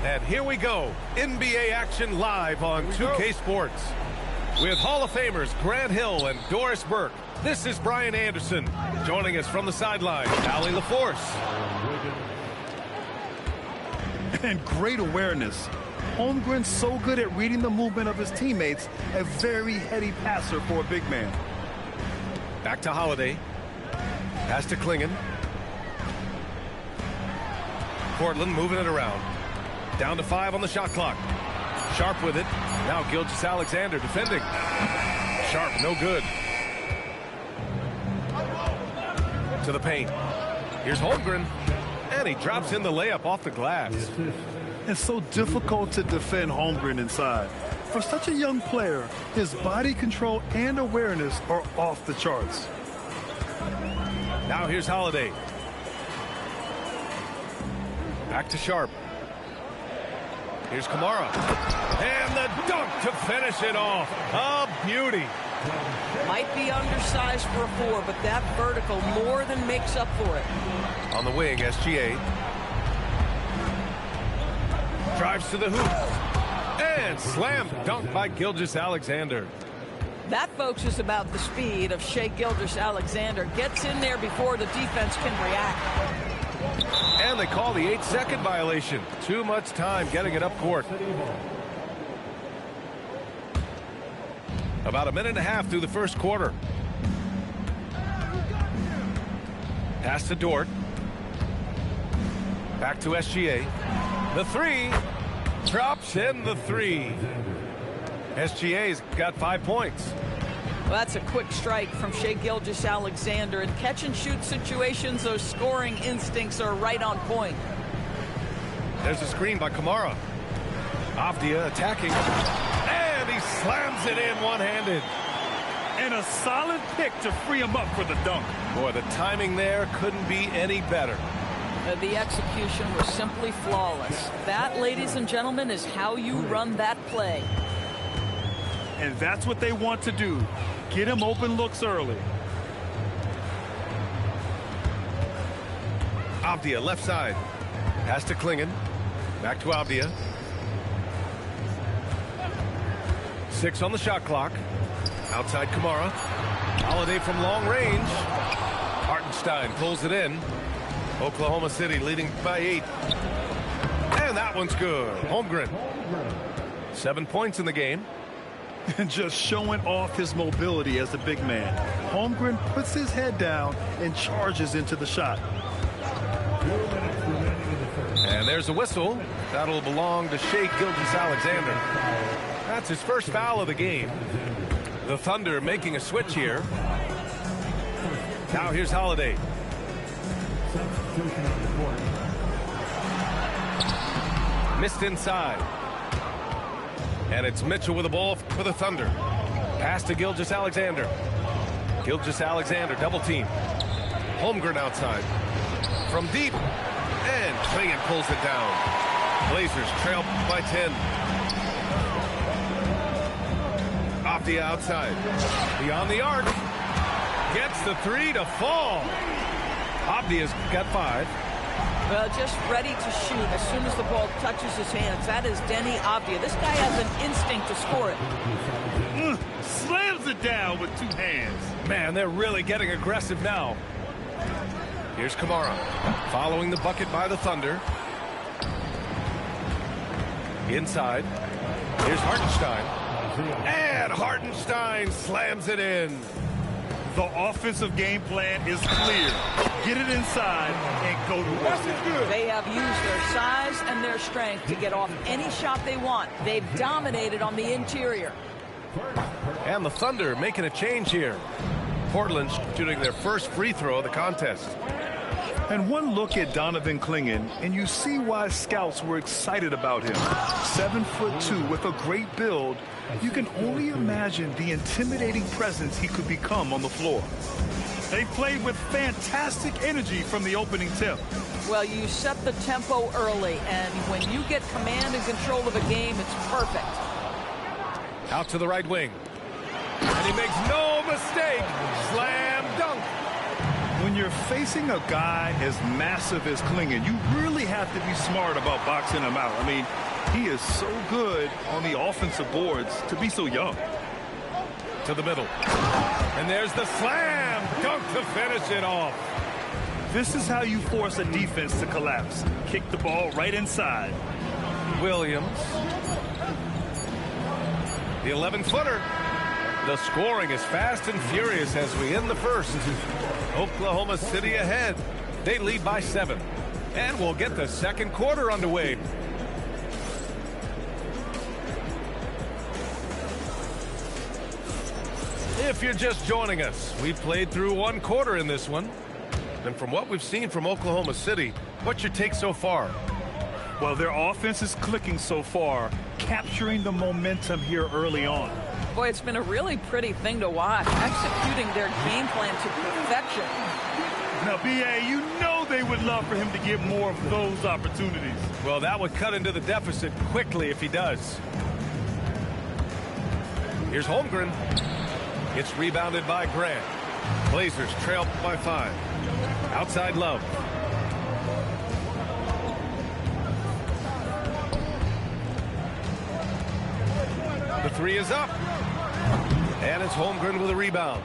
And here we go. NBA action live on 2K Sports. With Hall of Famers Grant Hill and Doris Burke, this is Brian Anderson. Joining us from the sideline, Allie LaForce. And great awareness. Holmgren's so good at reading the movement of his teammates, a very heady passer for a big man. Back to Holiday. Pass to Klingon. Portland moving it around. Down to 5 on the shot clock. Sharp with it. Now Gilgeous-Alexander defending. Sharp, no good. To the paint. Here's Holmgren. And he drops in the layup off the glass. It's so difficult to defend Holmgren inside. For such a young player, his body control and awareness are off the charts. Now here's Holiday. Back to Sharp. Here's Kamara. And the dunk to finish it off. A beauty. Might be undersized for a 4, but that vertical more than makes up for it. On the wing, SGA. Drives to the hoop. And slam dunk by Gilgeous-Alexander. That, folks, is about the speed of Shai Gilgeous-Alexander. Gets in there before the defense can react. And they call the 8-second violation. Too much time getting it up court. About a minute and a half through the first quarter. Pass to Dort. Back to SGA. The 3. Drops in the 3. SGA's got 5 points. Well, that's a quick strike from Shai Gilgeous-Alexander. In catch-and-shoot situations, those scoring instincts are right on point. There's a screen by Kamara. Avdia attacking. And he slams it in one-handed. And a solid pick to free him up for the dunk. Boy, the timing there couldn't be any better. The execution was simply flawless. That, ladies and gentlemen, is how you run that play. And that's what they want to do. Get him open looks early. Avdia left side. Pass to Klingon. Back to Avdia. 6 on the shot clock. Outside Kamara. Holiday from long range. Hartenstein pulls it in. Oklahoma City leading by 8. And that one's good. Holmgren. 7 points in the game. And just showing off his mobility as a big man. Holmgren puts his head down and charges into the shot. And there's a whistle. That'll belong to Shai Gilgeous-Alexander. That's his first foul of the game. The Thunder making a switch here. Now here's Holiday. Missed inside. And it's Mitchell with the ball for the Thunder. Pass to Gilgeous-Alexander. Gilgeous-Alexander double team. Holmgren outside. From deep. And Klingon pulls it down. Blazers trail by 10. Avdia outside. Beyond the arc. Gets the 3 to fall. Avdia's got 5. Well, just ready to shoot as soon as the ball touches his hands. That is Denny Avdia. This guy has an instinct to score it. Slams it down with 2 hands. Man, they're really getting aggressive now. Here's Kamara, following the bucket by the Thunder. Inside. Here's Hartenstein. And Hartenstein slams it in. The offensive game plan is clear. Get it inside and go to work. They have used their size and their strength to get off any shot they want. They've dominated on the interior. And the Thunder making a change here. Portland shooting their first free throw of the contest. And one look at Donovan Clingan, and you see why scouts were excited about him. 7'2" with a great build. You can only imagine the intimidating presence he could become on the floor. They played with fantastic energy from the opening tip. Well, you set the tempo early, and when you get command and control of a game, it's perfect. Out to the right wing. And he makes no mistake. Slam dunk. When you're facing a guy as massive as Clingan, you really have to be smart about boxing him out. I mean, he is so good on the offensive boards to be so young. To the middle. And there's the slam dunk to finish it off. This is how you force a defense to collapse. Kick the ball right inside. Williams. The 11-footer. The scoring is fast and furious as we end the first. Oklahoma City ahead. They lead by 7. And we'll get the second quarter underway. If you're just joining us, we played through 1 quarter in this one. And from what we've seen from Oklahoma City, what's your take so far? Well, their offense is clicking so far, capturing the momentum here early on. Boy, it's been a really pretty thing to watch, executing their game plan to perfection. Now, B.A., you know they would love for him to get more of those opportunities. Well, that would cut into the deficit quickly if he does. Here's Holmgren. It's rebounded by Grant. Blazers trail by 5. Outside Love. The 3 is up. And it's Holmgren with a rebound.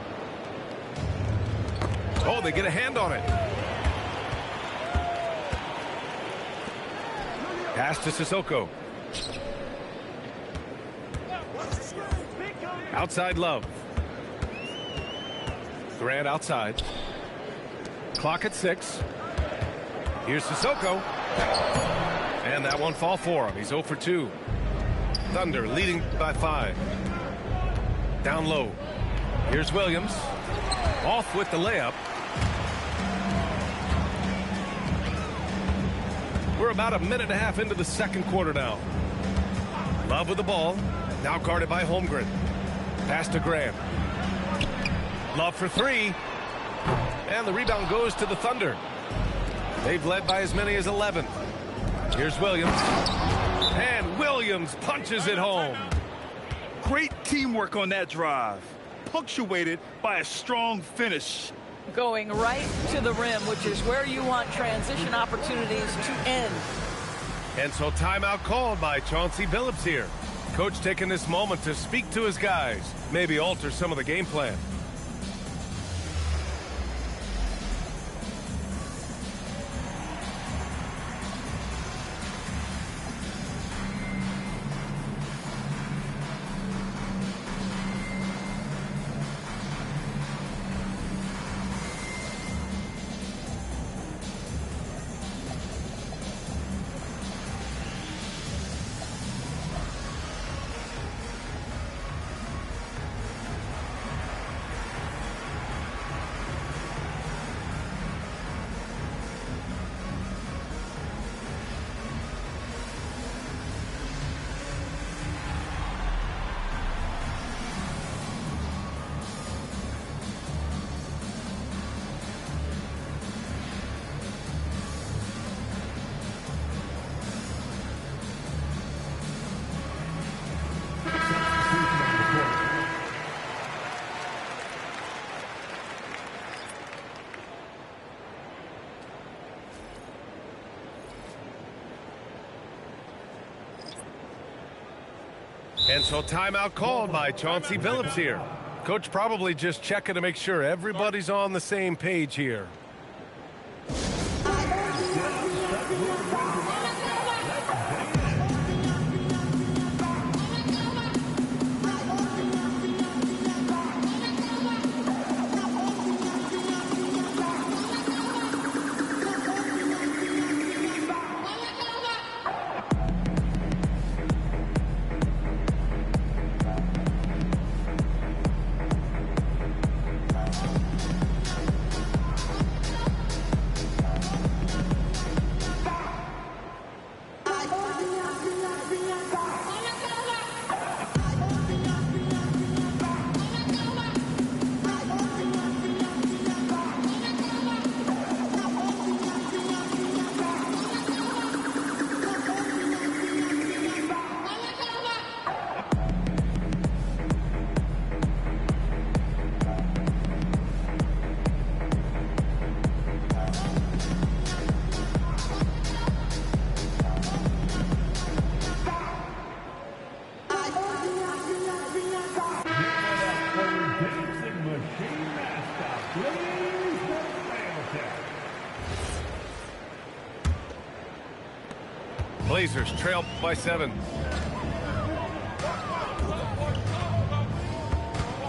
Oh, they get a hand on it. Pass to Sissoko. Outside Love. Grant outside. Clock at 6. Here's Sissoko. And that one fall for him. He's 0 for 2. Thunder leading by 5. Down low. Here's Williams. Off with the layup. We're about a minute and a half into the second quarter now. Love with the ball. Now guarded by Holmgren. Pass to Grant. Love for 3. And the rebound goes to the Thunder. They've led by as many as 11. Here's Williams. And Williams punches it home. Great teamwork on that drive, punctuated by a strong finish. Going right to the rim, which is where you want transition opportunities to end. And so timeout called by Chauncey Billups here. Coach taking this moment to speak to his guys, maybe alter some of the game plan. And so timeout called by Chauncey Billups here. Coach probably just checking to make sure everybody's on the same page here. Blazers trail by 7.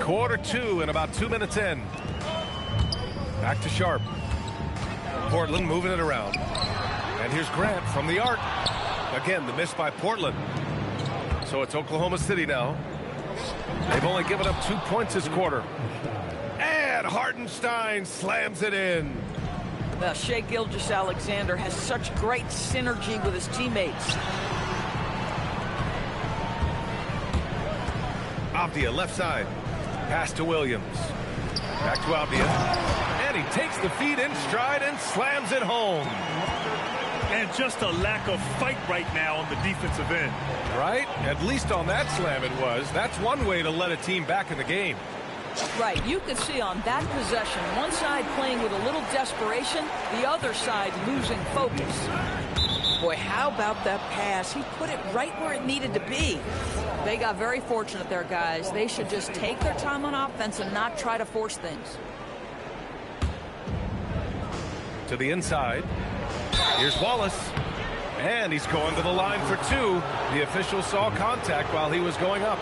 Quarter 2 and about 2 minutes in. Back to Sharp. Portland moving it around. And here's Grant from the arc. Again, the miss by Portland. So it's Oklahoma City now. They've only given up 2 points this quarter. And Hartenstein slams it in. Well, Shai Gilgeous-Alexander has such great synergy with his teammates. Avdia left side. Pass to Williams. Back to Avdia. And he takes the feed in stride and slams it home. And just a lack of fight right now on the defensive end. Right? At least on that slam it was. That's one way to let a team back in the game. Right, you could see on that possession, one side playing with a little desperation, the other side losing focus. Boy, how about that pass? He put it right where it needed to be. They got very fortunate there, guys. They should just take their time on offense and not try to force things. To the inside. Here's Wallace. And he's going to the line for 2. The official saw contact while he was going up.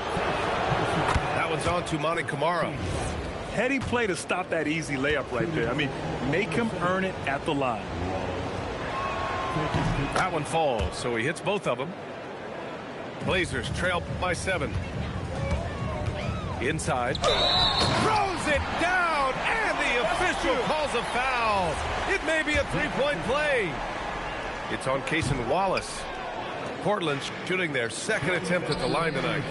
That one's on to Monty Kamara. Heady play to stop that easy layup right there. I mean, make him earn it at the line. That one falls, so he hits both of them. Blazers trail by 7. Inside. Throws it down, and the official calls a foul. It may be a 3-point play. It's on Cason Wallace. Portland shooting their second attempt at the line tonight.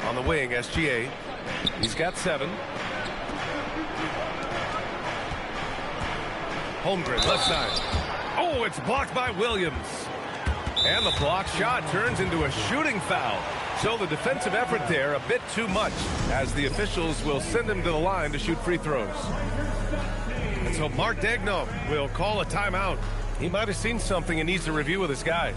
On the wing, SGA. He's got 7. Holmgren, left side. Oh, it's blocked by Williams. And the block shot turns into a shooting foul. So the defensive effort there a bit too much, as the officials will send him to the line to shoot free throws. And so Mark Daigneault will call a timeout. He might have seen something and needs to review with his guys.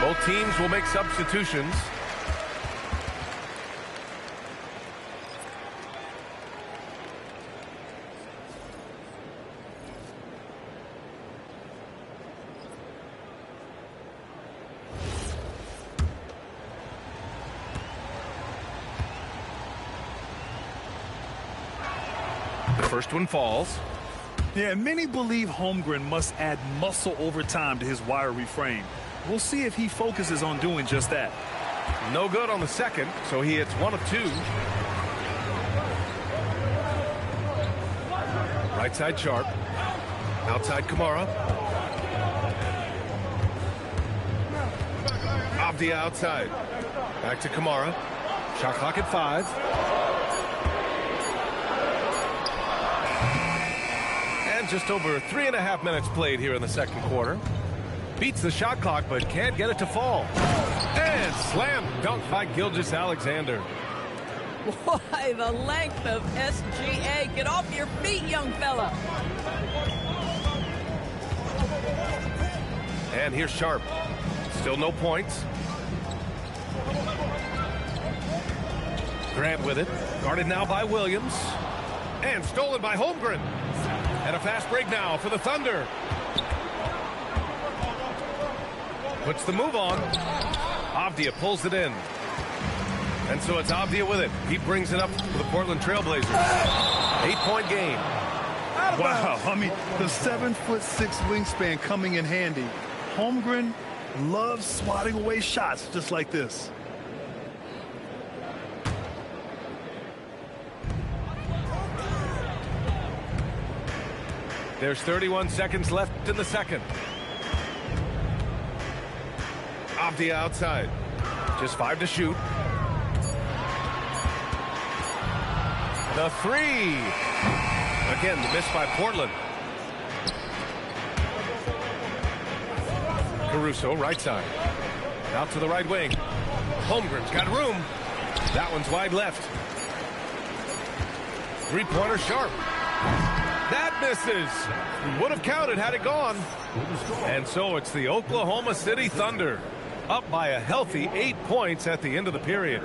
Both teams will make substitutions. The first one falls. Yeah, many believe Holmgren must add muscle over time to his wiry frame. We'll see if he focuses on doing just that. No good on the second, so he hits 1 of 2. Right side Sharp. Outside Kamara. Avdia outside. Back to Kamara. Shot clock at 5. And just over 3.5 minutes played here in the second quarter. Beats the shot clock, but can't get it to fall. And slam dunk by Gilgeous-Alexander. Why, the length of SGA. Get off your feet, young fella. And here's Sharp. Still no points. Grant with it. Guarded now by Williams. And stolen by Holmgren. And a fast break now for the Thunder. Puts the move on. Avdia pulls it in. And so it's Avdia with it. He brings it up for the Portland Trailblazers. 8-point game. Wow, I mean, the 7'6" wingspan coming in handy. Holmgren loves swatting away shots just like this. There's 31 seconds left in the second. Avdia outside. Just 5 to shoot. The 3. Again, the miss by Portland. Caruso, right side. Out to the right wing. Holmgren's got room. That one's wide left. Three-pointer Sharp. That misses. Would have counted had it gone. And so it's the Oklahoma City Thunder up by a healthy 8 points at the end of the period.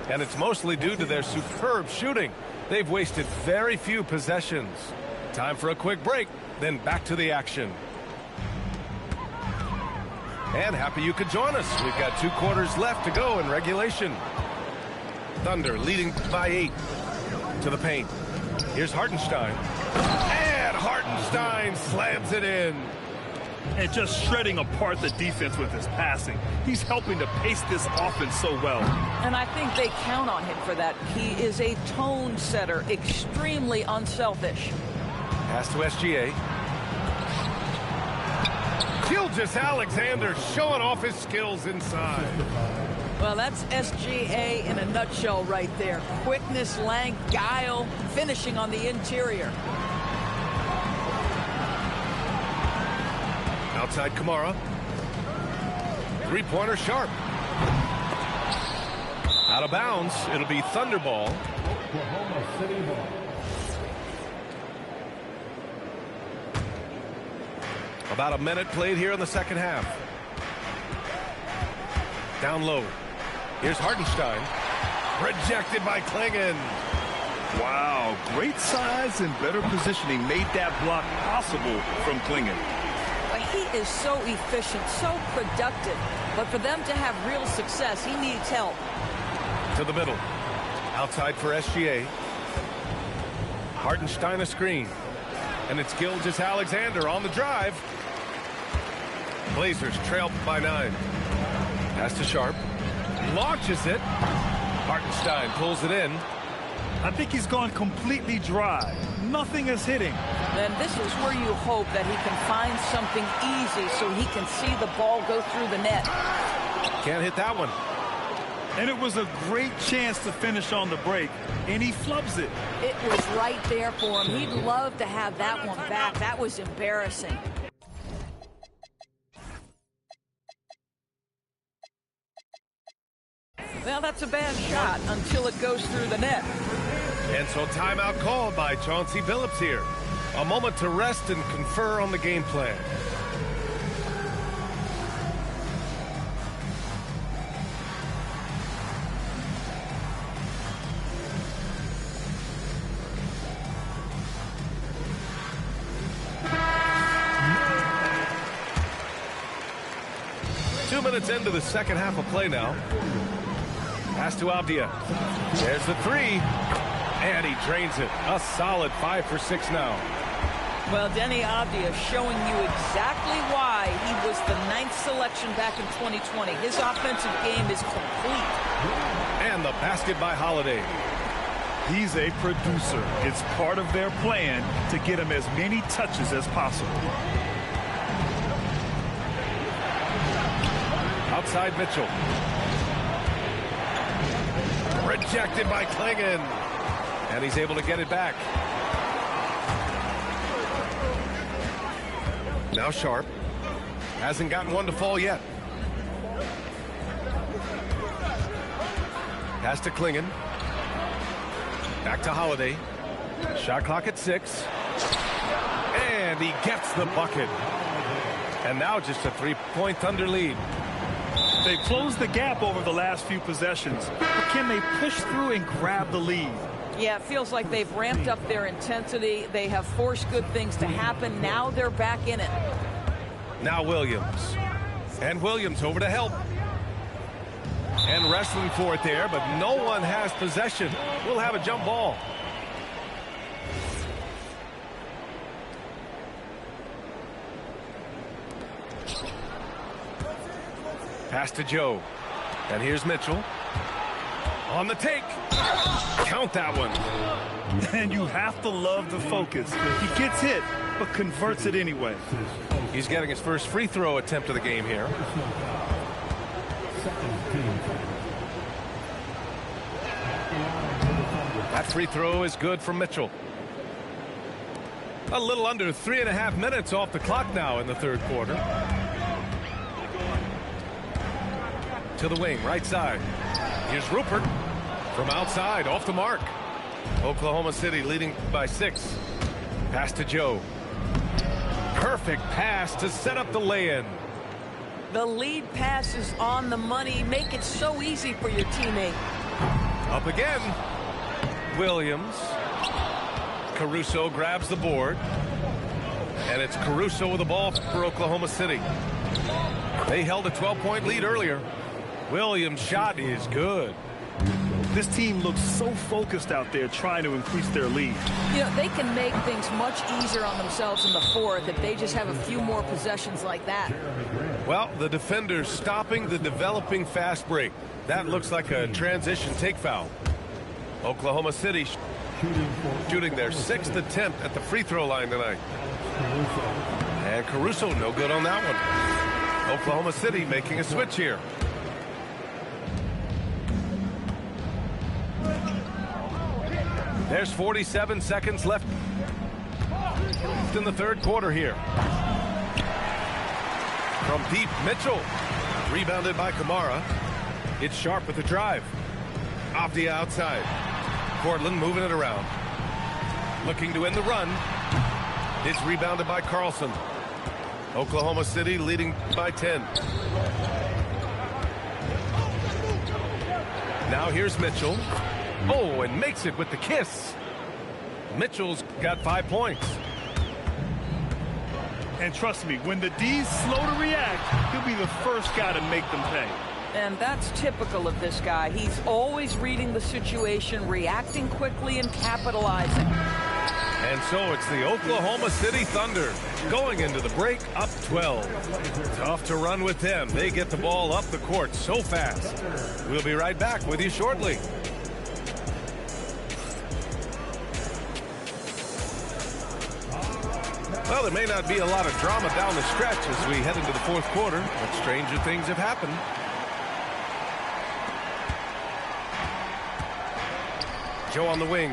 And it's mostly due to their superb shooting. They've wasted very few possessions. Time for a quick break, then back to the action. And happy you could join us. We've got 2 quarters left to go in regulation. Thunder leading by 8 to the paint. Here's Hartenstein. And Hartenstein slams it in. And just shredding apart the defense with his passing. He's helping to pace this offense so well. And I think they count on him for that. He is a tone setter, extremely unselfish. Pass to SGA. Gilgeous-Alexander showing off his skills inside. Well, that's SGA in a nutshell right there. Quickness, length, guile, finishing on the interior. Outside Kamara. Three-pointer Sharp. Out of bounds. It'll be Thunder ball. Oklahoma City ball. About a minute played here in the second half. Down low. Here's Hartenstein. Rejected by Klingon. Wow, great size and better positioning made that block possible from Klingon. He is so efficient, so productive. But for them to have real success, he needs help. To the middle. Outside for SGA. Hartenstein a screen. And it's Gilgeous-Alexander on the drive. Blazers trail by 9. Pass to Sharp. Launches it. Hartenstein pulls it in. I think he's gone completely dry. Nothing is hitting. Then this is where you hope that he can find something easy so he can see the ball go through the net. Can't hit that one. And it was a great chance to finish on the break, and he flubs it. It was right there for him. He'd love to have that one back. That was embarrassing. Well, that's a bad shot until it goes through the net. And so timeout called by Chauncey Billups here. A moment to rest and confer on the game plan. Two minutes into the second half of play now. Pass to Avdia. There's the 3. And he drains it. A solid 5 for 6 now. Well, Denny Avdia showing you exactly why he was the 9th selection back in 2020. His offensive game is complete. And the basket by Holiday. He's a producer. It's part of their plan to get him as many touches as possible. Outside Mitchell. Rejected by Klingon. And he's able to get it back. Now Sharp. Hasn't gotten one to fall yet. Pass to Klingon. Back to Holiday. Shot clock at 6. And he gets the bucket. And now just a 3-point Thunder lead. They've closed the gap over the last few possessions, but can they push through and grab the lead? Yeah, it feels like they've ramped up their intensity. They have forced good things to happen. Now they're back in it. Now Williams. And Williams over to help. And wrestling for it there, but no one has possession. We'll have a jump ball. Pass to Joe. And here's Mitchell. On the take. Count that one. And you have to love the focus. He gets hit, but converts it anyway. He's getting his first free throw attempt of the game here. That free throw is good from Mitchell. A little under 3.5 minutes off the clock now in the third quarter. To the wing, right side. Here's Rupert from outside, off the mark. Oklahoma City leading by 6. Pass to Joe. Perfect pass to set up the lay-in. The lead pass is on the money. Make it so easy for your teammate. Up again. Williams. Caruso grabs the board. And it's Caruso with the ball for Oklahoma City. They held a 12-point lead earlier. Williams' shot is good. This team looks so focused out there trying to increase their lead. You know, they can make things much easier on themselves in the fourth if they just have a few more possessions like that. Well, the defenders stopping the developing fast break. That looks like a transition take foul. Oklahoma City shooting their 6th attempt at the free throw line tonight. And Caruso no good on that one. Oklahoma City making a switch here. There's 47 seconds left in the third quarter here. From deep, Mitchell. Rebounded by Kamara. It's Sharp with the drive. Off the outside. Portland moving it around. Looking to end the run. It's rebounded by Carlson. Oklahoma City leading by 10. Now here's Mitchell. Oh, and makes it with the kiss. Mitchell's got 5 points. And trust me, when the D's slow to react, he'll be the first guy to make them pay. And that's typical of this guy. He's always reading the situation, reacting quickly, and capitalizing. And so it's the Oklahoma City Thunder going into the break up 12. Tough to run with them. They get the ball up the court so fast. We'll be right back with you shortly. Well, there may not be a lot of drama down the stretch as we head into the fourth quarter, but stranger things have happened. Joe on the wing.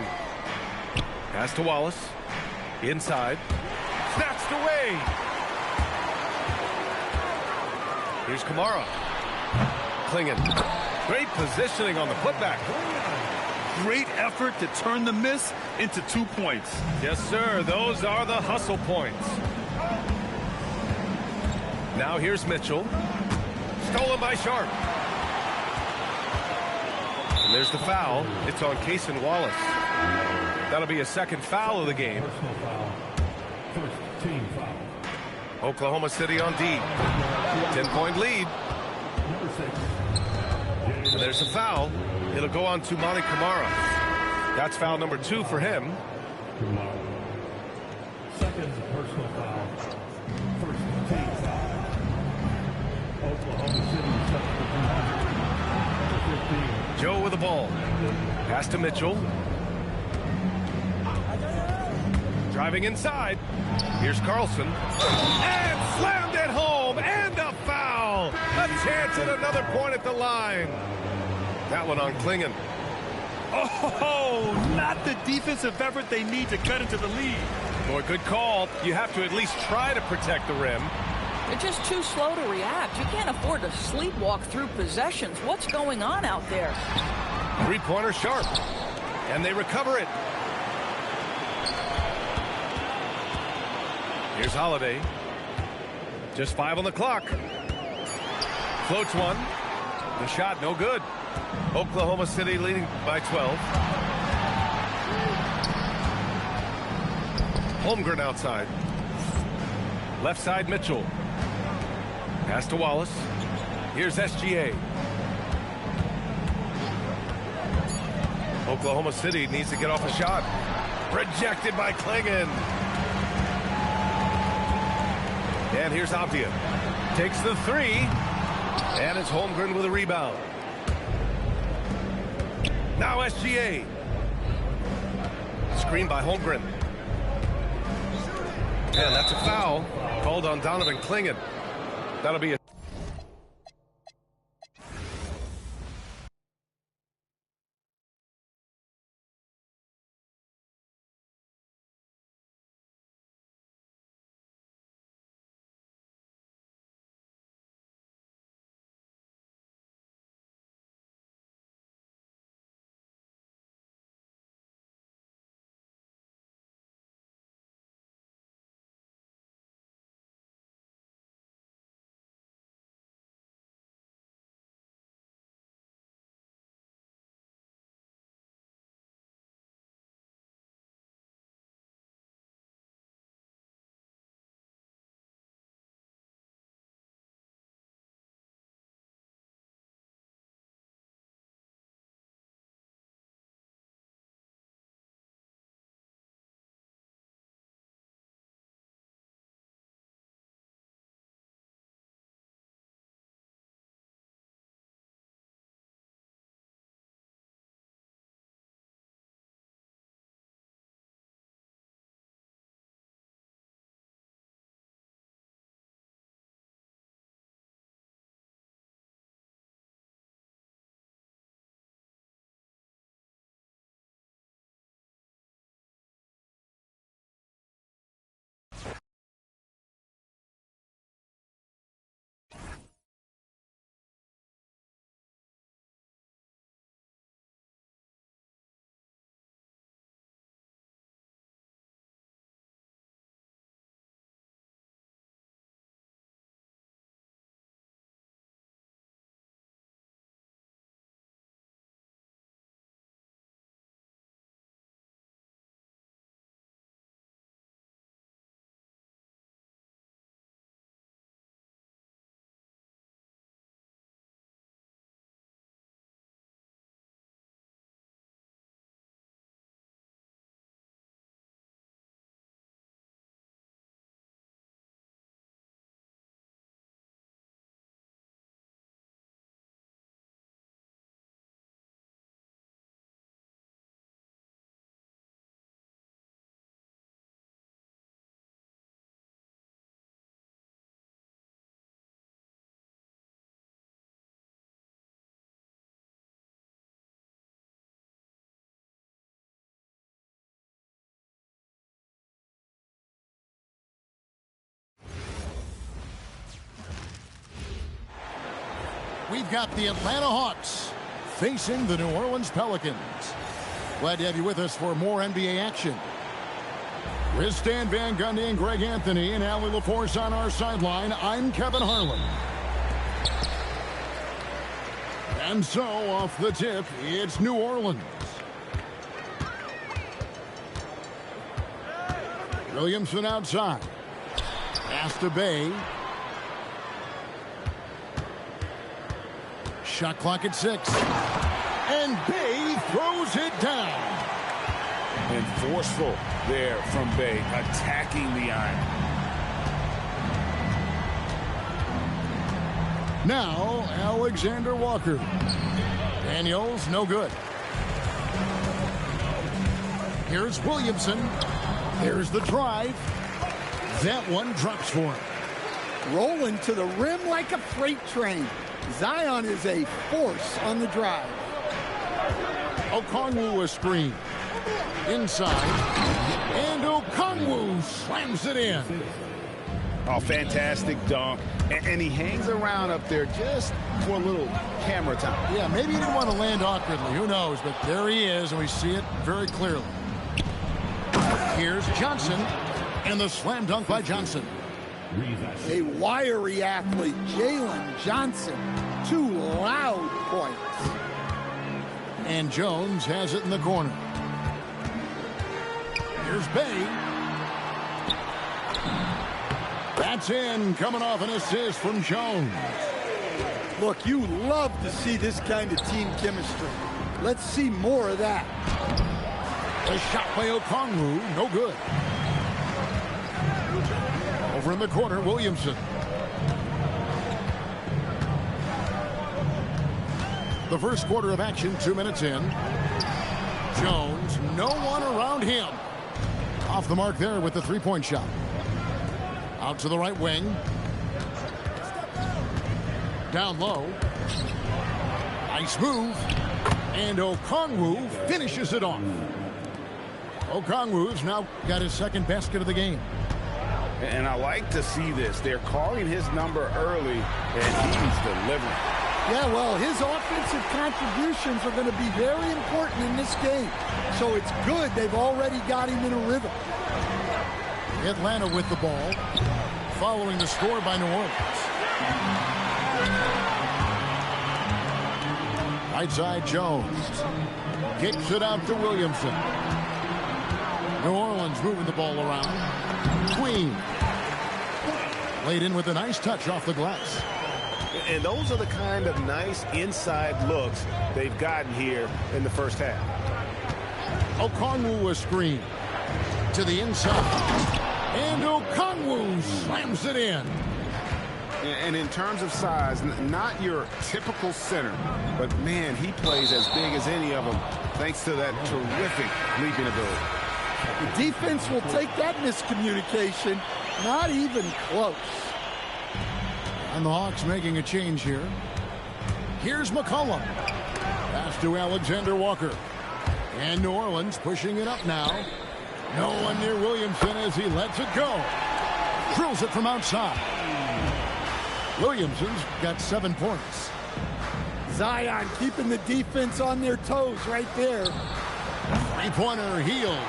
Pass to Wallace. Inside. Snatched away. Here's Kamara. Klingon. Great positioning on the putback. Great effort to turn the miss into 2 points. Yes, sir. Those are the hustle points. Now here's Mitchell. Stolen by Sharp. And there's the foul. It's on Cason Wallace. That'll be a second foul of the game. Oklahoma City on D. 10-point lead. And there's a foul. It'll go on to Monty Kamara. That's foul number 2 for him. Second personal foul. First team foul. Oklahoma City substitute. Number 15. Joe with the ball. Pass to Mitchell. Driving inside. Here's Carlson. And slammed it home. And a foul. A chance at another point at the line. That one on Klingon. Oh, not the defensive effort they need to cut into the lead. Boy, good call. You have to at least try to protect the rim. They're just too slow to react. You can't afford to sleepwalk through possessions. What's going on out there? Three-pointer sharp. And they recover it. Here's Holiday. Just 5 on the clock. Floats one. The shot no good. Oklahoma City leading by 12. Holmgren outside. Left side Mitchell. Pass to Wallace. Here's SGA. Oklahoma City needs to get off a shot. Rejected by Klingon. And here's Avdia. Takes the three. And it's Holmgren with a rebound. Now SGA. Screen by Holmgren. And that's a foul called on Donovan Klingon. That'll be a We've got the Atlanta Hawks facing the New Orleans Pelicans. Glad to have you with us for more NBA action. With Stan Van Gundy and Greg Anthony and Allie LaForce on our sideline, I'm Kevin Harlan. And so, off the tip, it's New Orleans. Williamson outside. Pass to Bay. Shot clock at 6. And Bay throws it down. And Forceful there from Bay, attacking the iron. Now, Alexander Walker. Daniels, no good. Here's Williamson. There's the drive. That one drops for him. Rolling to the rim like a freight train. Zion is a force on the drive. Okongwu a screen. Inside. And Okongwu slams it in. Oh, fantastic dunk. And he hangs around up there just for a little camera time. Yeah, maybe he didn't want to land awkwardly. Who knows? But there he is, and we see it very clearly. Here's Johnson. And the slam dunk by Johnson. A wiry athlete, Jalen Johnson. 2 loud points. And Jones has it in the corner. Here's Bay. That's in, coming off an assist from Jones. Look, you love to see this kind of team chemistry. Let's see more of that. The shot by Okongwu, no good. Over in the corner, Williamson. The first quarter of action, 2 minutes in. Jones, no one around him. Off the mark there with the three-point shot. Out to the right wing. Down low. Nice move. And Okongwu finishes it off. Okongwu's now got his second basket of the game. And I like to see this. They're calling his number early, and he's delivering. Yeah, well, his offensive contributions are going to be very important in this game. So it's good they've already got him in a rhythm. Atlanta with the ball, following the score by New Orleans. Right side, Jones. Kicks it out to Williamson. New Orleans moving the ball around. Queen. Laid in with a nice touch off the glass. And those are the kind of nice inside looks they've gotten here in the first half. Okongwu a screen. To the inside. And Okongwu slams it in. And in terms of size, not your typical center, but man, he plays as big as any of them thanks to that terrific leaping ability. The defense will take that miscommunication. Not even close. And the Hawks making a change here. Here's McCollum. Pass to Alexander Walker. And New Orleans pushing it up now. No one near Williamson as he lets it go. Drills it from outside. Williamson's got 7 points. Zion keeping the defense on their toes right there. Three-pointer healed.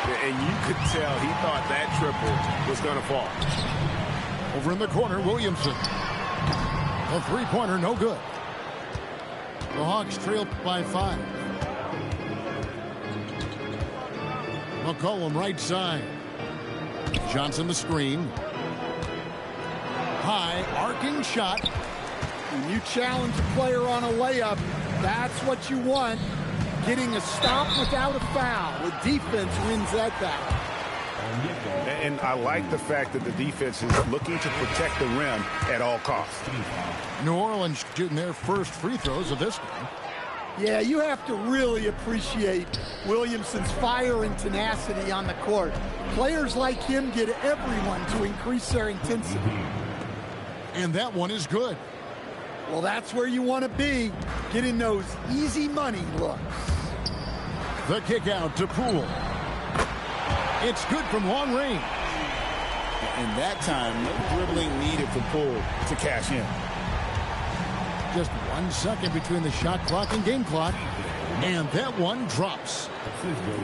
And you could tell he thought that triple was going to fall. Over in the corner, Williamson. A three-pointer, no good. The Hawks trail by 5. McCollum right side. Johnson the screen. High, arcing shot. When you challenge a player on a layup, that's what you want. Getting a stop without a foul. The defense wins that battle. And I like the fact that the defense is looking to protect the rim at all costs. New Orleans getting their first free throws of this game. Yeah, you have to really appreciate Williamson's fire and tenacity on the court. Players like him get everyone to increase their intensity. And that one is good. Well, that's where you want to be, getting those easy money looks. The kick out to Poole. It's good from long range. And that time, no dribbling needed for Poole to cash in. Just 1 second between the shot clock and game clock. And that one drops.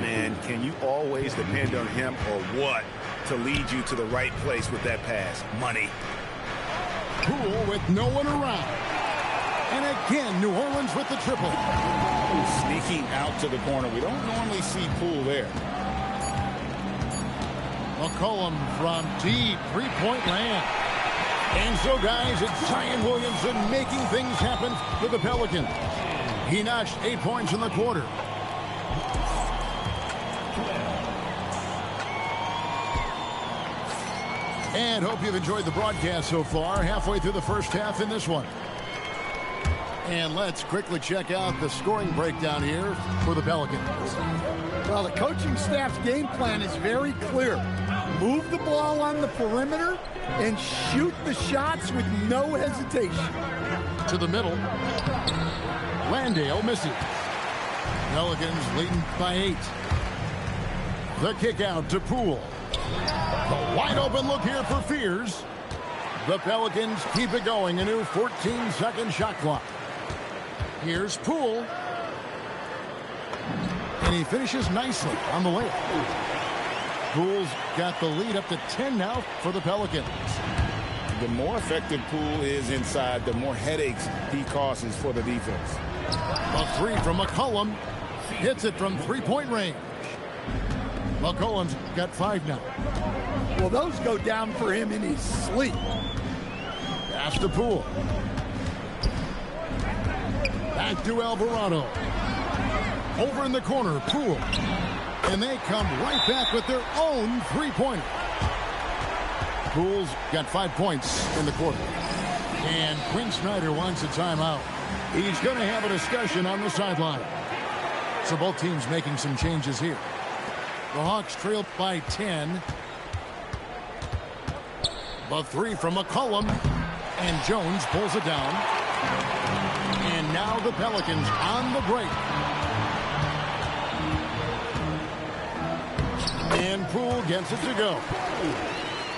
Man, can you always depend on him or what to lead you to the right place with that pass? Money. Poole with no one around. And again, New Orleans with the triple. Sneaking out to the corner. We don't normally see Poole there. McCollum from deep three-point land. And so, guys, it's Zion Williamson making things happen for the Pelicans. He notched 8 points in the quarter. And hope you've enjoyed the broadcast so far. Halfway through the first half in this one. And let's quickly check out the scoring breakdown here for the Pelicans. Well, the coaching staff's game plan is very clear. Move the ball on the perimeter and shoot the shots with no hesitation. To the middle. Landale misses. Pelicans leading by 8. The kick out to Poole. A wide open look here for Fears. The Pelicans keep it going. A new 14-second shot clock. Here's Poole. And he finishes nicely on the layup. Poole's got the lead up to 10 now for the Pelicans. The more effective Poole is inside, the more headaches he causes for the defense. A 3 from McCollum. Hits it from three-point range. McCollum's got 5 now. Well, those go down for him in his sleep. Pass to Poole. Back to Alvarado. Over in the corner, Poole. And they come right back with their own three-pointer. Poole's got 5 points in the quarter. And Quinn Snyder wants a timeout. He's going to have a discussion on the sideline. So both teams making some changes here. The Hawks trail by 10. The 3 from McCollum. And Jones pulls it down. And now the Pelicans on the break. And Poole gets it to go.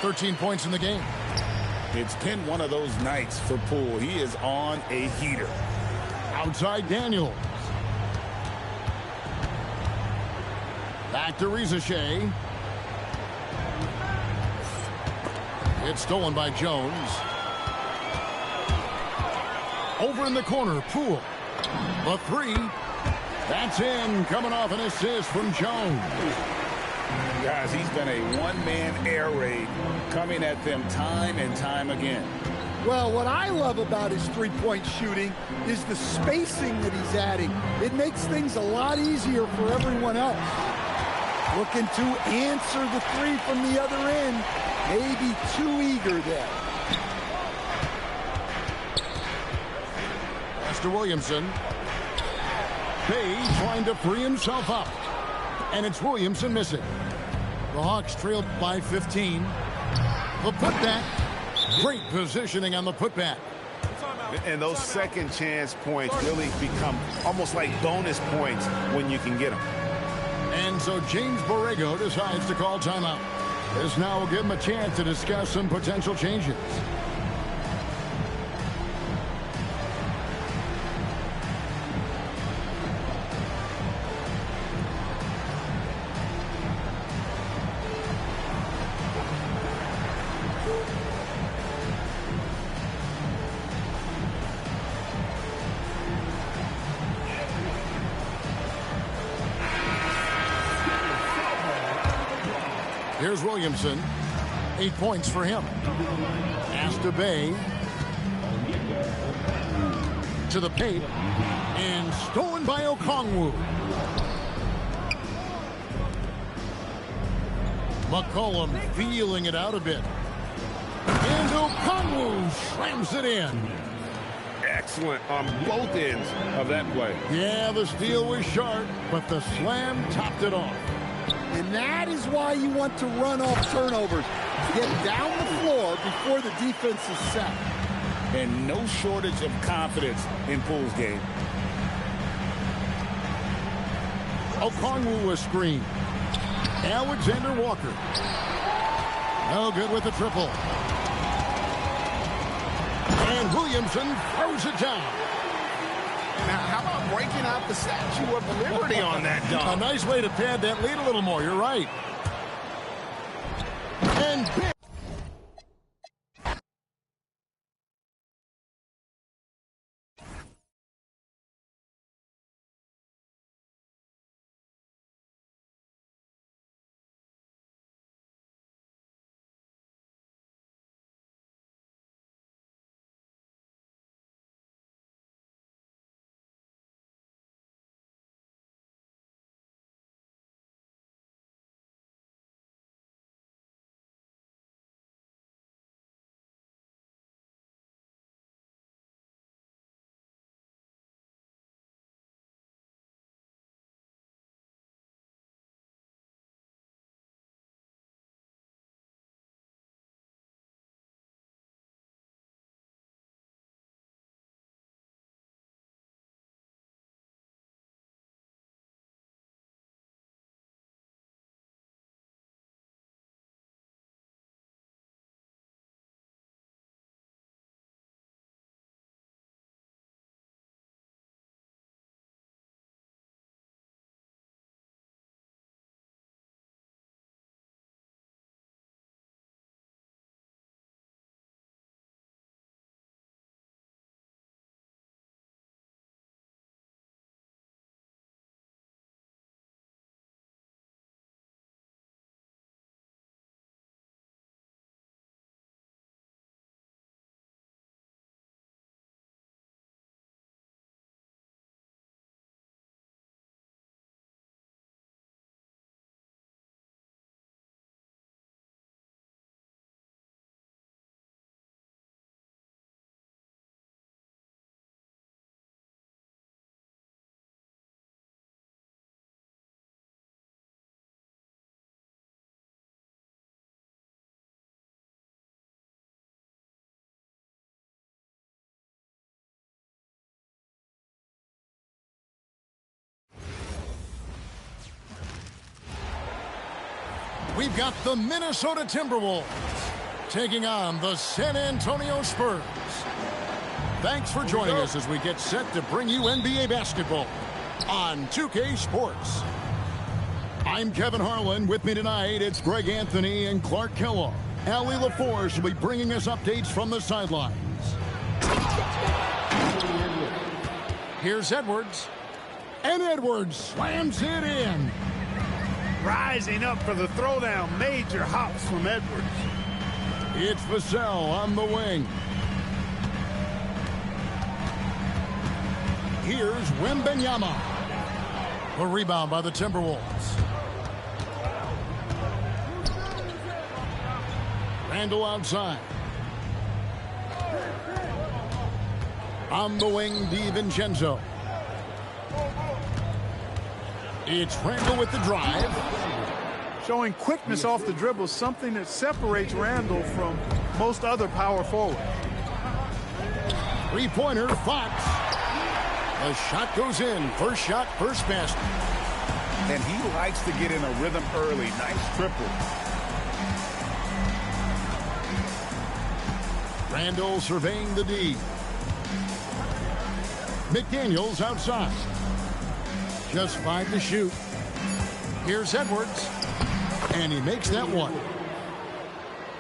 13 points in the game. It's been one of those nights for Poole. He is on a heater. Outside Daniels. Back to Rizachet. It's stolen by Jones. Over in the corner, Poole. The 3. That's in, coming off an assist from Jones. Guys, he's been a one-man air raid coming at them time and time again. Well, what I love about his three-point shooting is the spacing that he's adding. It makes things a lot easier for everyone else. Looking to answer the 3 from the other end. Maybe too eager there. Master Williamson. Bay trying to free himself up. And it's Williamson missing. The Hawks trailed by 15. The putback. Great positioning on the putback. And those second chance points really become almost like bonus points when you can get them. And so James Borrego decides to call timeout. This now will give him a chance to discuss some potential changes. Here's Williamson. 8 points for him. Pass to Bay. To the paint. And stolen by Okongwu. McCollum feeling it out a bit. And Okongwu slams it in. Excellent on both ends of that play. Yeah, the steal was sharp, but the slam topped it off. And that is why you want to run off turnovers. Get down the floor before the defense is set. And no shortage of confidence in Poole's game. Okongwu was screened. Alexander Walker. No good with the triple. And Williamson throws it down. Now, how about breaking out the Statue of Liberty on that dunk? A nice way to pad that lead a little more. You're right. And we've got the Minnesota Timberwolves taking on the San Antonio Spurs. Thanks for joining us as we get set to bring you NBA basketball on 2K Sports. I'm Kevin Harlan. With me tonight, it's Greg Anthony and Clark Kellogg. Allie LaForce will be bringing us updates from the sidelines. Here's Edwards. And Edwards slams it in. Rising up for the throwdown. Major hops from Edwards. It's Vassell on the wing. Here's Wembanyama. A rebound by the Timberwolves. Randall outside. On the wing, DiVincenzo. It's Randall with the drive. Showing quickness off the dribble, something that separates Randall from most other power forwards. Three-pointer, Fox. The shot goes in. First shot, first basket. And he likes to get in a rhythm early. Nice triple. Randall surveying the D. McDaniels outside. Just 5 to shoot. Here's Edwards. And he makes that one.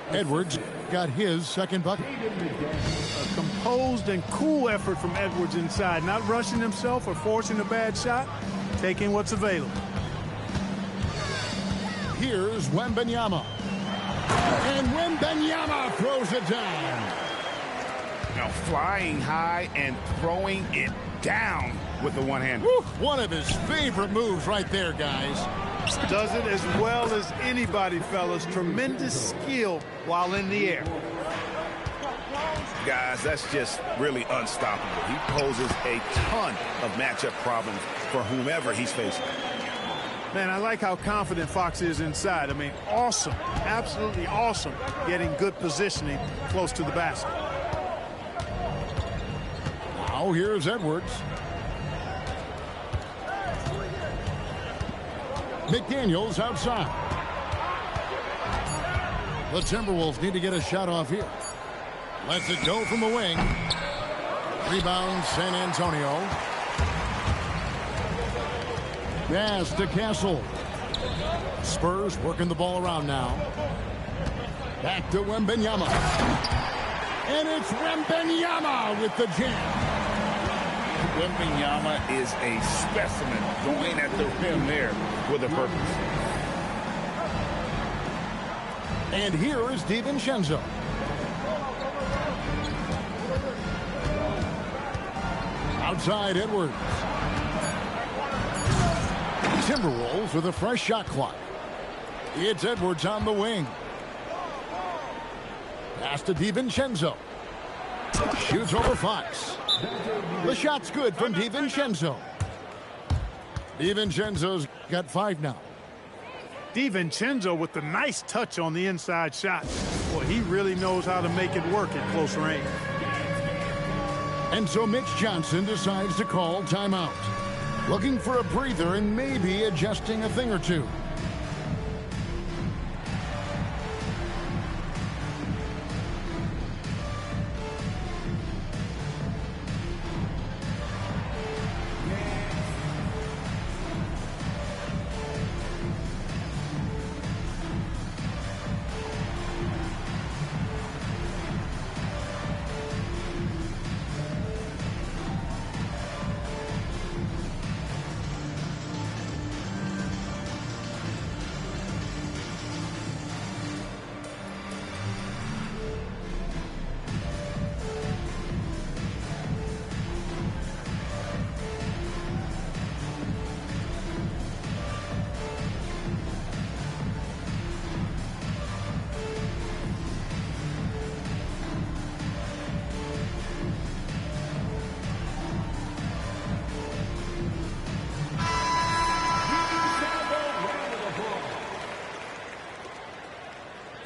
Edwards got his second bucket. A composed and cool effort from Edwards inside. Not rushing himself or forcing a bad shot. Taking what's available. Here's Wembanyama. And Wembanyama throws it down. Now flying high and throwing it down with the one-hand. One of his favorite moves right there, guys. Does it as well as anybody, fellas. Tremendous skill while in the air. Guys, that's just really unstoppable. He poses a ton of matchup problems for whomever he's facing. Man, I like how confident Fox is inside. I mean, awesome. Absolutely awesome. Getting good positioning close to the basket. Now here's Edwards. McDaniels outside. The Timberwolves need to get a shot off here. Lets it go from the wing. Rebound San Antonio. Pass to Castle. Spurs working the ball around now. Back to Wembanyama. And it's Wembanyama with the jam. Wembanyama is a specimen going at the rim there with a purpose. And here is DiVincenzo. Outside Edwards. Timberwolves with a fresh shot clock. It's Edwards on the wing. Pass to DiVincenzo. Shoots over Fox. The shot's good from DiVincenzo. DiVincenzo's got 5 now. DiVincenzo with the nice touch on the inside shot. Boy, he really knows how to make it work at close range. And so Mitch Johnson decides to call timeout. Looking for a breather and maybe adjusting a thing or two.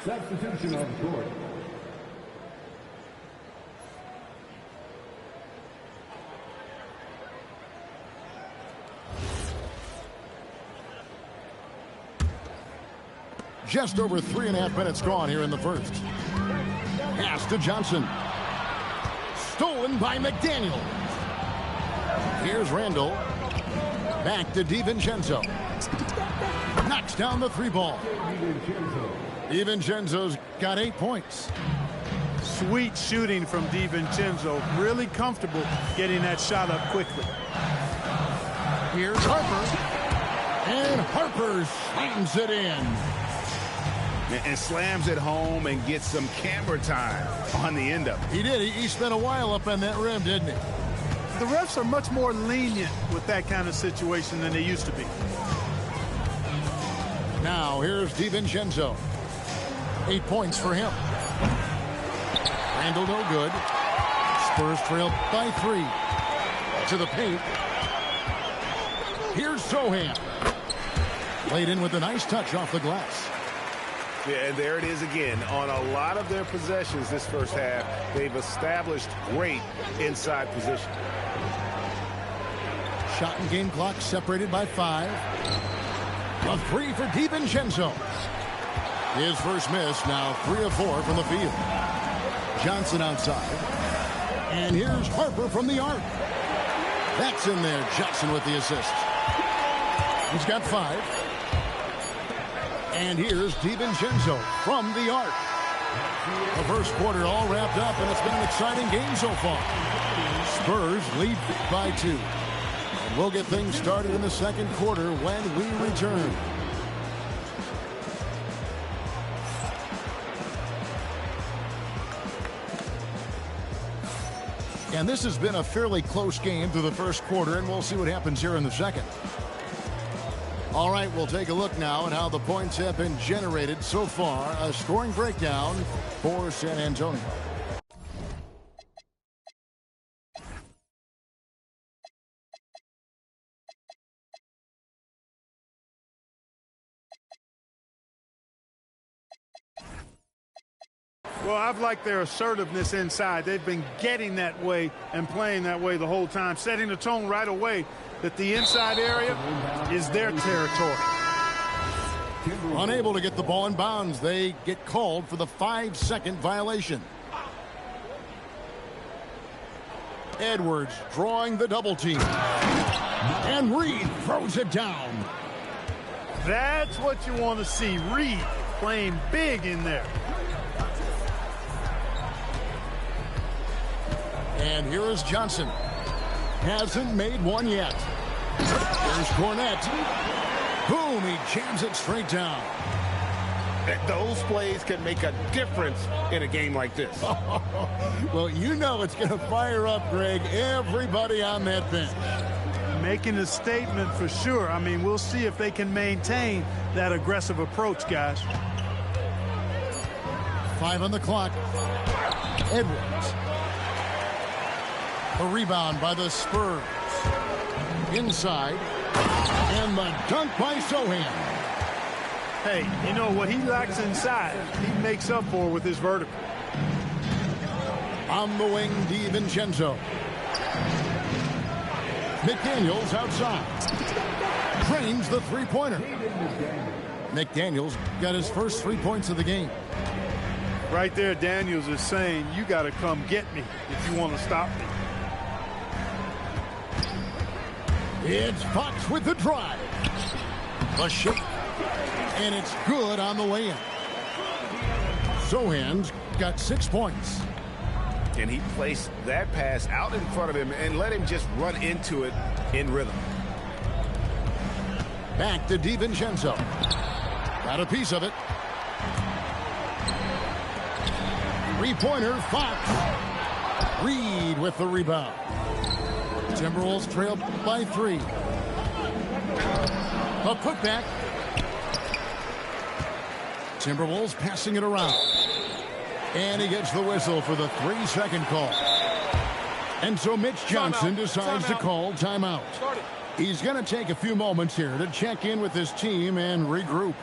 Substitution on the court. Just over 3.5 minutes gone here in the first. Pass to Johnson. Stolen by McDaniel. Here's Randall. Back to DiVincenzo. Knocks down the 3 ball. DiVincenzo's got 8 points. Sweet shooting from DiVincenzo. Really comfortable getting that shot up quickly. Here's Harper. And Harper slams it in. And slams it home and gets some camera time on the end of it. He did. He spent a while up on that rim, didn't he? The refs are much more lenient with that kind of situation than they used to be. Now here's DiVincenzo. 8 points for him. Randall no good. Spurs trail by 3. To the paint. Here's Sohan. Laid in with a nice touch off the glass. Yeah, and there it is again. On a lot of their possessions this first half, they've established great inside position. Shot and game clock separated by 5. A 3 for DiVincenzo. His first miss, now 3 of 4 from the field. Johnson outside. And here's Harper from the arc. That's in there. Johnson with the assist. He's got 5. And here's DiVincenzo from the arc. The first quarter all wrapped up, and it's been an exciting game so far. Spurs lead by 2. And we'll get things started in the second quarter when we return. And this has been a fairly close game through the first quarter, and we'll see what happens here in the second. All right, we'll take a look now at how the points have been generated so far. A scoring breakdown for San Antonio. Well, I've liked their assertiveness inside. They've been getting that way and playing that way the whole time, setting the tone right away that the inside area is their territory. Unable to get the ball in bounds, they get called for the 5-second violation. Edwards drawing the double team. And Reed throws it down. That's what you want to see. Reed playing big in there. And here is Johnson. Hasn't made one yet. Here's Cornette. Boom, he jams it straight down. Those plays can make a difference in a game like this. Well, you know it's going to fire up, Greg, everybody on that bench. Making a statement for sure. I mean, we'll see if they can maintain that aggressive approach, guys. 5 on the clock. Edwards. A rebound by the Spurs. Inside. And the dunk by Sohan. Hey, you know what he lacks inside, he makes up for with his vertical. On the wing, DiVincenzo. McDaniels outside. Drains the three-pointer. McDaniels got his first 3 points of the game. Right there, Daniels is saying, you got to come get me if you want to stop me. It's Fox with the drive. The shake. And it's good on the way in. Sohan's got 6 points. And he placed that pass out in front of him and let him just run into it in rhythm. Back to DiVincenzo. Got a piece of it. Three-pointer, Fox. Reed with the rebound. Timberwolves trail by 3. A putback. Timberwolves passing it around. And he gets the whistle for the 3-second call. And so Mitch Johnson decides to call timeout. He's going to take a few moments here to check in with his team and regroup.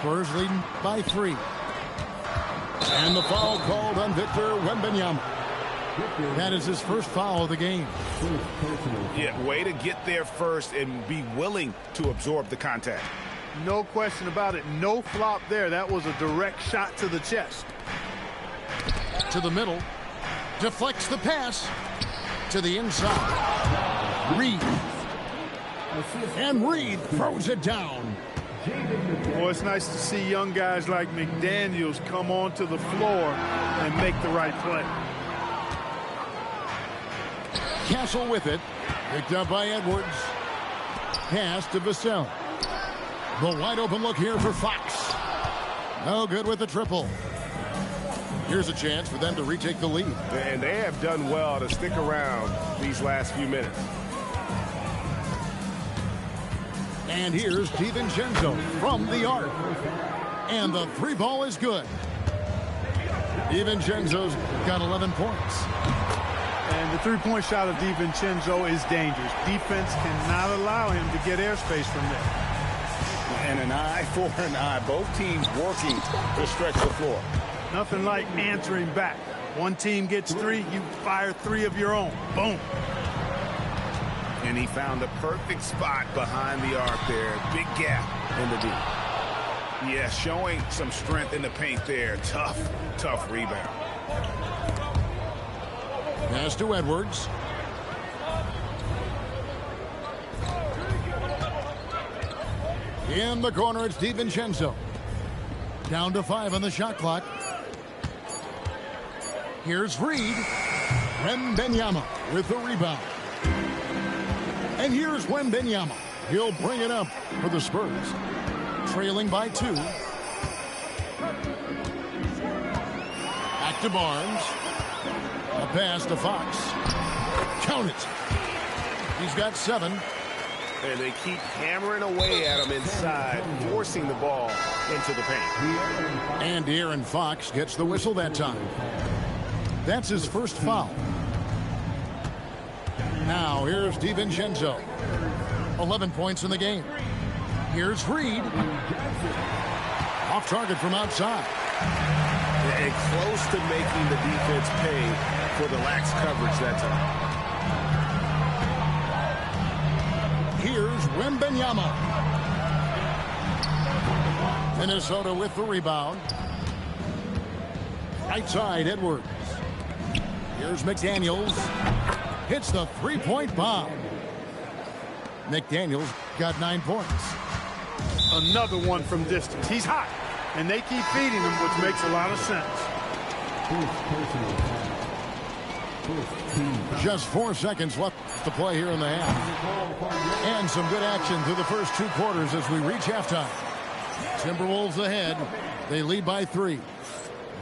Spurs leading by 3. And the foul called on Victor Wembanyama. That is his first foul of the game. Yeah, way to get there first and be willing to absorb the contact. No question about it. No flop there. That was a direct shot to the chest. To the middle. Deflects the pass. To the inside. Reed. And Reed throws it down. Well, it's nice to see young guys like McDaniels come onto the floor and make the right play. Castle with it. Picked up by Edwards. Pass to Vassell. The wide open look here for Fox. No good with the triple. Here's a chance for them to retake the lead. And they have done well to stick around these last few minutes. And here's DiVincenzo from the arc. And the 3 ball is good. DiVincenzo's got 11 points. And the 3-point shot of DiVincenzo is dangerous. Defense cannot allow him to get airspace from there. And an eye for an eye. Both teams working to stretch the floor. Nothing like answering back. One team gets 3, you fire 3 of your own. Boom. And he found the perfect spot behind the arc there. Big gap in the D. Yeah, showing some strength in the paint there. Tough rebound. Pass to Edwards. In the corner, it's DiVincenzo. Down to 5 on the shot clock. Here's Reed. Wembanyama with the rebound. And here's Wembanyama. He'll bring it up for the Spurs. Trailing by 2. Back to Barnes. A pass to Fox. Count it. He's got 7. And they keep hammering away at him inside, forcing the ball into the paint. And De'Aaron Fox gets the whistle that time. That's his first foul. Now here's DiVincenzo. 11 points in the game. Here's Reed. Off target from outside. And close to making the defense pay for the lax coverage that time. Here's Wembanyama. Minnesota with the rebound. Right side, Edwards. Here's McDaniels. Hits the 3-point bomb. McDaniels got 9 points. Another one from distance. He's hot, and they keep feeding him, which makes a lot of sense. Just 4 seconds left to play here in the half. And some good action through the first 2 quarters as we reach halftime. Timberwolves ahead. They lead by 3.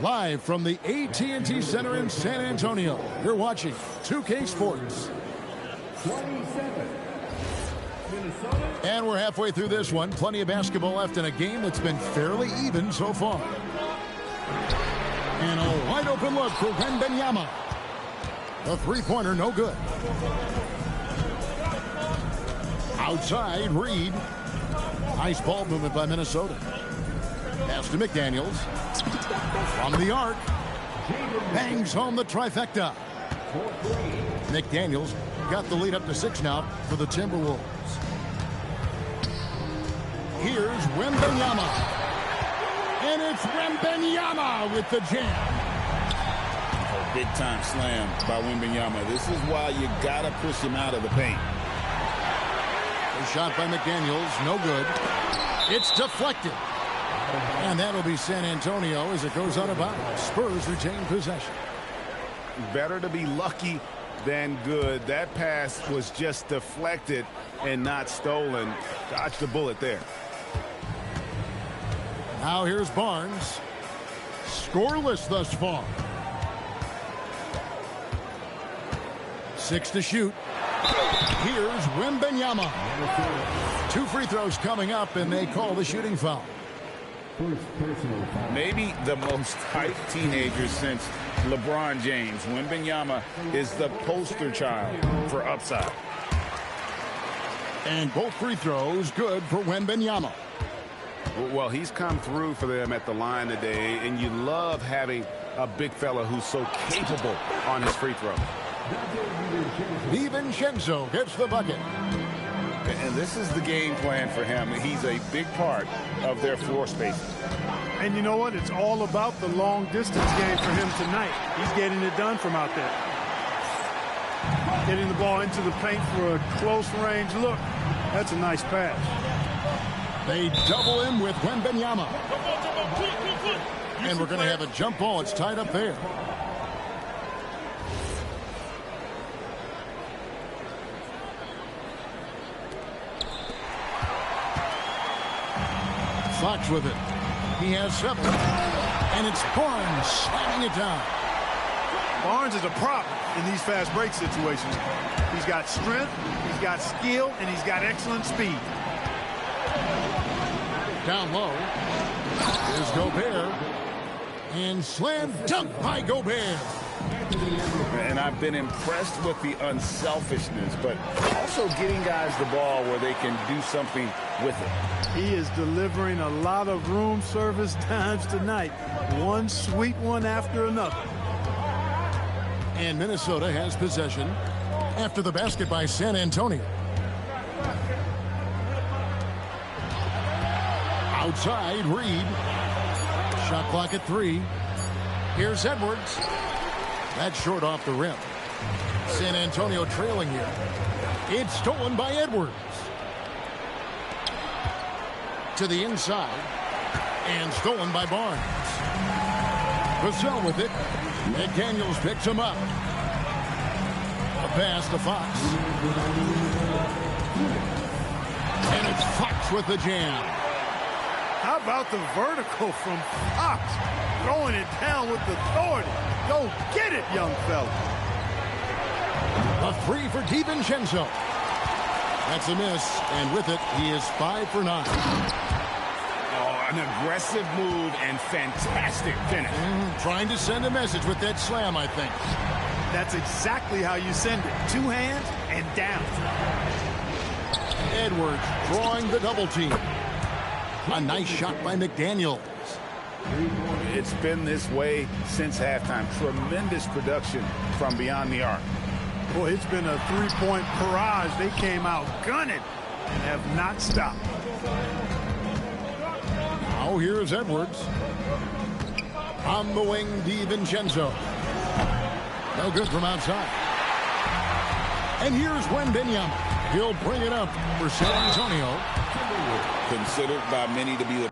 Live from the AT&T Center in San Antonio, you're watching 2K Sports. And we're halfway through this one. Plenty of basketball left in a game that's been fairly even so far. And a wide open look for Wembanyama. The 3-pointer, no good. Outside, Reed. Nice ball movement by Minnesota. Pass to McDaniels. From the arc. Bangs home the trifecta. McDaniels got the lead up to 6 now for the Timberwolves. Here's Wembanyama. And it's Wembanyama with the jam. Big time slam by Wembanyama. This is why you got to push him out of the paint. A shot by McDaniels, no good. It's deflected. And that'll be San Antonio as it goes out of bounds. Spurs retain possession. Better to be lucky than good. That pass was just deflected and not stolen. Dodged the bullet there. Now here's Barnes. Scoreless thus far. 6 to shoot. Here's Wembanyama. 2 free throws coming up, and they call the shooting foul. Maybe the most hyped teenager since LeBron James. Wembanyama is the poster child for upside. And both free throws good for Wembanyama. Well, he's come through for them at the line today, and you love having a big fella who's so capable on his free throw. DiVincenzo gets the bucket. And this is the game plan for him. He's a big part of their floor spaces. And you know what? It's all about the long distance game for him tonight. He's getting it done from out there. Getting the ball into the paint for a close range look. That's a nice pass. They double him with Wembanyama. And we're going to have a jump ball. It's tied up there. Fox with it. He has 7. And it's Barnes slamming it down. Barnes is a problem in these fast break situations. He's got strength, he's got skill, and he's got excellent speed. Down low is Gobert. And slam dunk by Gobert. And I've been impressed with the unselfishness, but also getting guys the ball where they can do something with it. He is delivering a lot of room service times tonight. One sweet one after another. And Minnesota has possession after the basket by San Antonio. Outside, Reed. Shot clock at 3. Here's Edwards. That's short off the rim. San Antonio trailing here. It's stolen by Edwards. To the inside. And stolen by Barnes. Vassell with it. McDaniels picks him up. A pass to Fox. And it's Fox with the jam. How about the vertical from Fox? Throwing it down with authority. Go get it, young fella. A 3 for DiVincenzo. That's a miss, and with it, he is 5 for 9. Oh, an aggressive move and fantastic finish. Trying to send a message with that slam, I think. That's exactly how you send it. 2 hands and down. Edwards drawing the double team. A nice shot by McDaniels. It's been this way since halftime. Tremendous production from beyond the arc. Boy, it's been a 3-point barrage. They came out gunning and have not stopped. Now here's Edwards. On the wing, DiVincenzo. No good from outside. And here's Wembanyama. He'll bring it up for San Antonio. Considered by many to be the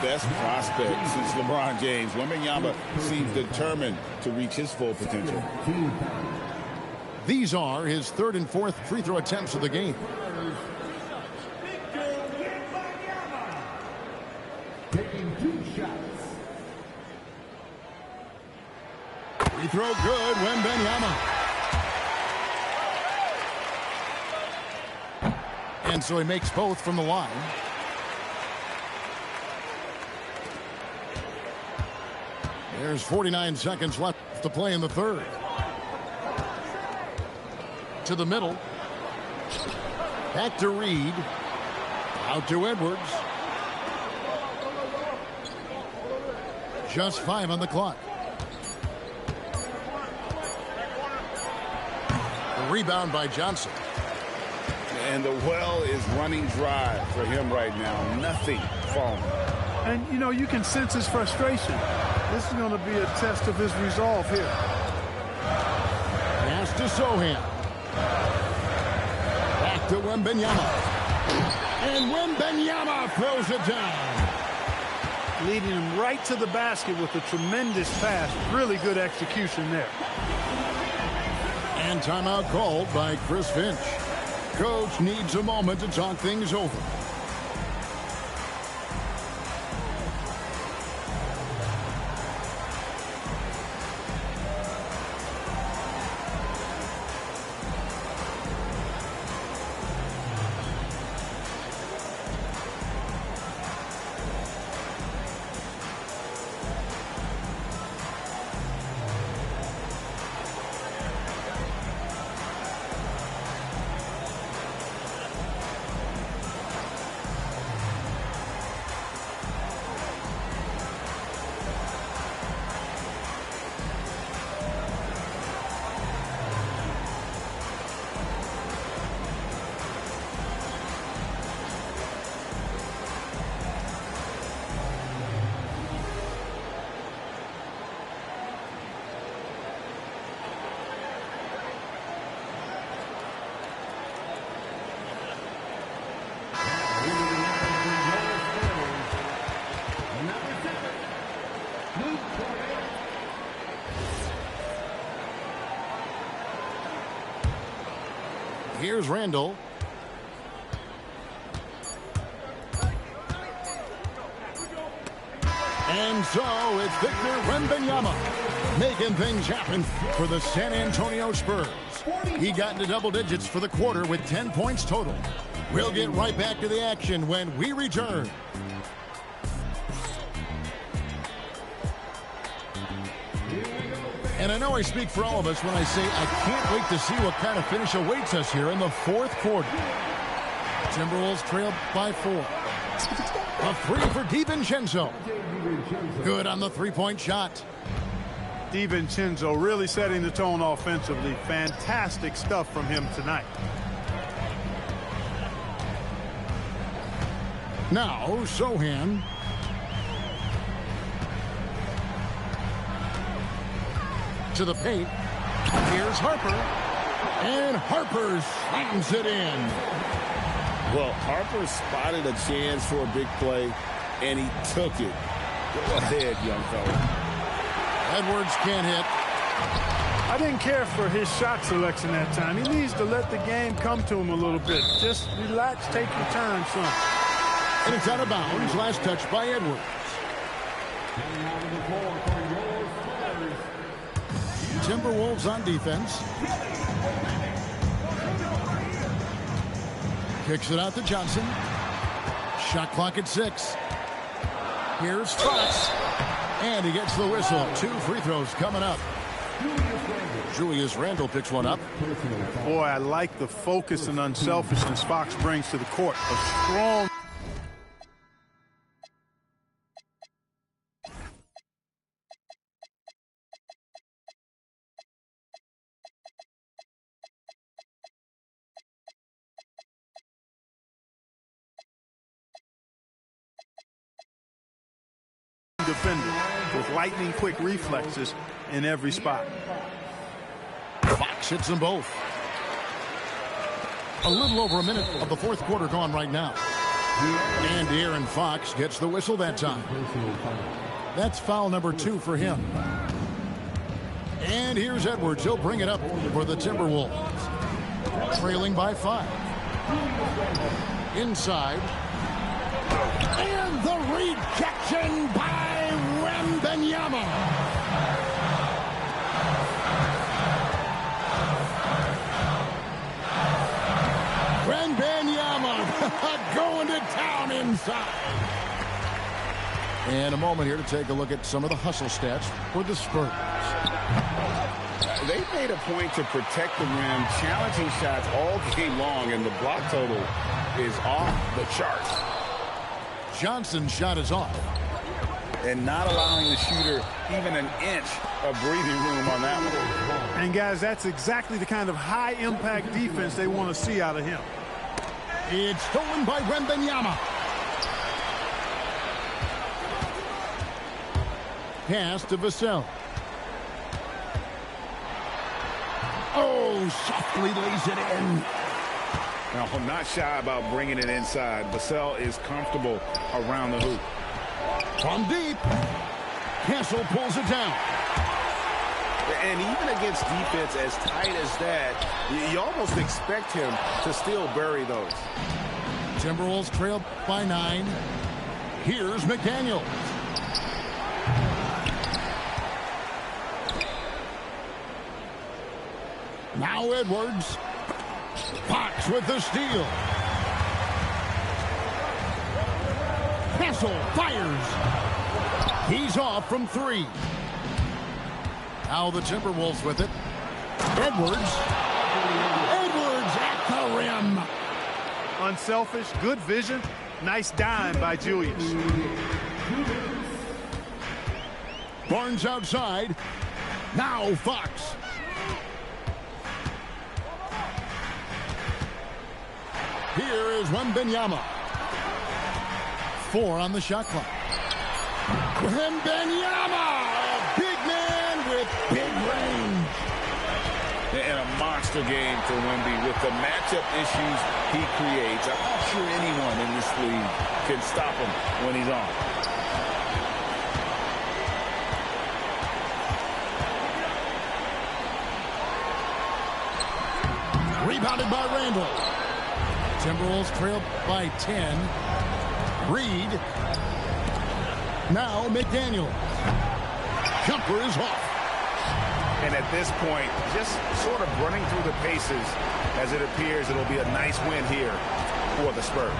best prospect since LeBron James. Wembanyama seems determined to reach his full potential. These are his 3rd and 4th free throw attempts of the game. Taking 2 shots. Free throw good, Wembanyama. And so he makes both from the line. There's 49 seconds left to play in the 3rd. To the middle. Back to Reed. Out to Edwards. Just 5 on the clock. The rebound by Johnson. And the well is running dry for him right now. Nothing falling. And, you know, you can sense his frustration. This is going to be a test of his resolve here. Pass to Sohan. Back to Wembanyama. And Wembanyama throws it down. Leading him right to the basket with a tremendous pass. Really good execution there. And timeout called by Chris Finch. Coach needs a moment to talk things over. Here's Randall. And so it's Victor Wembanyama making things happen for the San Antonio Spurs. He got into double digits for the quarter with 10 points total. We'll get right back to the action when we return. And I know I speak for all of us when I say I can't wait to see what kind of finish awaits us here in the fourth quarter. Timberwolves trail by 4. A three for DiVincenzo. Good on the three-point shot. DiVincenzo really setting the tone offensively. Fantastic stuff from him tonight. Now, Sohan. To the paint. Here's Harper. And Harper slams it in. Well, Harper spotted a chance for a big play, and he took it. Go ahead, young fella. Edwards can't hit. I didn't care for his shot selection that time. He needs to let the game come to him a little bit. Just relax, take your turn, son. And it's out of bounds. Last touch by Edwards. Timberwolves on defense. Kicks it out to Johnson. Shot clock at 6. Here's Fox. And he gets the whistle. 2 free throws coming up. Julius Randle picks one up. Boy, I like the focus and unselfishness Fox brings to the court. A strong... defender with lightning quick reflexes in every spot. Fox hits them both. A little over a minute of the fourth quarter gone right now. And De'Aaron Fox gets the whistle that time. That's foul number 2 for him. And here's Edwards. He'll bring it up for the Timberwolves. Trailing by 5. Inside. And the rejection by Wembanyama. Wembanyama going to town inside. And a moment here to take a look at some of the hustle stats for the Spurs. They made a point to protect the rim, challenging shots all game long, and the block total is off the charts. Johnson's shot is off. And not allowing the shooter even an inch of breathing room on that one. And guys, that's exactly the kind of high impact defense they want to see out of him. It's stolen by Wembanyama. Pass to Vassell. Oh, softly lays it in. Now, I'm not shy about bringing it inside. Vassell is comfortable around the hoop. From deep. Castle pulls it down. And even against defense as tight as that, you almost expect him to still bury those. Timberwolves trail by 9. Here's McDaniel. Now Edwards. Fox with the steal. Castle fires. He's off from 3. Now the Timberwolves with it. Edwards. Edwards at the rim. Unselfish, good vision. Nice dime by Julius. Barnes outside. Now Fox. Here is Wembanyama. 4 on the shot clock. Wembanyama, a big man with big range. And a monster game for Wemby with the matchup issues he creates. I'm not sure anyone in this league can stop him when he's on. Rebounded by Randall. Timberwolves trail by 10. Reed. Now McDaniel. Jumper is off. And at this point, just sort of running through the paces as it appears it'll be a nice win here for the Spurs.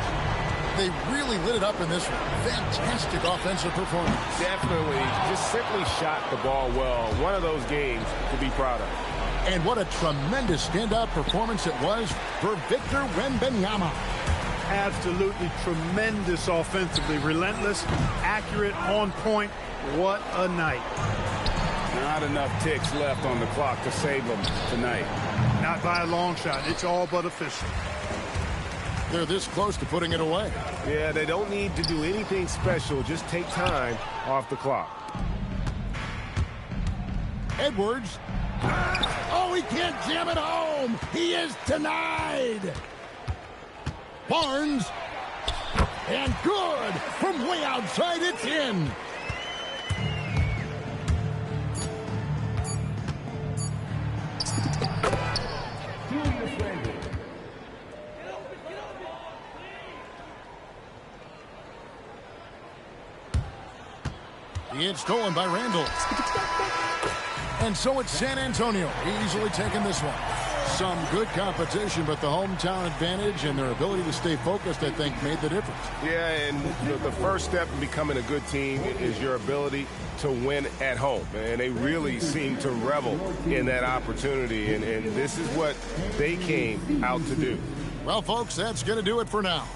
They really lit it up in this one. Fantastic offensive performance. Definitely. Just simply shot the ball well. One of those games to be proud of. And what a tremendous standout performance it was for Victor Wembanyama. Absolutely tremendous offensively. Relentless, accurate, on point. What a night. Not enough ticks left on the clock to save them tonight. Not by a long shot. It's all but official. They're this close to putting it away. Yeah, they don't need to do anything special. Just take time off the clock. Edwards. Oh, he can't jam it home. He is denied. Barnes. And good. From way outside, it's in. It's stolen by Randall. And so it's San Antonio easily taking this one. Some good competition, but the hometown advantage and their ability to stay focused, I think, made the difference. Yeah, and the first step in becoming a good team is your ability to win at home. And they really seem to revel in that opportunity, and this is what they came out to do. Well, folks, that's going to do it for now.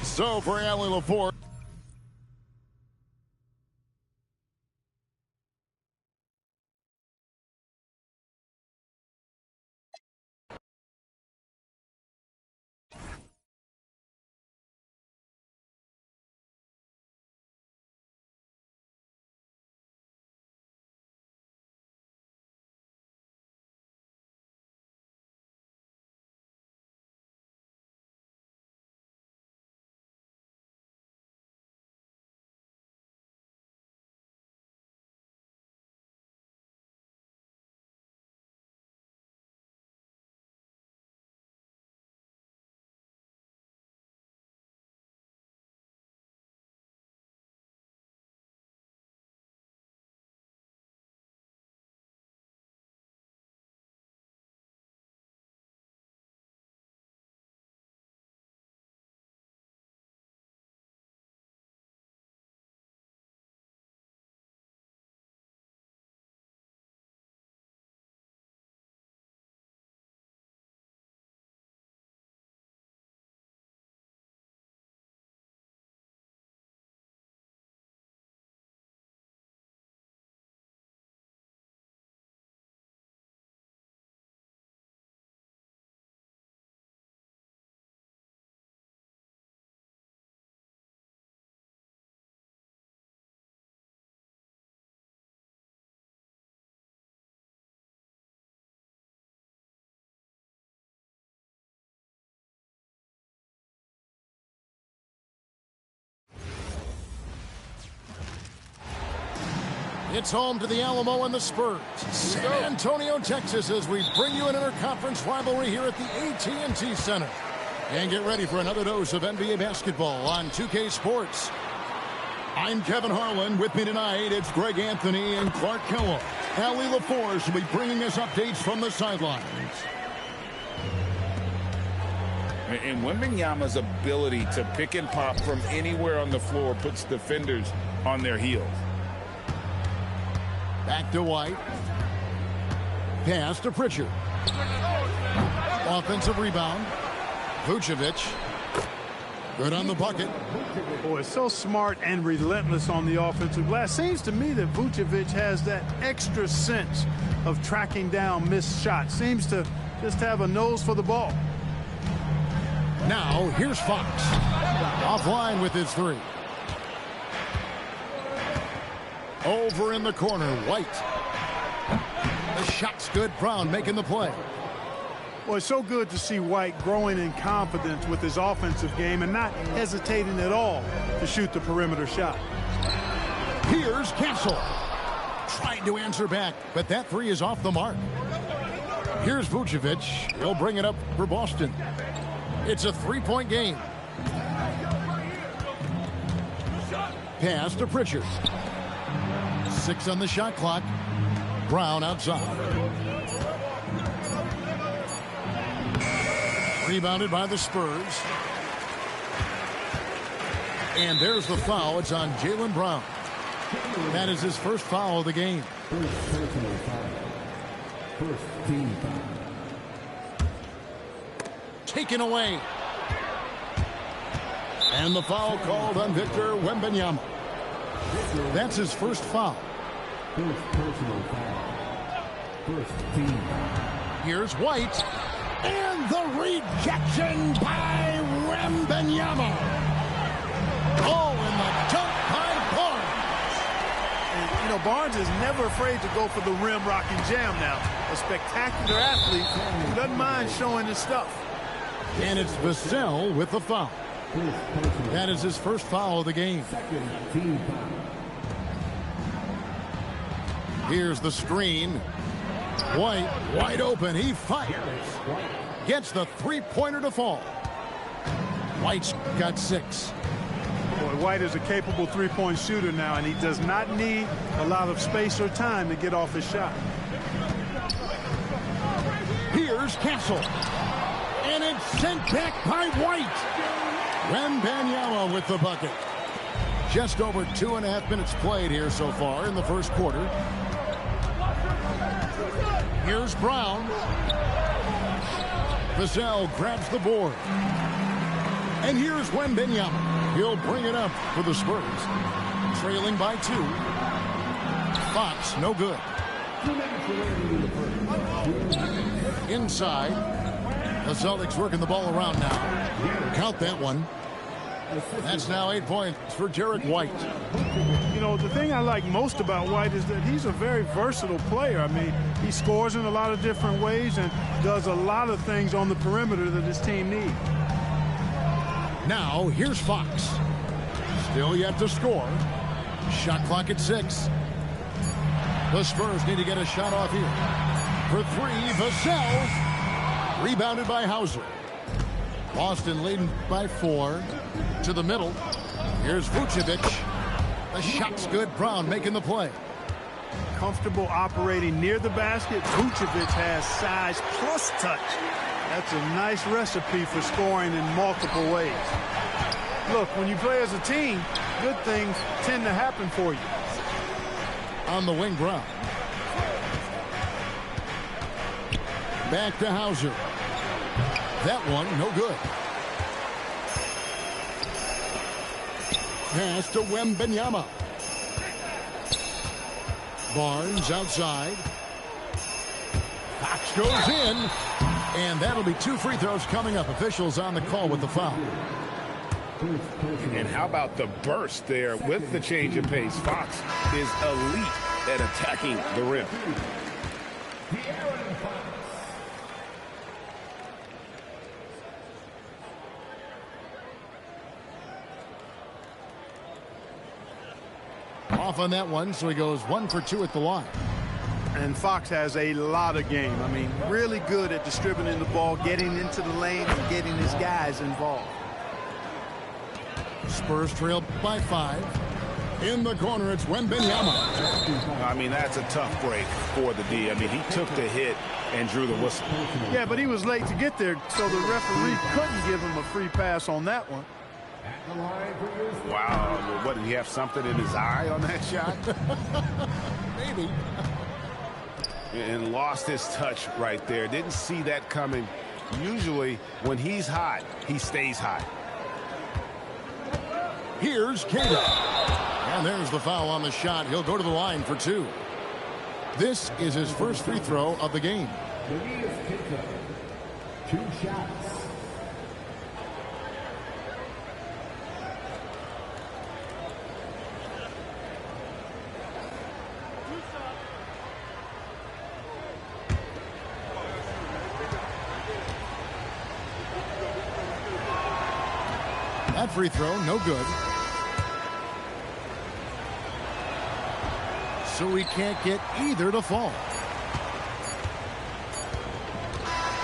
So for Allie LaForge. It's home to the Alamo and the Spurs. San Antonio, Texas, as we bring you an interconference rivalry here at the AT&T Center. And get ready for another dose of NBA basketball on 2K Sports. I'm Kevin Harlan. With me tonight, it's Greg Anthony and Clark Kellogg. Allie LaForge will be bringing us updates from the sidelines. And Wembanyama's ability to pick and pop from anywhere on the floor puts defenders on their heels. Back to White. Pass to Pritchard. Offensive rebound. Vucevic. Good on the bucket. Boy, so smart and relentless on the offensive glass. Seems to me that Vucevic has that extra sense of tracking down missed shots. Seems to just have a nose for the ball. Now, here's Fox. Offline with his three. Over in the corner, White. The shot's good. Brown making the play. Well, it's so good to see White growing in confidence with his offensive game and not hesitating at all to shoot the perimeter shot. Here's Castle. Tried to answer back, but that three is off the mark. Here's Vucevic. He'll bring it up for Boston. It's a three-point game. Pass to Pritchard. 6 on the shot clock. Brown outside. Rebounded by the Spurs. And there's the foul. It's on Jaylen Brown. That is his first foul of the game. First team foul. Taken away. And the foul called on Victor Wembanyama. That's his first foul. First personal foul. First team foul. Here's White. And the rejection by Wembanyama. Oh, and the dunk by Barnes. And, you know, Barnes is never afraid to go for the rim rock and jam now. A spectacular athlete who doesn't mind showing his stuff. And it's Vassell with the foul. That is his first foul of the game. Second team foul. Here's the screen. White wide open. He fires. Gets the three-pointer to fall. White's got 6. Boy, White is a capable three-point shooter now, and he does not need a lot of space or time to get off his shot. Here's Castle. And it's sent back by White. Wembanyama with the bucket. Just over 2.5 minutes played here so far in the first quarter. Here's Brown. Vassell grabs the board. And here's Wembanyama. He'll bring it up for the Spurs. Trailing by 2. Fox, no good. Inside. The Celtics working the ball around now. Count that one. That's now 8 points for Derek White. You know, the thing I like most about White is that he's a very versatile player. I mean, he scores in a lot of different ways and does a lot of things on the perimeter that his team needs. Now, here's Fox. Still yet to score. Shot clock at 6. The Spurs need to get a shot off here. For 3, Vassell. Rebounded by Hauser. Boston leading by 4. To the middle. Here's Vucevic. The shot's good. Brown making the play. Comfortable operating near the basket. Vucevic has size plus touch. That's a nice recipe for scoring in multiple ways. Look, when you play as a team, good things tend to happen for you. On the wing, Brown. Back to Hauser. That one, no good. Pass to Wembanyama. Barnes outside. Fox goes in. And that'll be 2 free throws coming up. Officials on the call with the foul. And how about the burst there with the change of pace? Fox is elite at attacking the rim. Off on that one, so he goes 1 for 2 at the line. And Fox has a lot of game. I mean, really good at distributing the ball, getting into the lane, and getting his guys involved. Spurs trail by 5. In the corner, it's Wembanyama. I mean, that's a tough break for the D. I mean, he took the hit and drew the whistle. Yeah, but he was late to get there, so the referee couldn't give him a free pass on that one. Wow. What, did he have something in his eye on that shot? Maybe. And lost his touch right there. Didn't see that coming. Usually, when he's hot, he stays hot. Here's Kata. And there's the foul on the shot. He'll go to the line for 2. This is his first free throw of the game. 2 shots. That free throw, no good. So he can't get either to fall.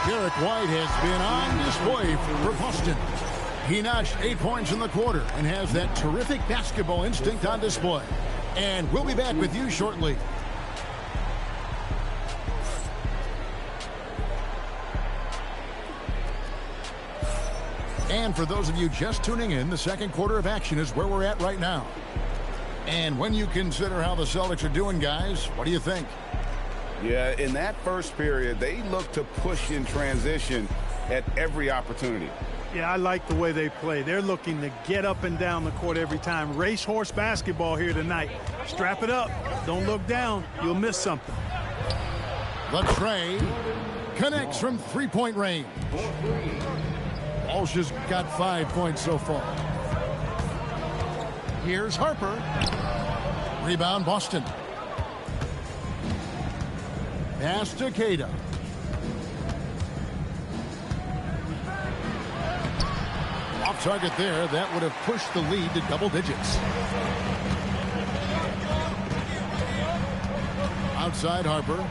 Derek White has been on display for Boston. He notched 8 points in the quarter and has that terrific basketball instinct on display. And we'll be back with you shortly. And for those of you just tuning in, the second quarter of action is where we're at right now. And when you consider how the Celtics are doing, guys, what do you think? Yeah, in that first period, they looked to push in transition at every opportunity. Yeah, I like the way they play. They're looking to get up and down the court every time. Racehorse basketball here tonight. Strap it up. Don't look down. You'll miss something. Latrey connects from three-point range. Walsh has got 5 points so far. Here's Harper. Rebound, Boston. Pass to Queta. Off target there. That would have pushed the lead to double digits. Outside Harper.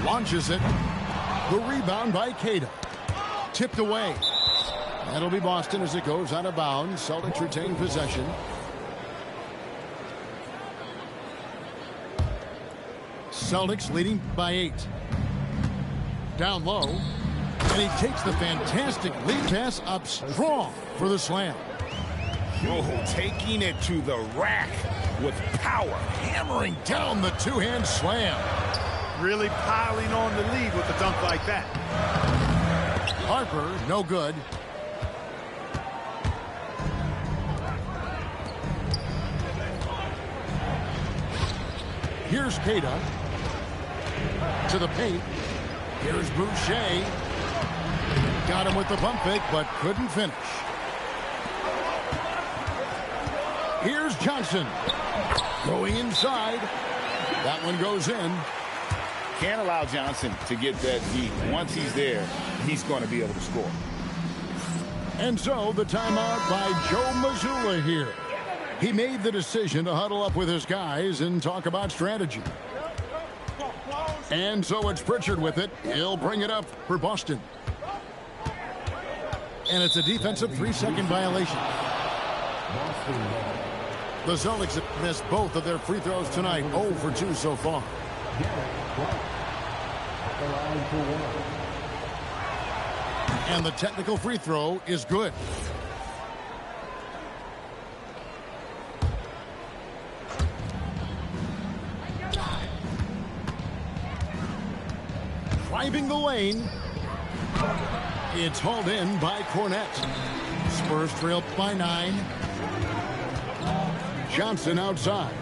Launches it. The rebound by Queta. Tipped away. That'll be Boston as it goes out of bounds. Celtics retain possession. Celtics leading by 8. Down low. And he takes the fantastic lead pass up strong for the slam. Oh, taking it to the rack with power. Hammering down the two-hand slam. Really piling on the lead with a dunk like that. Harper, no good. Here's Queta. To the paint. Here's Boucher. Got him with the pump fake, but couldn't finish. Here's Johnson. Going inside. That one goes in. Can't allow Johnson to get that deep. Once he's there, he's going to be able to score. And so the timeout by Joe Mazzulla here. He made the decision to huddle up with his guys and talk about strategy. And so it's Pritchard with it. He'll bring it up for Boston. And it's a defensive 3-second violation. The Celtics have missed both of their free throws tonight. 0 for 2 so far. And the technical free throw is good. Driving the lane. It's hauled in by Cornett. Spurs trail by 9. Johnson outside.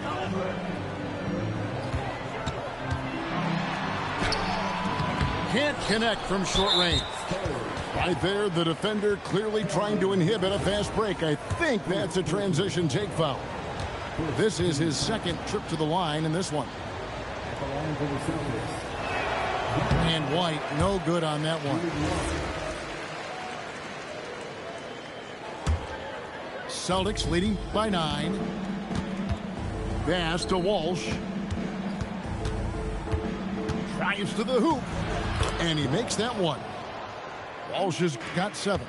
Can't connect from short range. Right there, the defender clearly trying to inhibit a fast break. I think that's a transition take foul. This is his second trip to the line in this one. And White, no good on that one. Celtics leading by 9. Pass to Walsh. Drives to the hoop. And he makes that one. Walsh has got 7.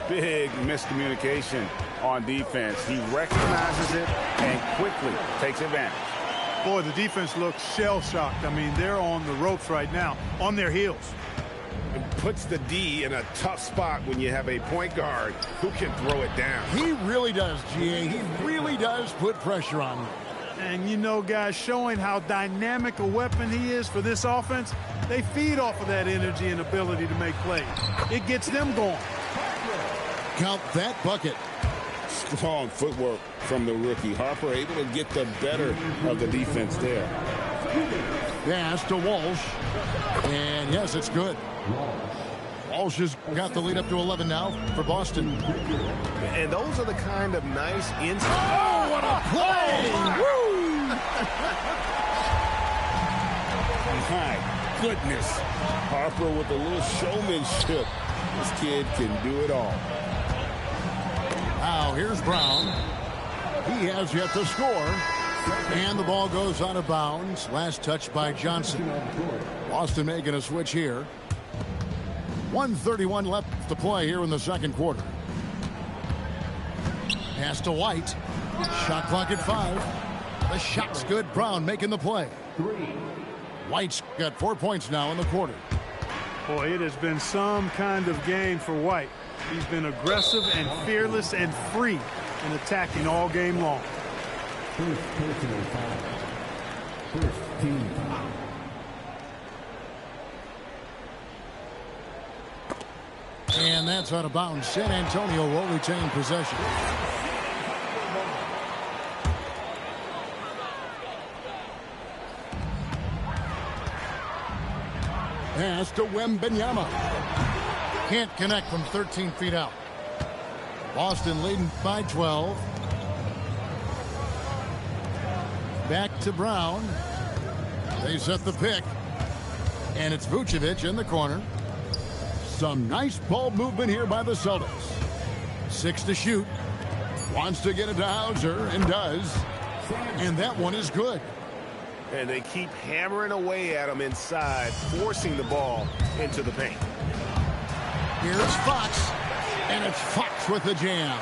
Big miscommunication on defense. He recognizes it and quickly takes advantage. Boy, the defense looks shell-shocked. I mean, they're on the ropes right now, on their heels. It puts the D in a tough spot when you have a point guard who can throw it down. He really does, GA. He really does put pressure on them. And, you know, guys, showing how dynamic a weapon he is for this offense, they feed off of that energy and ability to make plays. It gets them going. Count that bucket. Strong footwork from the rookie. Harper able to get the better of the defense there. Pass to Walsh. And, yes, it's good. Walsh has got the lead up to 11 now for Boston. And those are the kind of nice insights. Oh, what a play! Woo! My goodness. Harper with a little showmanship. This kid can do it all. Now here's Brown. He has yet to score. And the ball goes out of bounds. Last touch by Johnson. Boston making a switch here. 1:31 left to play here in the second quarter. Pass to White. Shot clock at 5. The shot's good. Brown making the play. White's got 4 points now in the quarter. Boy, it has been some kind of game for White. He's been aggressive and fearless and free in attacking all game long. First personal foul. First team foul. And that's out of bounds. San Antonio will retain possession. Pass to Wembanyama. Can't connect from 13 feet out. Boston leading by 12. Back to Brown. They set the pick. And it's Vucevic in the corner. Some nice ball movement here by the Celtics. 6 to shoot. Wants to get it to Hauser and does. And that one is good. And they keep hammering away at him inside, forcing the ball into the paint. Here's Fox. And it's Fox with the jam.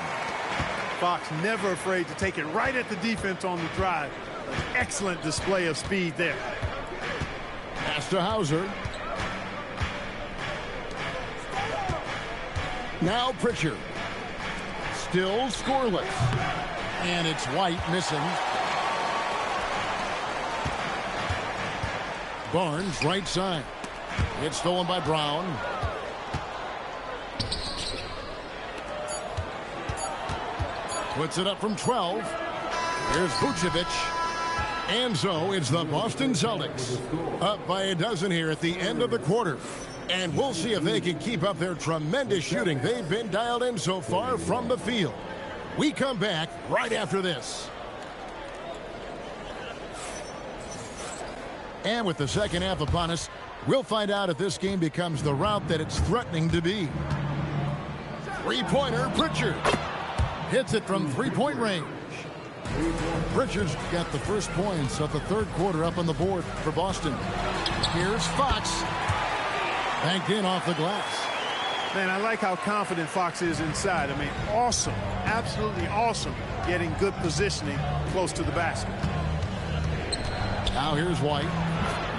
Fox never afraid to take it right at the defense on the drive. An excellent display of speed there. Pass to Hauser. Now Pritchard. Still scoreless. And it's White missing. Barnes right side. It's stolen by Brown. Puts it up from 12. Here's Vucevic. And so it's the Boston Celtics up by a dozen here at the end of the quarter. And we'll see if they can keep up their tremendous shooting they've been dialed in so far from the field. We come back right after this. And with the second half upon us, we'll find out if this game becomes the route that it's threatening to be. Three-pointer, Pritchard. Hits it from three-point range. Pritchard's got the first points of the third quarter up on the board for Boston. Here's Fox. Banked in off the glass. Man, I like how confident Fox is inside. I mean, awesome. Absolutely awesome. Getting good positioning close to the basket. Now here's White.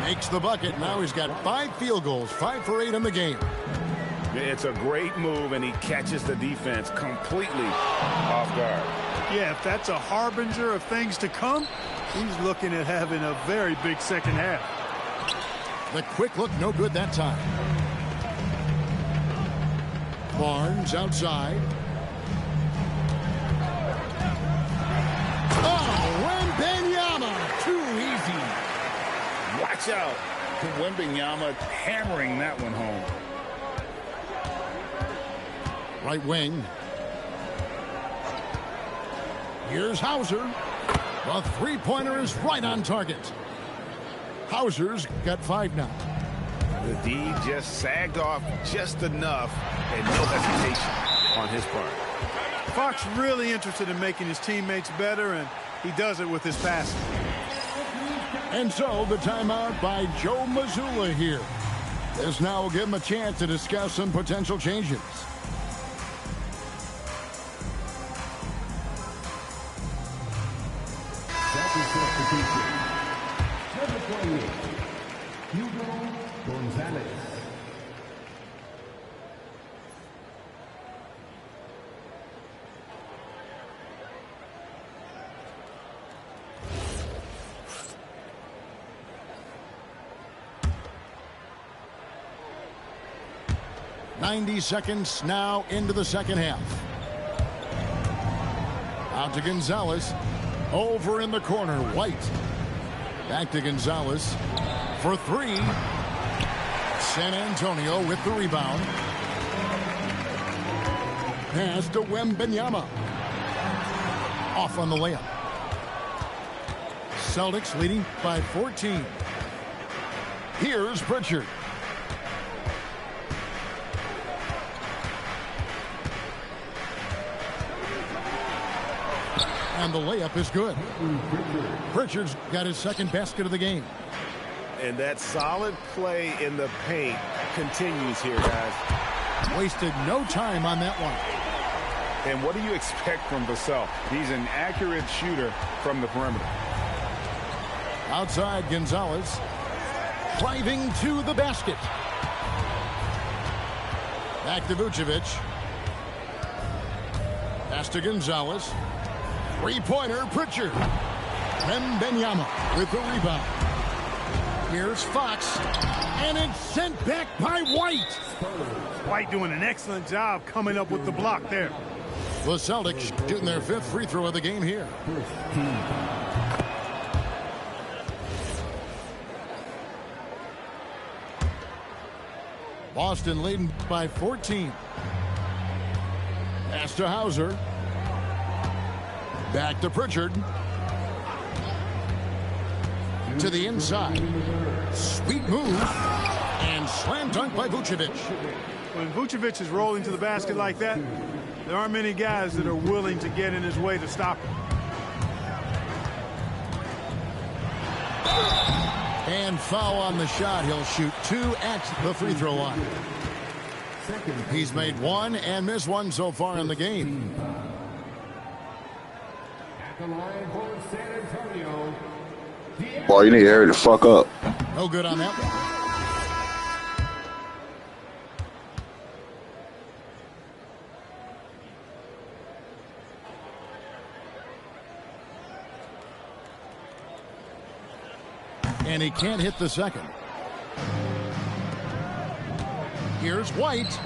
Makes the bucket. Now he's got 5 field goals. 5 for 8 in the game. It's a great move, and he catches the defense completely off guard. Yeah, if that's a harbinger of things to come, he's looking at having a very big second half. The quick look, no good that time. Barnes outside. Oh, Wembanyama, too easy. Watch out. Wembanyama hammering that one home. Right wing. Here's Hauser. The three-pointer is right on target. Hauser's got 5 now. The D just sagged off just enough, and no hesitation on his part. Fox really interested in making his teammates better, and he does it with his passing. And so the timeout by Joe Mazzulla here. This now will give him a chance to discuss some potential changes. Gonzalez. .90 seconds now into the second half. Out to Gonzalez. Over in the corner, White. Back to Gonzalez for 3. San Antonio with the rebound. Pass to Wembanyama. Off on the layup. Celtics leading by 14. Here's Pritchard. And the layup is good. Pritchard's got his second basket of the game. And that solid play in the paint continues here, guys. Wasted no time on that one. And what do you expect from Vassell? He's an accurate shooter from the perimeter. Outside, Gonzalez driving to the basket. Back to Vucevic. Pass to Gonzalez. Three-pointer, Pritchard. Wembanyama with the rebound. Here's Fox. And it's sent back by White. White doing an excellent job coming up with the block there. The Celtics shooting their 5th free throw of the game here. Boston leading by 14. Pass to Hauser. Back to Pritchard. To the inside. Sweet move. And slam dunk by Vucevic. When Vucevic is rolling to the basket like that, there aren't many guys that are willing to get in his way to stop him. And foul on the shot. He'll shoot 2 at the free throw line. He's made 1 and missed 1 so far in the game. Boy, you need to hurry the fuck up. No good on that one. And he can't hit the second. Here's White.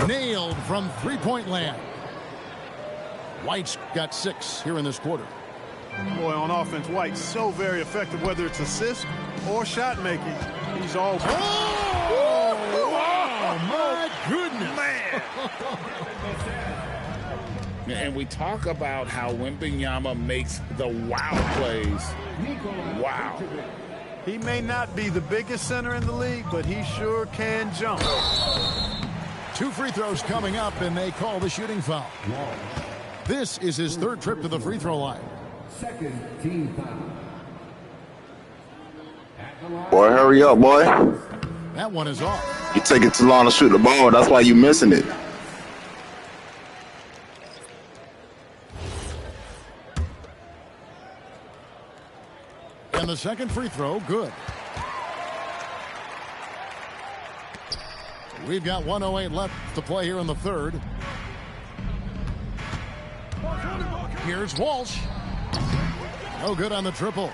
Nailed from three-point land. White's got 6 here in this quarter. Boy, on offense, White's so very effective, whether it's assist or shot making. He's all. Oh, my goodness. Man. And we talk about how Wembanyama makes the wow plays. Wow. He may not be the biggest center in the league, but he sure can jump. 2 free throws coming up, and they call the shooting foul. This is his 3rd trip to the free throw line. Second team foul. Boy, hurry up, boy. That one is off. You taking too long to shoot the ball. That's why you missing it. And the second free throw, good. We've got 1:08 left to play here in the 3rd. Here's Walsh. No good on the triple.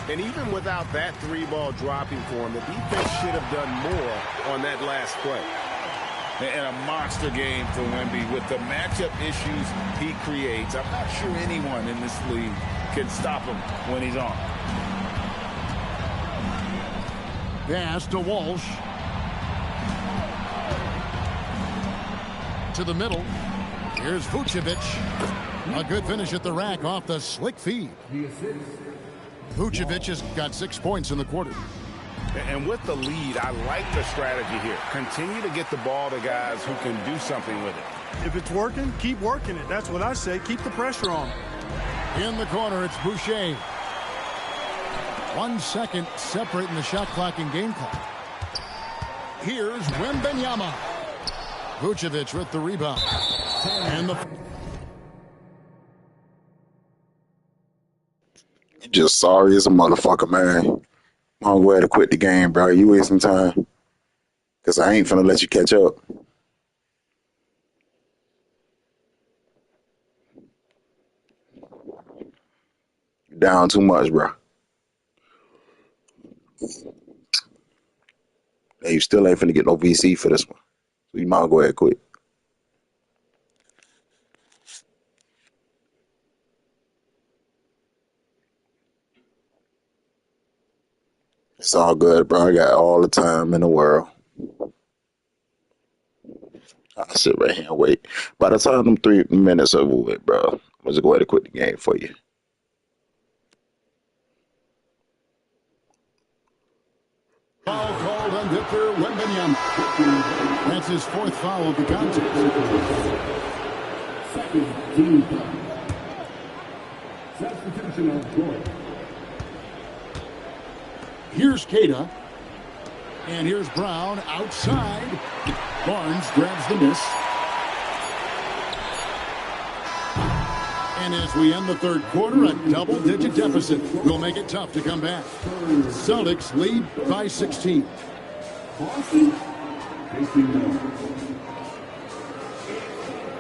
And even without that 3-ball dropping for him, the defense should have done more on that last play. And a monster game for Wemby with the matchup issues he creates. I'm not sure anyone in this league can stop him when he's on. Pass to Walsh. To the middle. Here's Vucevic. A good finish at the rack off the slick feed. Vucevic has got 6 points in the quarter. And with the lead, I like the strategy here. Continue to get the ball to guys who can do something with it. If it's working, keep working it. That's what I say. Keep the pressure on. In the corner, it's Boucher. 1 second separating the shot clock and game clock. Here's Wembanyama. Vucevic with the rebound. And the... You just sorry as a motherfucker, man. I'm glad to quit the game, bro. You wasting time. Because I ain't finna let you catch up. You're down too much, bro. Hey, you still ain't finna get no VC for this one. So you might as well go ahead and quit. It's all good, bro. I got all the time in the world. I'll sit right here and wait. By the time them 3 minutes over with, bro, I'm just go ahead and quit the game for you. Foul called on Victor Wembanyama. That's his 4th foul of the contest. Second team foul. Substitution of Gordon. Here's Keita. And here's Brown outside. Barnes grabs the miss. And as we end the third quarter, a double-digit deficit will make it tough to come back. Celtics lead by 16.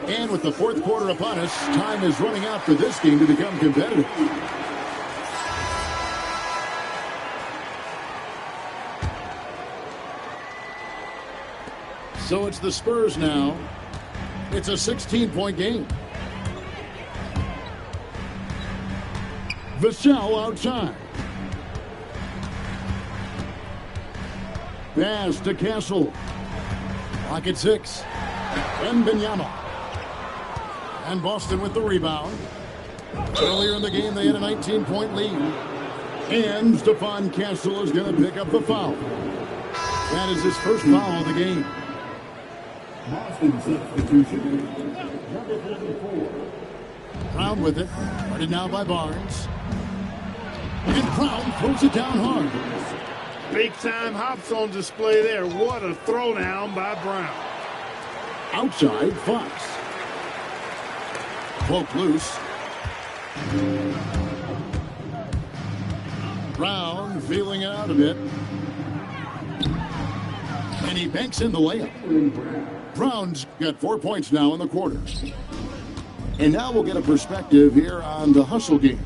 And with the fourth quarter upon us, time is running out for this game to become competitive. So it's the Spurs now. It's a 16-point game. Vassell outside. Pass to Castle. Clock at 6. Wembanyama. And Boston with the rebound. Earlier in the game, they had a 19-point lead. And Stephon Castle is going to pick up the foul. That is his first foul of the game. Boston substitution. Number 44. Brown with it. Guarded now by Barnes. And Brown throws it down hard. Big-time hops on display there. What a throwdown by Brown. Outside, Fox. Cloak loose. Brown feeling out a bit. And he banks in the layup. Brown's got 4 points now in the quarter. And now we'll get a perspective here on the hustle game.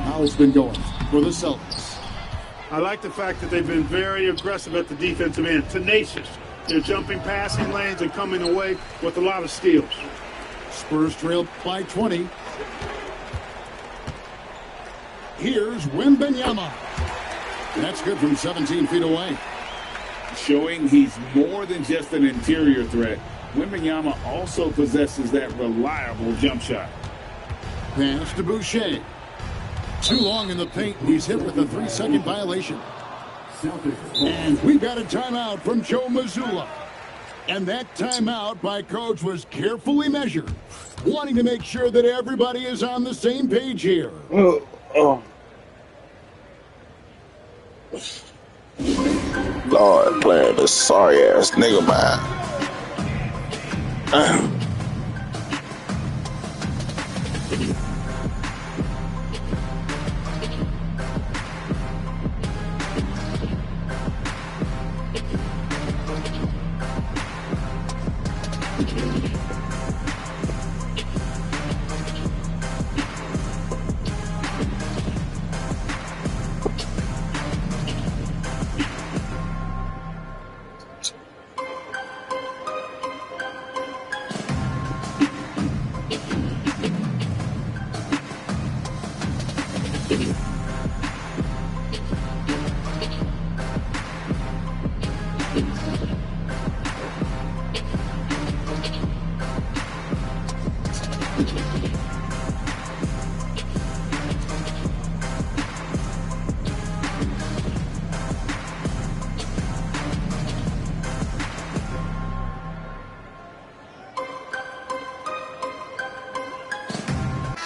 How it's been going for the Celtics. I like the fact that they've been very aggressive at the defensive end. Tenacious. They're jumping passing lanes and coming away with a lot of steals. Spurs trail by 20. Here's Wembanyama. That's good from 17 feet away. Showing he's more than just an interior threat. Wembanyama also possesses that reliable jump shot. Pass to Boucher. Too long in the paint. He's hit with a 3-second violation. And we got a timeout from Joe Mazzulla. And that timeout by Coach was carefully measured, wanting to make sure that everybody is on the same page here. Lord, playing this sorry-ass nigga, man.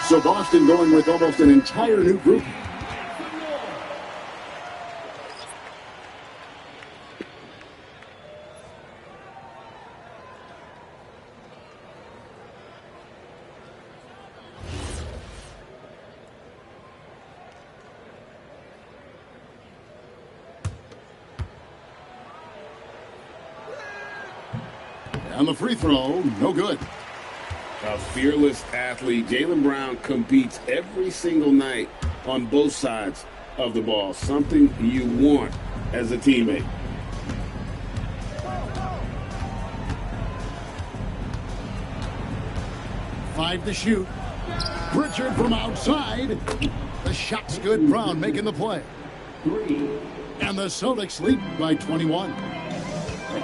So Boston going with almost an entire new group. And the free throw, no good. A fearless athlete. Jaylen Brown competes every single night on both sides of the ball. Something you want as a teammate. Five to shoot. Pritchard from outside. The shot's good. Brown making the play. And the Celtics lead by 21.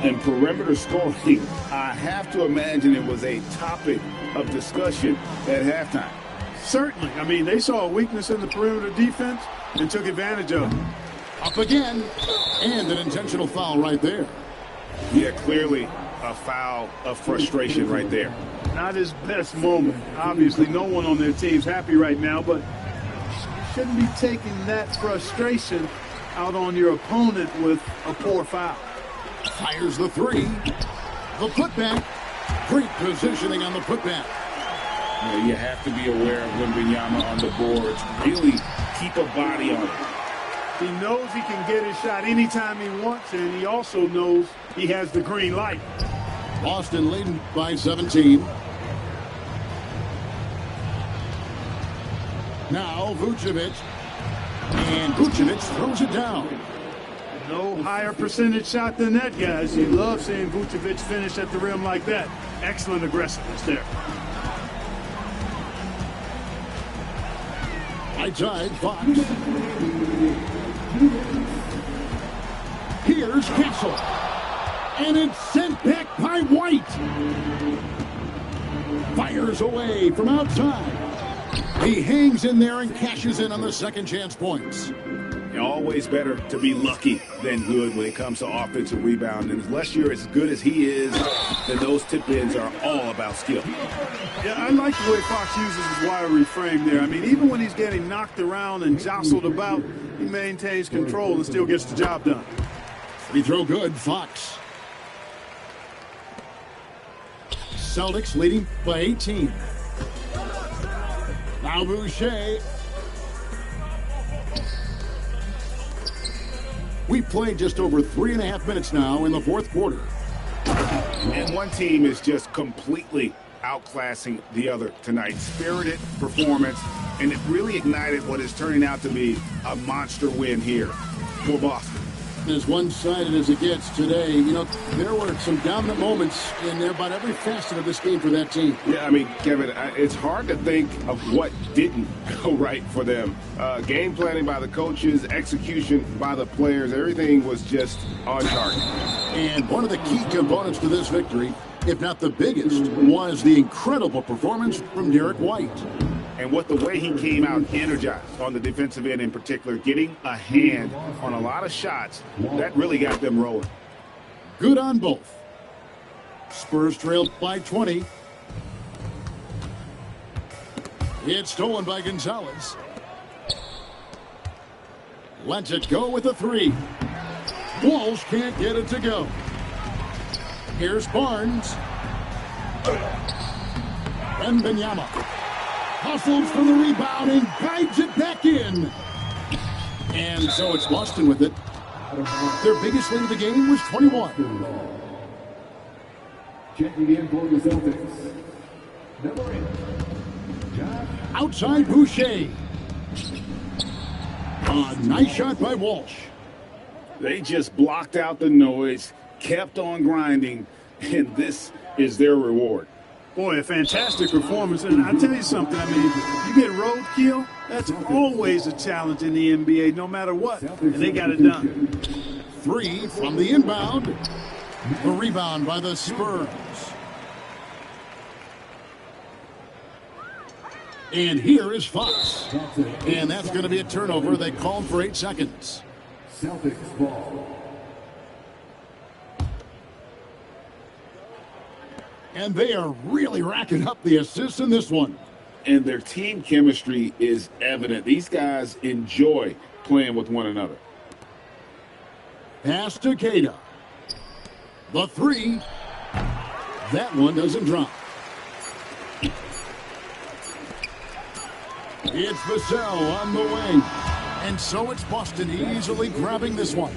And perimeter scoring, I have to imagine it was a topic of discussion at halftime. Certainly. I mean, they saw a weakness in the perimeter defense and took advantage of it. Up again. And an intentional foul right there. Yeah, clearly a foul of frustration right there. Not his best moment. Obviously, no one on their team's happy right now, but you shouldn't be taking that frustration out on your opponent with a poor foul. Fires the three. The putback. Great positioning on the putback. You have to be aware of Wembanyama on the boards. Really keep a body on it. He knows he can get his shot anytime he wants, and he also knows he has the green light. Boston leading by 17. Now Vucevic. And Vucevic throws it down. No higher percentage shot than that, guys. You love seeing Vucevic finish at the rim like that. Excellent aggressiveness there. Outside Fox. Here's Castle. And it's sent back by White. Fires away from outside. He hangs in there and cashes in on the second chance points. Always better to be lucky than good when it comes to offensive rebound. And unless you're as good as he is, then those tip-ins are all about skill. Yeah, I like the way Fox uses his wiry frame there. I mean, even when he's getting knocked around and jostled about, he maintains control and still gets the job done. Free throw good, Fox. Celtics leading by 18. Now Boucher. We played just over 3.5 minutes now in the fourth quarter. And one team is just completely outclassing the other tonight. Spirited performance, and it really ignited what is turning out to be a monster win here for Boston. As one-sided as it gets today, you know, there were some dominant moments in there about every facet of this game for that team. Yeah, I mean, Kevin, it's hard to think of what didn't go right for them. Game planning by the coaches, execution by the players, everything was just on target. And one of the key components to this victory, if not the biggest, was the incredible performance from Derek White. And the way he came out energized on the defensive end in particular, getting a hand on a lot of shots, that really got them rolling. Good on both. Spurs trailed by 20. It's stolen by Gonzalez. Lets it go with a three. Walsh can't get it to go. Here's Barnes. Wembanyama hustles for the rebound and guides it back in. And so it's Boston with it. Their biggest lead of the game was 21. Checking in for the Celtics. Number 8. Outside Boucher. A nice shot by Walsh. They just blocked out the noise, kept on grinding, and this is their reward. Boy, a fantastic performance. And I'll tell you something, I mean, you get roadkill, that's always a challenge in the NBA, no matter what. And they got it done. Three from the inbound. The rebound by the Spurs. And here is Fox. And that's going to be a turnover. They called for 8 seconds. Celtics ball. And they are really racking up the assists in this one. And their team chemistry is evident. These guys enjoy playing with one another. Pass to Queta. The three. That one doesn't drop. It's Vassell on the wing. And so it's Boston easily grabbing this one.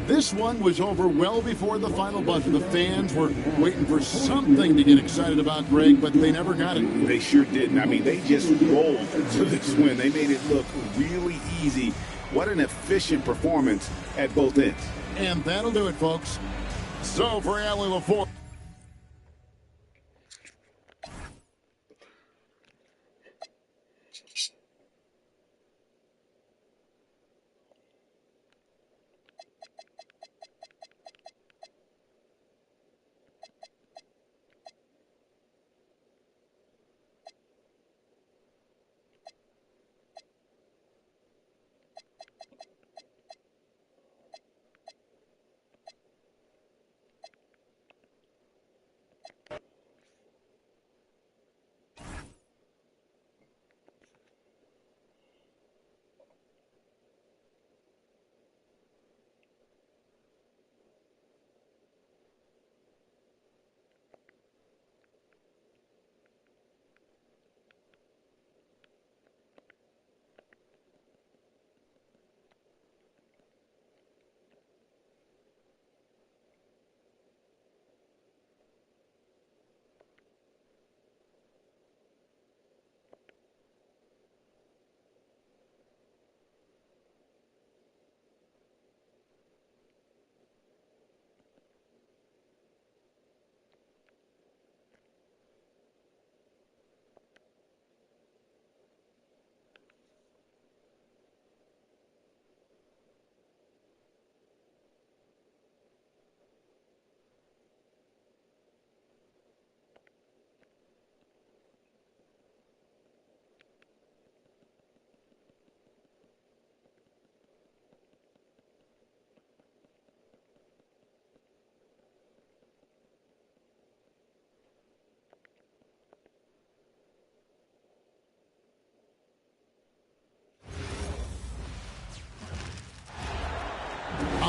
This one was over well before the final buzzer. The fans were waiting for something to get excited about, Greg, but they never got it. They sure didn't. I mean, they just rolled to this win. They made it look really easy. What an efficient performance at both ends. And that'll do it, folks. So for Allie LaForge.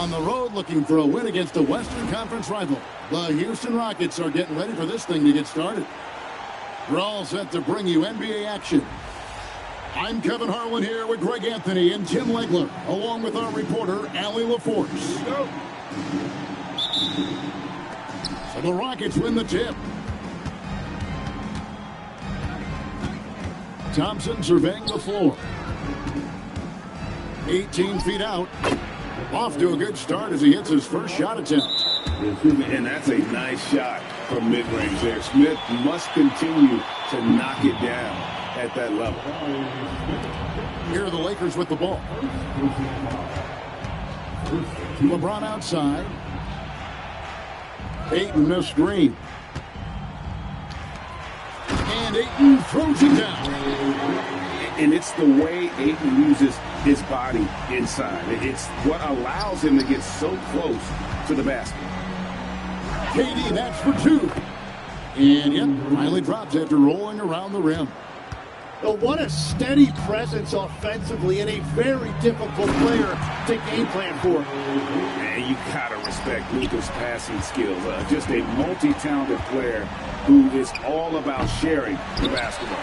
On the road looking for a win against a Western Conference rival. The Houston Rockets are getting ready for this thing to get started. We're all set to bring you NBA action. I'm Kevin Harlan here with Greg Anthony and Tim Legler, along with our reporter, Allie LaForce. So the Rockets win the tip. Thompson surveying the floor. 18 feet out. Off to a good start as he hits his first shot attempt. And that's a nice shot from mid-range there. Smith must continue to knock it down at that level. Here are the Lakers with the ball. LeBron outside. Ayton a screen. And Ayton throws it down. And it's the way Ayton uses his body inside. It's what allows him to get so close to the basket. KD, that's for two. And yep, finally drops after rolling around the rim. Well, what a steady presence offensively and a very difficult player to game plan for. And you gotta respect Luka's passing skills. Just a multi-talented player who is all about sharing the basketball.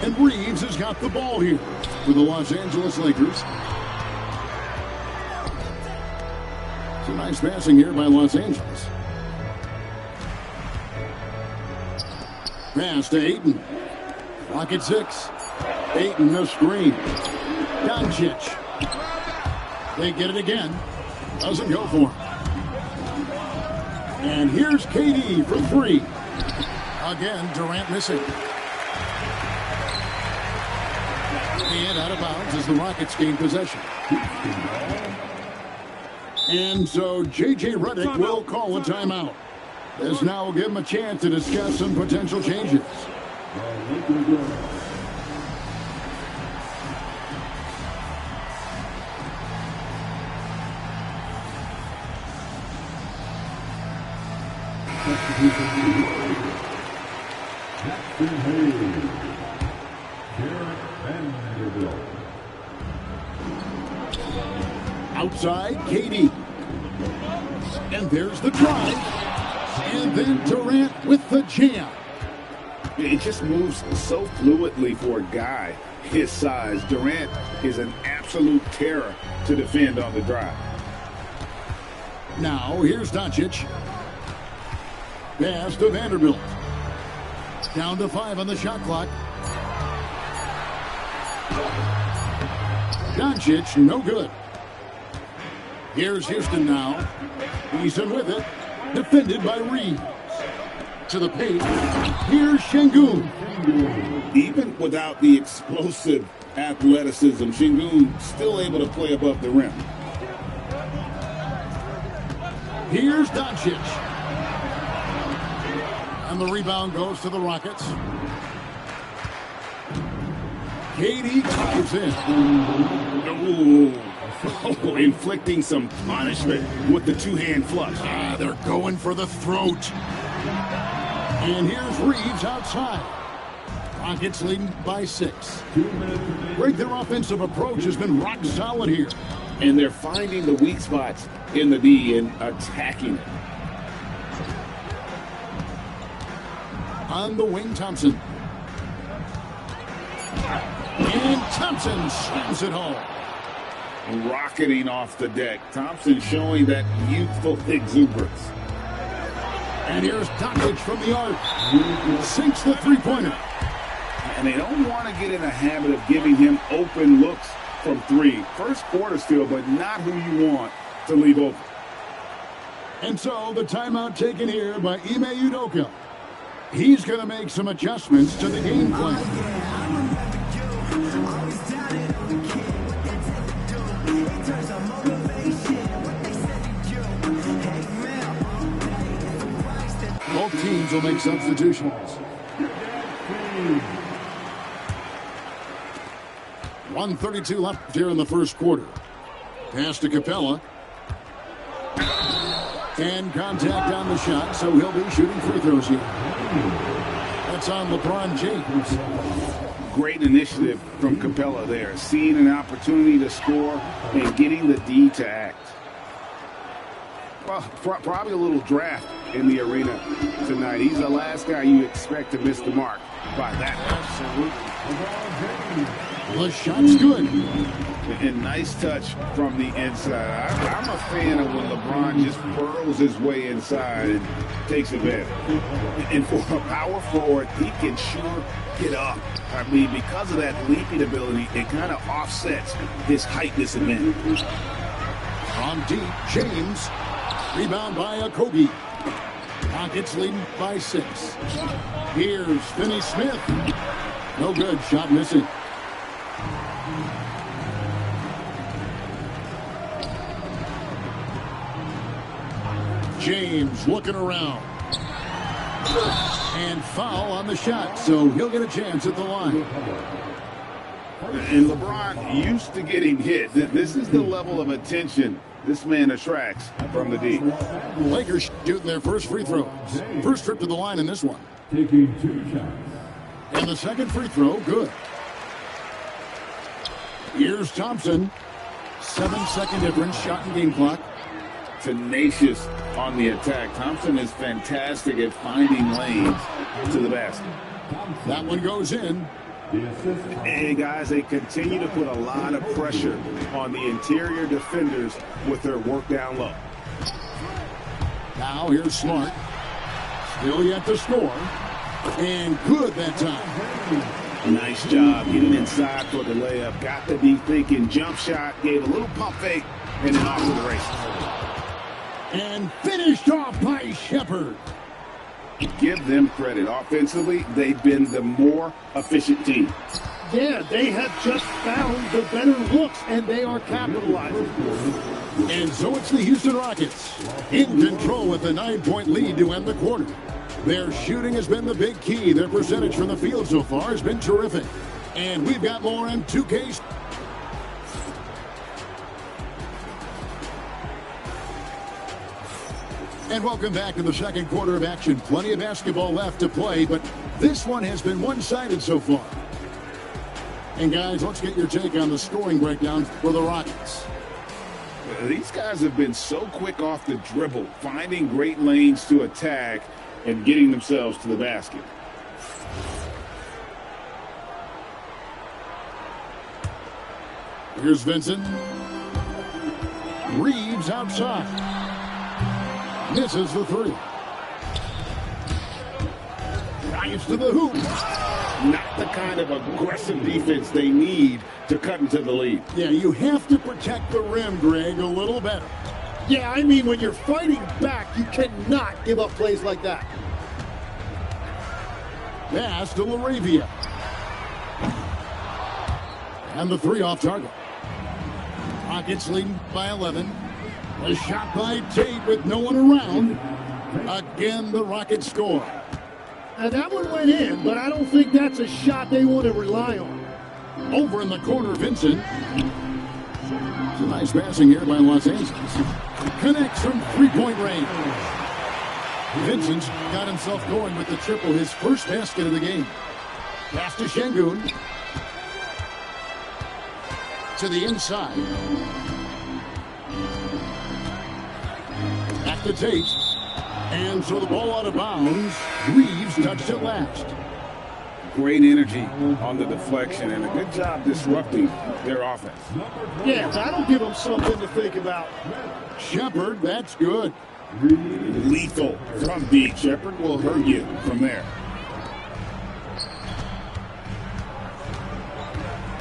And Reeves has got the ball here for the Los Angeles Lakers. Some nice passing here by Los Angeles. Pass to Ayton. Clock at 6. Ayton, no screen. Doncic. They get it again. Doesn't go for him. And here's KD for 3. Again, Durant missing. And out of bounds as the Rockets gain possession. And so J.J. Redick will call a timeout. This now will give him a chance to discuss some potential changes. Outside, KD. And there's the drive. And then Durant with the jam. It just moves so fluidly for a guy his size. Durant is an absolute terror to defend on the drive. Now, here's Doncic. Pass to Vanderbilt. Down to 5 on the shot clock. Doncic, no good. Here's Houston now. He's in with it. Defended by Reeves. To the paint. Here's Şengün. Even without the explosive athleticism, Şengün still able to play above the rim. Here's Doncic. And the rebound goes to the Rockets. KD ties in. Oh, inflicting some punishment with the two-hand flush. They're going for the throat. And here's Reeves outside. Rockets leading by 6. Great, their offensive approach has been rock solid here. And they're finding the weak spots in the D and attacking it. On the wing, Thompson. And Thompson slams it home. Rocketing off the deck. Thompson showing that youthful exuberance. And here's Doncic from the arc. Sinks the three-pointer. And they don't want to get in a habit of giving him open looks from 3. First quarter still, but not who you want to leave open. And so the timeout taken here by Ime Udoka. He's going to make some adjustments to the game plan. Both teams will make substitutions. 1:32 left here in the first quarter. Pass to Capella. And contact on the shot, so he'll be shooting free throws here. That's on LeBron James. Great initiative from Capella there, seeing an opportunity to score and getting the D to act. Well, probably a little draft in the arena tonight. He's the last guy you expect to miss the mark by that. The shot's good. And nice touch from the inside. I'm a fan of when LeBron just burrows his way inside and takes advantage. And for a power forward, he can sure get up. I mean, because of that leaping ability, it kind of offsets his height disadvantage. From deep, James. Rebound by Okogie. Rockets leading by 6. Here's Finney-Smith. No good. Shot missing. James looking around. And foul on the shot, so he'll get a chance at the line. And LeBron used to getting hit. This is the level of attention this man attracts from the D. Lakers shooting their first free throws. First trip to the line in this one. Taking 2 shots. And the second free throw, good. Here's Thompson. 7-second difference, shot and game clock. Tenacious on the attack. Thompson is fantastic at finding lanes to the basket. That one goes in. And guys, they continue to put a lot of pressure on the interior defenders with their work down low. Now here's Smart. Still yet to score. And good that time. Nice job getting inside for the layup. Got to be thinking jump shot, gave a little pump fake, and then off to the races. And finished off by Shepherd. Give them credit. Offensively, they've been the more efficient team. Yeah, they have just found the better looks, and they are capitalizing. And so it's the Houston Rockets in control with a 9-point lead to end the quarter. Their shooting has been the big key. Their percentage from the field so far has been terrific. And we've got more M2K. And welcome back to the second quarter of action. Plenty of basketball left to play, but this one has been one-sided so far. And guys, let's get your take on the scoring breakdown for the Rockets. These guys have been so quick off the dribble, finding great lanes to attack and getting themselves to the basket. Here's Vincent. Reeves outside. Misses the 3. Drives to the hoop. Not the kind of aggressive defense they need to cut into the lead. Yeah, you have to protect the rim, Greg, a little better. Yeah, I mean, when you're fighting back, you cannot give up plays like that. Pass to Laravia. And the 3 off target. Rockets leading by 11. A shot by Tate with no one around. Again, the Rockets score. And that one went in, but I don't think that's a shot they want to rely on. Over in the corner, Vincent. It's a nice passing here by Los Angeles. Connects from three-point range. Vincent's got himself going with the triple, his first basket of the game. Pass to Şengün. To the inside. Back to Tate. And so the ball out of bounds. Reeves touched it last. Great energy on the deflection and a good job disrupting their offense. Yeah, that'll give them something to think about. Shepherd, that's good. Lethal from deep. Shepherd will hurt you from there.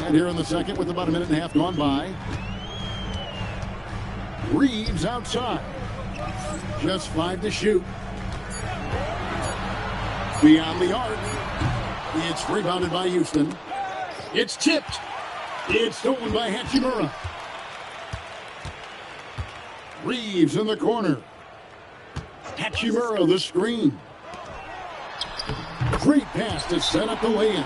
And here in the second with about a minute and a half gone by. Reeves outside. Just 5 to shoot. Beyond the arc. It's rebounded by Houston. It's tipped. It's stolen by Hachimura. Reeves in the corner. Hachimura the screen. Great pass to set up the lay-in.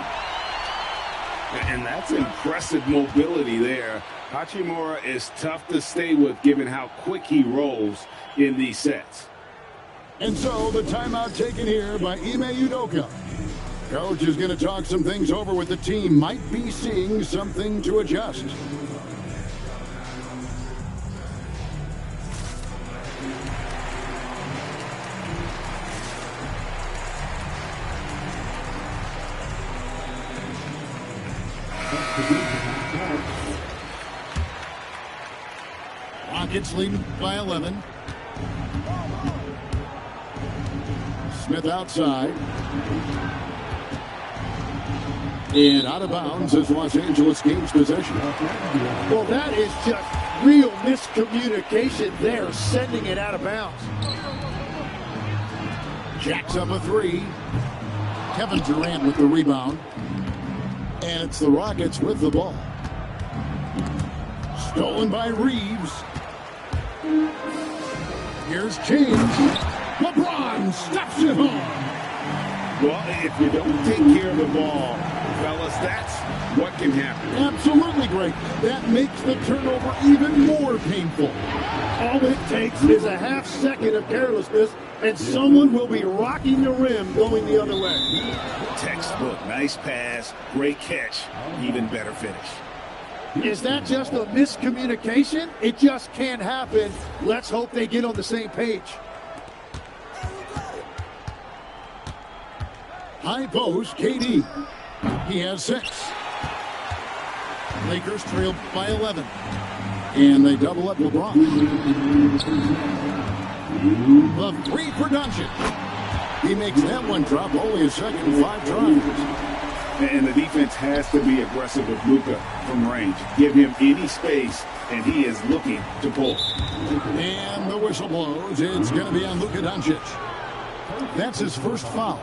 And that's impressive mobility there. Hachimura is tough to stay with given how quick he rolls in these sets. And so the timeout taken here by Ime Udoka. Coach is going to talk some things over with the team. Might be seeing something to adjust. Rockets leading by 11. Smith outside. And out of bounds as Los Angeles gains possession. Well, that is just real miscommunication there, sending it out of bounds. Jacks up a three. Kevin Durant with the rebound. And it's the Rockets with the ball. Stolen by Reeves. Here's James. LeBron steps it home. Well, if you don't take care of the ball, fellas, that's what can happen. Absolutely great. That makes the turnover even more painful. All it takes is a half second of carelessness, and someone will be rocking the rim going the other way. Textbook, nice pass, great catch, even better finish. Is that just a miscommunication? It just can't happen. Let's hope they get on the same page. High post, KD. He has 6. Lakers trail by 11. And they double up LeBron. The three for Doncic. He makes that one drop, only his second 5 tries. And the defense has to be aggressive with Luka from range. Give him any space, and he is looking to pull. And the whistle blows. It's going to be on Luka Doncic. That's his first foul.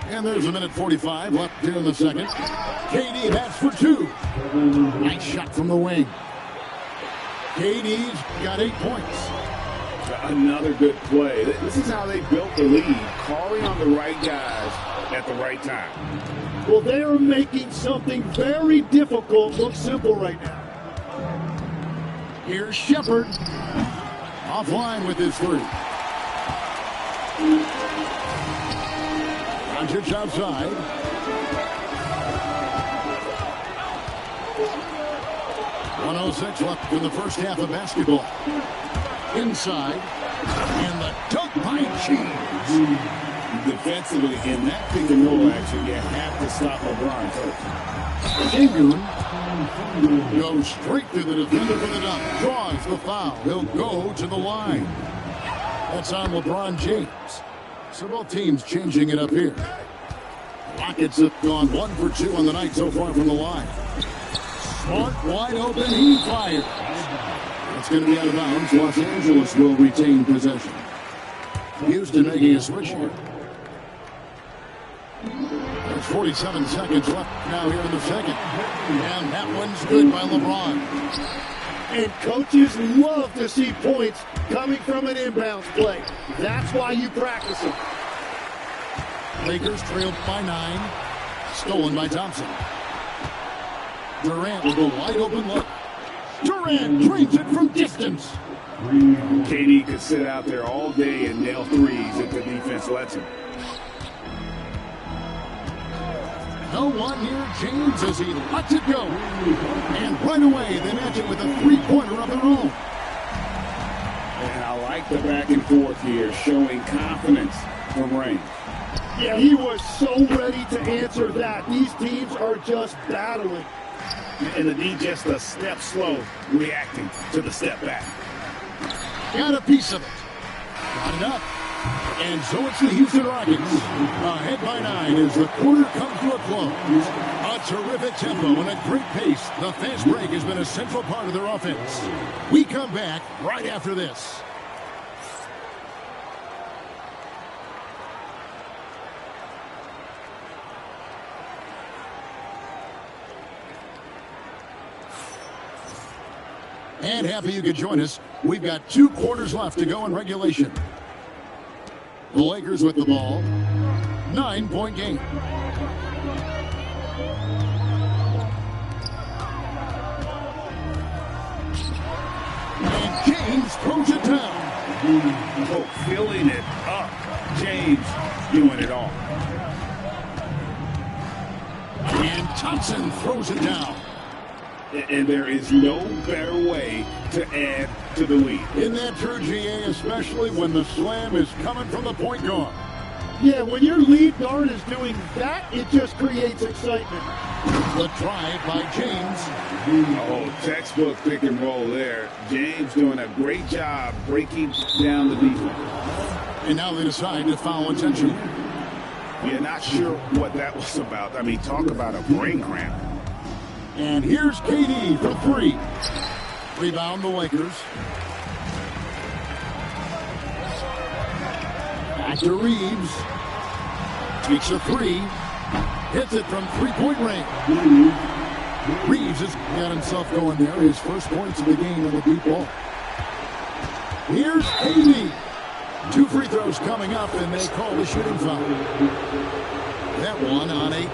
And there's a minute 45 left here in the second. KD, that's for 2. Nice shot from the wing. KD's got 8 points. Another good play. This is how they built the lead, calling on the right guys at the right time. Well, they are making something very difficult look simple right now. Here's Shepard. Offline with his 3. Doncic outside. .106 left in the first half of basketball. Inside. And the dunk by James. Defensively, in that pick and roll action, you have to stop LeBron first. Ingram goes straight through the defender for the dunk. Draws the foul. He'll go to the line. That's on LeBron James. So both teams changing it up here. Rockets have gone 1 for 2 on the night so far from the line. Smart, wide open, he fires. It's going to be out of bounds. Los Angeles will retain possession. Houston making a switch here. There's 47 seconds left now here in the second. And that one's good by LeBron. And coaches love to see points coming from an inbounds play. That's why you practice them. Lakers trail by 9. Stolen by Thompson. Durant with a wide open look. Durant drains it from distance. KD could sit out there all day and nail threes if the defense lets him. No one near James as he lets it go. And right away they match it with a 3-pointer of their own. And I like the back and forth here, showing confidence from range. Yeah, he was so ready to answer that. These teams are just battling. And the D just a step slow, reacting to the step back. Got a piece of it. Got it up. And so it's the Houston Rockets. Ahead by 9 as the quarter comes to a close. A terrific tempo and a great pace. The fast break has been a central part of their offense. We come back right after this. And happy you could join us. We've got 2 quarters left to go in regulation. The Lakers with the ball. 9-point game. And James throws it down. Oh, filling it up. James doing it all. And Thompson throws it down. And there is no better way to add to the lead. Isn't that true, GA, especially when the slam is coming from the point guard? Yeah, when your lead guard is doing that, it just creates excitement. The drive by James. Oh, textbook pick and roll there. James doing a great job breaking down the defense. And now they decide to foul intentionally. Yeah, not sure what that was about. I mean, talk about a brain cramp. And here's KD for three. Rebound the Lakers. Back to Reeves. Takes a three. Hits it from three-point range. Reeves has got himself going there. His first points of the game on the deep ball. Here's KD. 2 free throws coming up, and they call the shooting foul. That one on 8.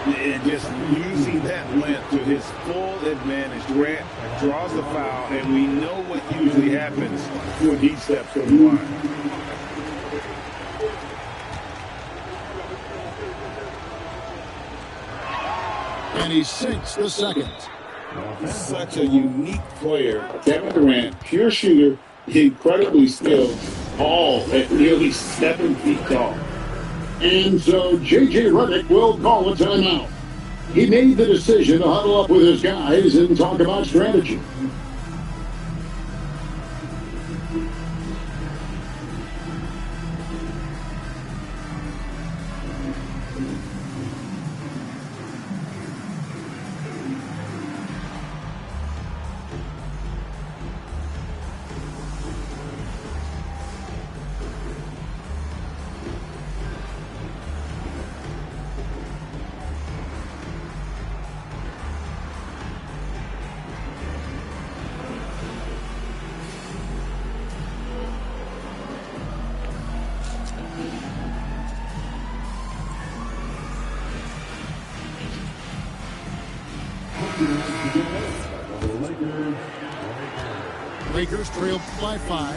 And just using that length to his full advantage. Durant draws the foul, and we know what usually happens when he steps to the line. And he sinks the second. Such a unique player. Kevin Durant, pure shooter, incredibly skilled, all at nearly 7 feet tall. And so J.J. Redick will call a timeout. He made the decision to huddle up with his guys and talk about strategy. Lakers trail by 5.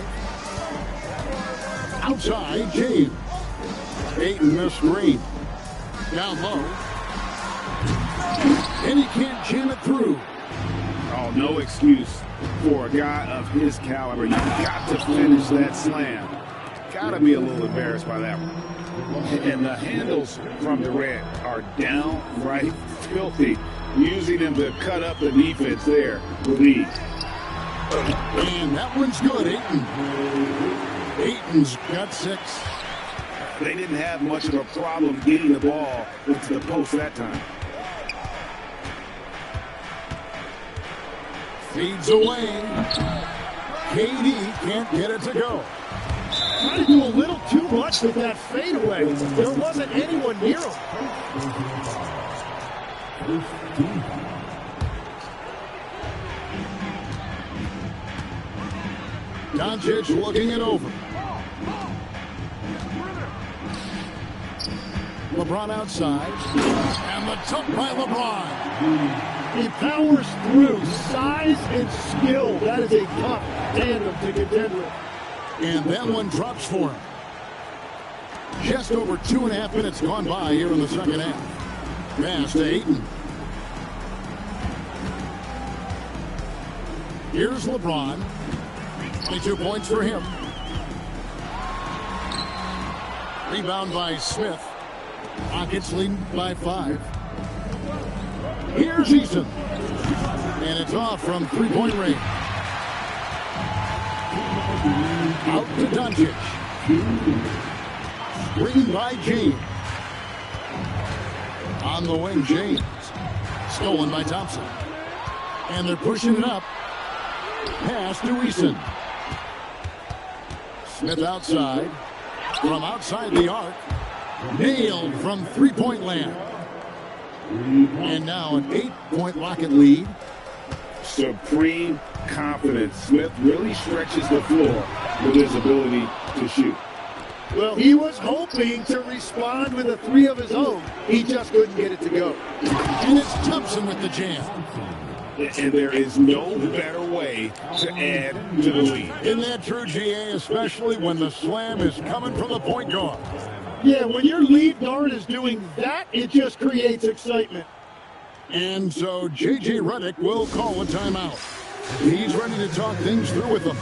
Outside, James. Ayton missed screen. Down low. And he can't jam it through. Oh, no excuse for a guy of his caliber. You've got to finish that slam. Got to be a little embarrassed by that one. And the handles from Durant are downright filthy. Using him to cut up the defense there with ease. And that one's good, Ayton. Ayton's got 6. They didn't have much of a problem getting the ball into the post that time. Feeds away. KD can't get it to go. Trying to do a little too much with that fadeaway. There wasn't anyone near him. Doncic looking it over. LeBron outside. And the tuck by LeBron. He powers through. Size and skill. That is a tough tandem to contend with. And that one drops for him. Just over 2.5 minutes gone by here in the second half. Pass to Ayton. Here's LeBron. 22 points for him. Rebound by Smith. Rockets lead by 5. Here's Eason. And it's off from three-point range. Out to Doncic. Screen by James. On the wing, James. Stolen by Thompson. And they're pushing it up. Pass to Eason. Smith outside. From outside the arc. Nailed from three-point land. And now an 8-point Rocket lead. Supreme confidence. Smith really stretches the floor with his ability to shoot. Well, he was hoping to respond with a 3 of his own. He just couldn't get it to go. And it's Thompson with the jam. And there is no better way to add to the lead. Isn't that true, GA, especially when the slam is coming from the point guard? Yeah, when your lead guard is doing that, it just creates excitement. And so J.J. Redick will call a timeout. He's ready to talk things through with them.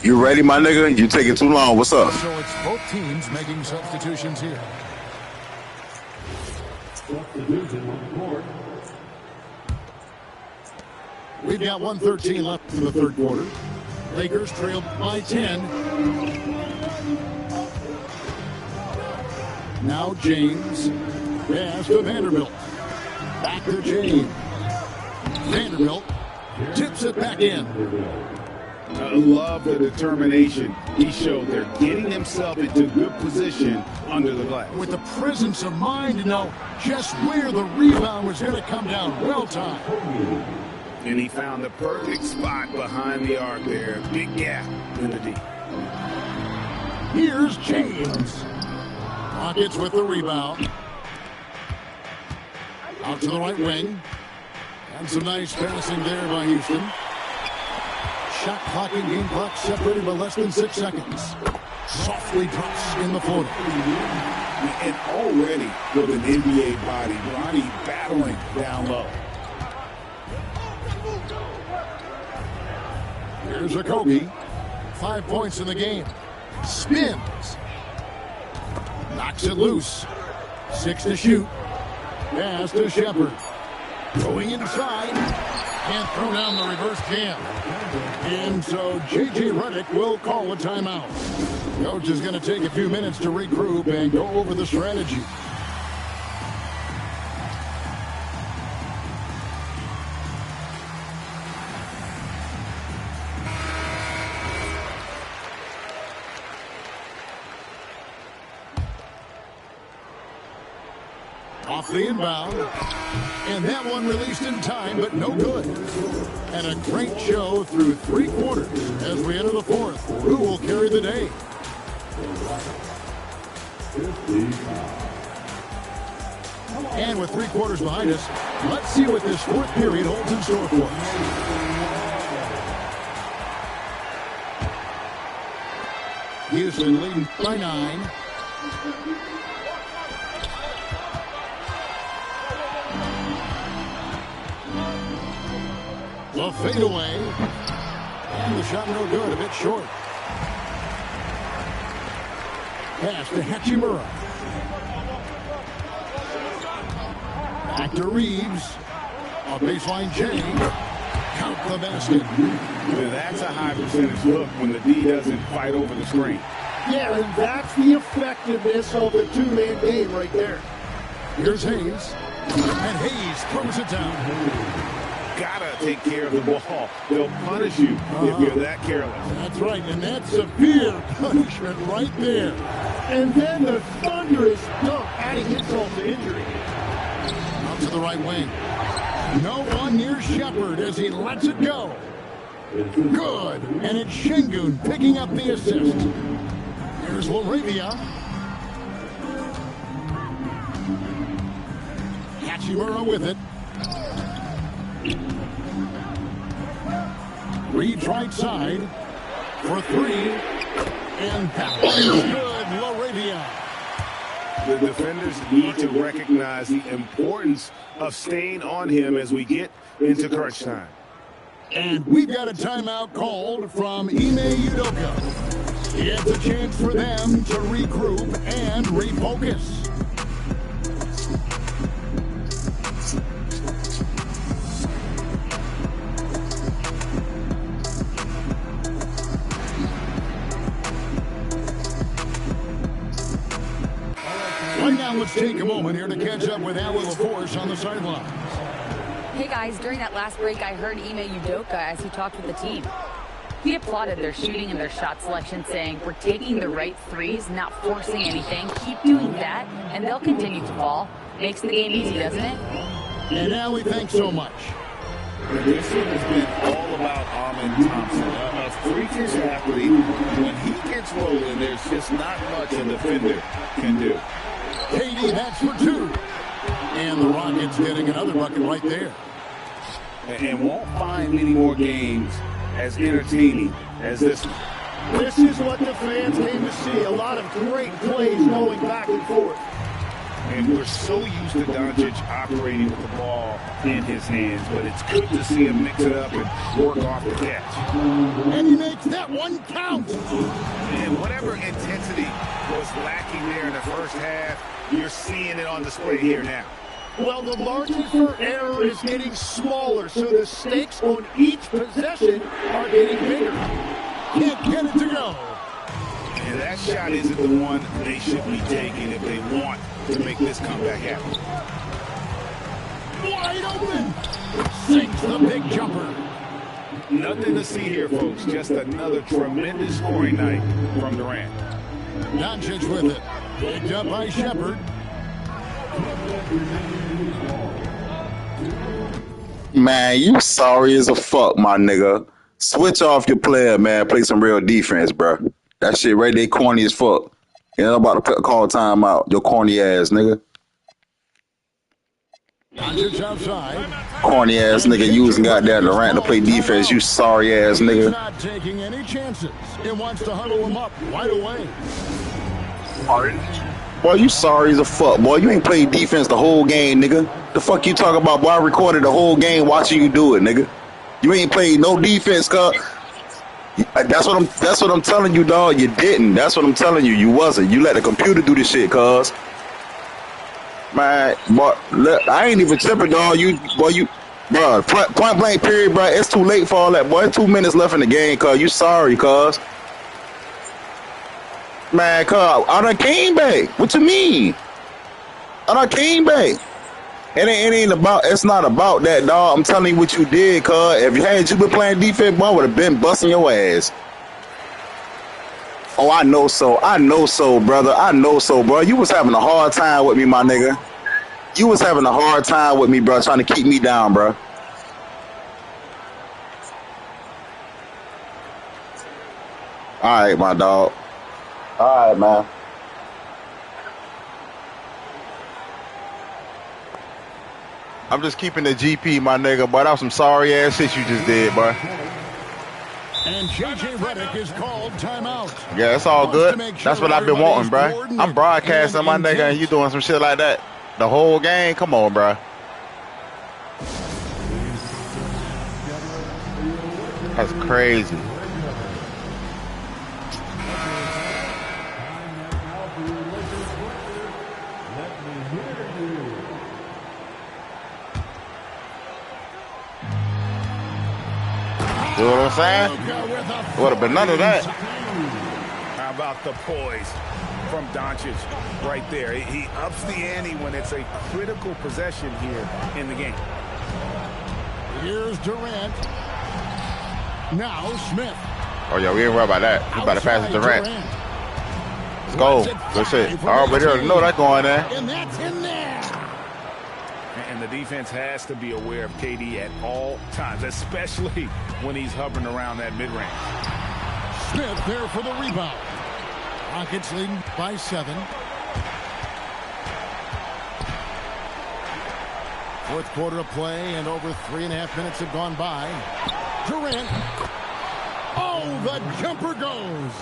You ready, my nigga? You taking too long. What's up? So it's both teams making substitutions here. We've got 1:13 left in the third quarter. Lakers trail by 10. Now James. Pass to Vanderbilt. Back to James. Vanderbilt tips it back in. I love the determination he showed there, getting himself into good position under the glass. With the presence of mind to know just where the rebound was going to come down. Well timed. And he found the perfect spot behind the arc there. Big gap in the D. Here's James. Rockets with the rebound. Out to the right wing. And some nice passing there by Houston. Shot clock and game clock separated by less than 6 seconds. Softly drops in the floater. And already with an NBA body, Ronnie battling down low. Here's a Kobe. 5 points in the game. Spins. Knocks it loose. 6 to shoot. Pass to Shepard. Going inside. Can't throw down the reverse jam. And so J.J. Redick will call a timeout. Coach is going to take a few minutes to regroup and go over the strategy. Off the inbound. And that one released in time, but no good. And a great show through 3 quarters as we enter the fourth. Who will carry the day? And with 3 quarters behind us, let's see what this fourth period holds in store for us. Houston leading by 9. The fadeaway. And the shot no good, a bit short. Pass to Hachimura. Back to Reeves. A baseline J. Count the basket. That's a high percentage look when the D doesn't fight over the screen. Yeah, and that's the effectiveness of the two-man game right there. Here's Hayes. And Hayes throws it down. Gotta take care of the ball. They'll punish you if you're that careless. That's right, and that's severe punishment right there. And then the thunderous dunk, adding insult to injury. Out to the right wing. No one near Shepard as he lets it go. Good, and it's Şengün picking up the assist. Here's Laravia. Hachimura with it. Reeves right side for 3. And that one is good. Laravia. The defenders need to recognize the importance of staying on him as we get into crunch time. And we've got a timeout called from Ime Udoka. It's a chance for them to regroup and refocus. Right now, let's take a moment here to catch up with Allie LaForce on the sidelines. Hey guys, during that last break, I heard Ime Udoka as he talked with the team. He applauded their shooting and their shot selection, saying, "We're taking the right threes, not forcing anything. Keep doing that, and they'll continue to fall." Makes the game easy, doesn't it? And Allie, thanks so much. This has been all about Armin Thompson, a freakish athlete. When he gets rolling, there's just not much a defender can do. KD, that's for two. And the Rockets getting another bucket right there. And won't find many more games as entertaining as this one. This is what the fans came to see. A lot of great plays going back and forth. And we're so used to Doncic operating with the ball in his hands, but it's good to see him mix it up and work off the catch. And he makes that one count. And whatever intensity was lacking there in the first half, you're seeing it on display here now. Well, the margin for error is getting smaller, so the stakes on each possession are getting bigger. Can't get it to go. And that shot isn't the one they should be taking if they want to make this comeback happen. Wide open. Sinks the big jumper. Nothing to see here, folks. Just another tremendous scoring night from Durant. Doncic with it. Picked up by Shepard. Man, you sorry as a fuck, my nigga. Switch off your player, man. Play some real defense, bro. That shit right there corny as fuck. You know, I'm about to call timeout. Your corny ass, nigga. Outside. Corny ass nigga using goddamn Durant to play defense. You sorry ass He's nigga. not taking any chances. He wants to huddle him up right away. Boy, you sorry as a fuck, boy. You ain't played defense the whole game, nigga. The fuck you talking about, boy? I recorded the whole game watching you do it, nigga. You ain't played no defense, cuz. That's what I'm telling you, dog. You didn't. That's what I'm telling you. You wasn't. You let the computer do this shit, cuz. Man, boy, look, I ain't even tripping, dog. Bro, point blank period, bro. It's too late for all that, boy. It's 2 minutes left in the game, cuz. You sorry, cuz. Man, cuz, I done came back. What you mean? I done came back. It's not about that, dog. I'm telling you what you did, cuz. If you been playing defense, boy, I would have been busting your ass. Oh, I know so, brother. I know so, bro. You was having a hard time with me, my nigga. You was having a hard time with me, bro, trying to keep me down, bro. All right, my dog. All right, man. I'm just keeping the GP, my nigga, but that was some sorry ass shit you just did, bro. And JJ Redick is called timeout. Yeah, it's all good. That's what I've been wanting, bro. I'm broadcasting, my nigga, and you doing some shit like that. The whole game? Come on, bro. That's crazy. You know what I'm saying? Would have been none of that. How about the poise from Doncic right there? He ups the ante when it's a critical possession here in the game. Here's Durant. Now Smith. Oh, yeah, we ain't worried about that. We about to pass it to Durant. Let's go. Good shit. I already know that going there. And that's in there. And the defense has to be aware of KD at all times, especially when he's hovering around that mid-range. Smith there for the rebound. Rockets leading by 7. Fourth quarter of play, and over 3.5 minutes have gone by. Durant. Oh, the jumper goes.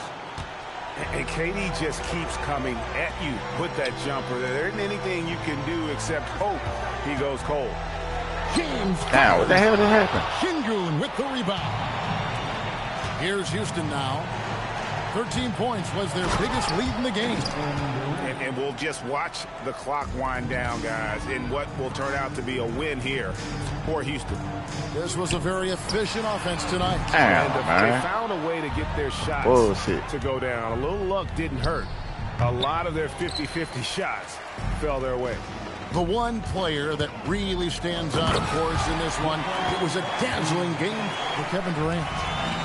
And KD just keeps coming at you with that jumper. There isn't anything you can do except hope he goes cold. James. Now, what the hell did happen? Şengün with the rebound. Here's Houston now. 13 points was their biggest lead in the game. And we'll just watch the clock wind down, guys, in what will turn out to be a win here for Houston. This was a very efficient offense tonight. And they found a way to get their shots to go down. A little luck didn't hurt. A lot of their 50-50 shots fell their way. The one player that really stands out, of course, in this one, it was a dazzling game for Kevin Durant.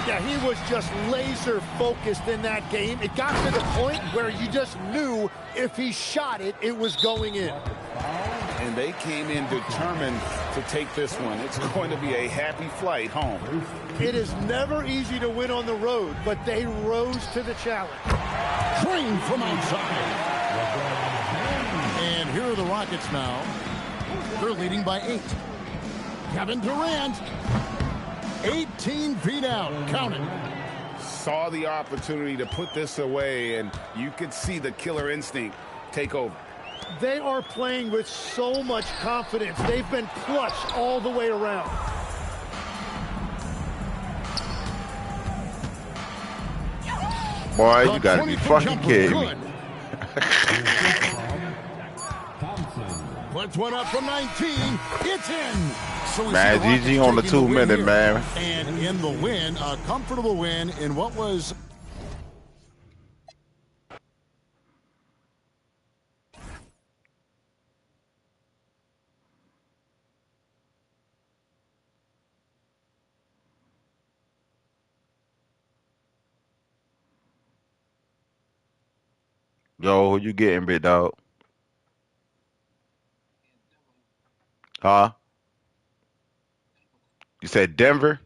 Yeah, he was just laser focused in that game. It got to the point where you just knew if he shot it, it was going in. And they came in determined to take this one. It's going to be a happy flight home. It is never easy to win on the road, but they rose to the challenge. Train from outside. And here are the Rockets now. They're leading by 8. Kevin Durant, 18 feet out, counting. Saw the opportunity to put this away, and you could see the killer instinct take over. They are playing with so much confidence. They've been clutch all the way around. Boy, you gotta be fucking kidding me. Puts one up from 19. It's in. So man, GG on the 2 minute, man. And in the win, a comfortable win in what was... Yo, who you getting, big dog? Huh? You said Denver?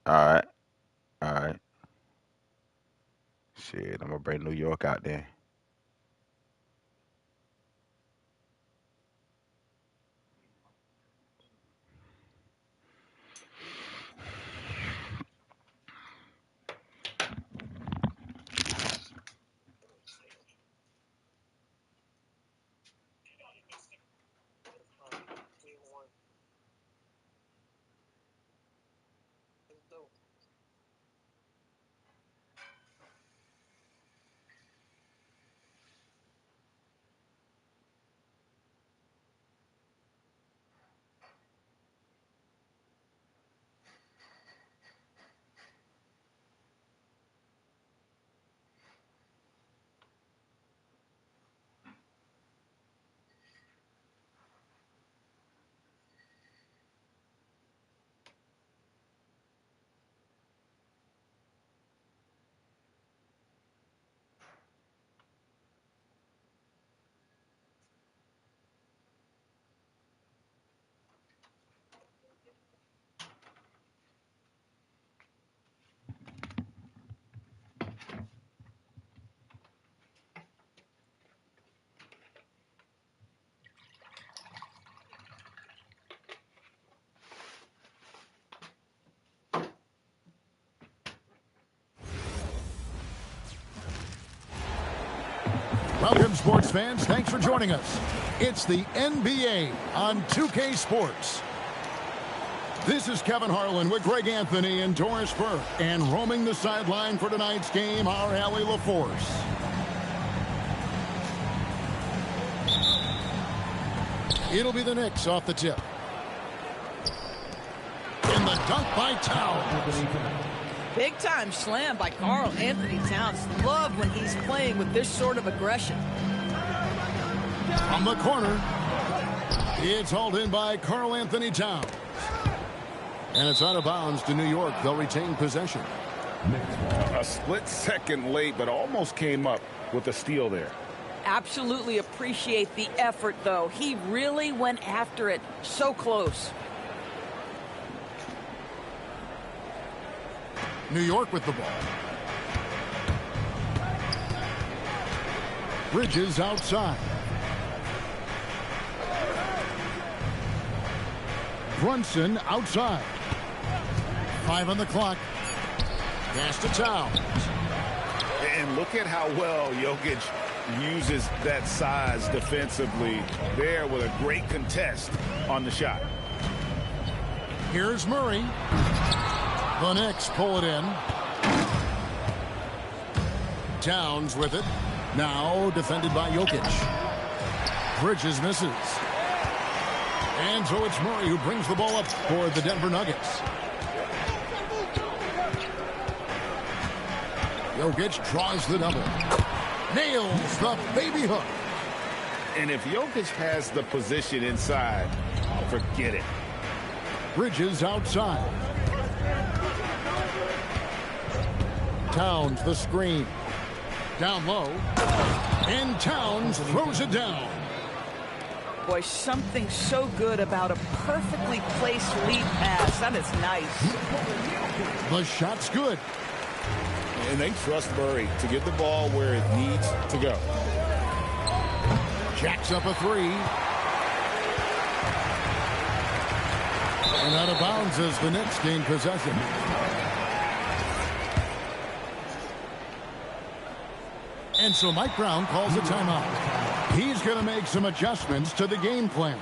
All right. All right. Shit, I'm going to bring New York out there. Welcome, sports fans. Thanks for joining us. It's the NBA on 2K Sports. This is Kevin Harlan with Greg Anthony and Doris Burke. And roaming the sideline for tonight's game, our Allie LaForce. It'll be the Knicks off the tip. In the dunk by Towns. Big time slam by Karl Anthony Towns. Love when he's playing with this sort of aggression. From the corner, it's hauled in by Karl Anthony Towns. And it's out of bounds to New York. They'll retain possession. A split second late, but almost came up with a steal there. Absolutely appreciate the effort, though. He really went after it. So close. New York with the ball. Bridges outside. Brunson outside. 5 on the clock. Pass to Towns. And look at how well Jokic uses that size defensively there with a great contest on the shot. Here's Murray. The Knicks pull it in. Towns with it. Now defended by Jokic. Bridges misses. And so it's Murray who brings the ball up for the Denver Nuggets. Jokic draws the double. Nails the baby hook. And if Jokic has the position inside, forget it. Bridges outside. Towns the screen. Down low. And Towns throws it down. Boy, something so good about a perfectly placed lead pass. That is nice. The shot's good. And they trust Murray to get the ball where it needs to go. Jacks up a three. And out of bounds as the Knicks gain possession. And so Mike Brown calls a timeout. He's going to make some adjustments to the game plan.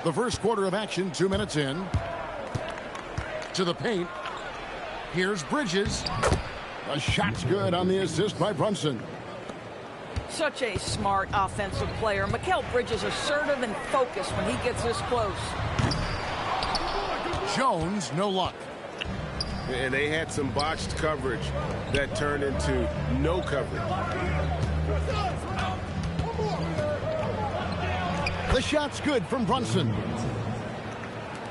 The first quarter of action, 2 minutes in. To the paint. Here's Bridges. A shot's good on the assist by Brunson. Such a smart offensive player. Mikal Bridges assertive and focused when he gets this close. Jones, no luck. And they had some botched coverage that turned into no coverage. The shot's good from Brunson.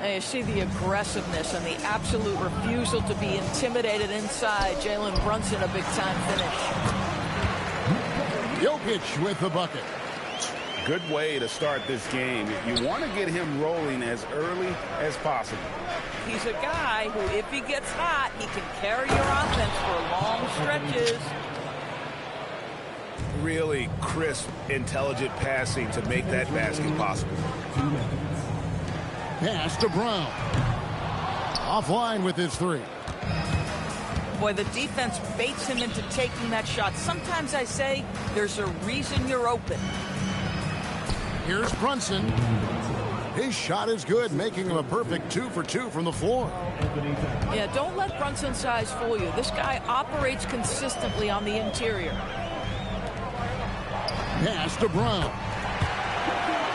And you see the aggressiveness and the absolute refusal to be intimidated inside. Jalen Brunson, a big-time finish. Jokic with the bucket. Good way to start this game. You want to get him rolling as early as possible. He's a guy who, if he gets hot, he can carry your offense for long stretches. Really crisp, intelligent passing to make that basket possible. Pass to Brown. Offline with his three. Boy, the defense baits him into taking that shot. Sometimes I say there's a reason you're open. Here's Brunson. His shot is good, making him a perfect 2 for 2 from the floor. Yeah, don't let Brunson's size fool you. This guy operates consistently on the interior. Pass to Brown.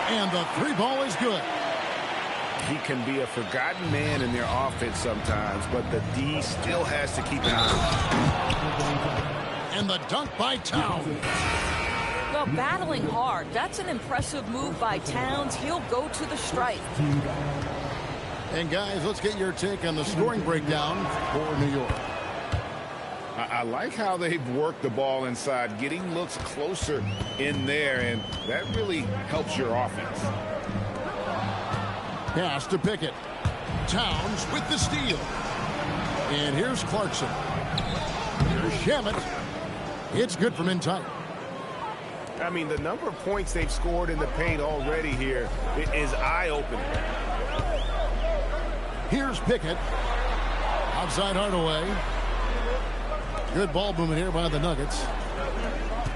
And the three ball is good. He can be a forgotten man in their offense sometimes, but the D still has to keep an eye. And the dunk by Towns. Well, battling hard. That's an impressive move by Towns. He'll go to the stripe. And guys, let's get your take on the scoring breakdown for New York. I like how they've worked the ball inside, getting looks closer in there, and that really helps your offense. Pass to Pickett. Towns with the steal. And here's Clarkson. Here's Shamet. It's good from in tight. I mean, the number of points they've scored in the paint already here is eye-opening. Here's Pickett. Outside Hardaway. Good ball movement here by the Nuggets.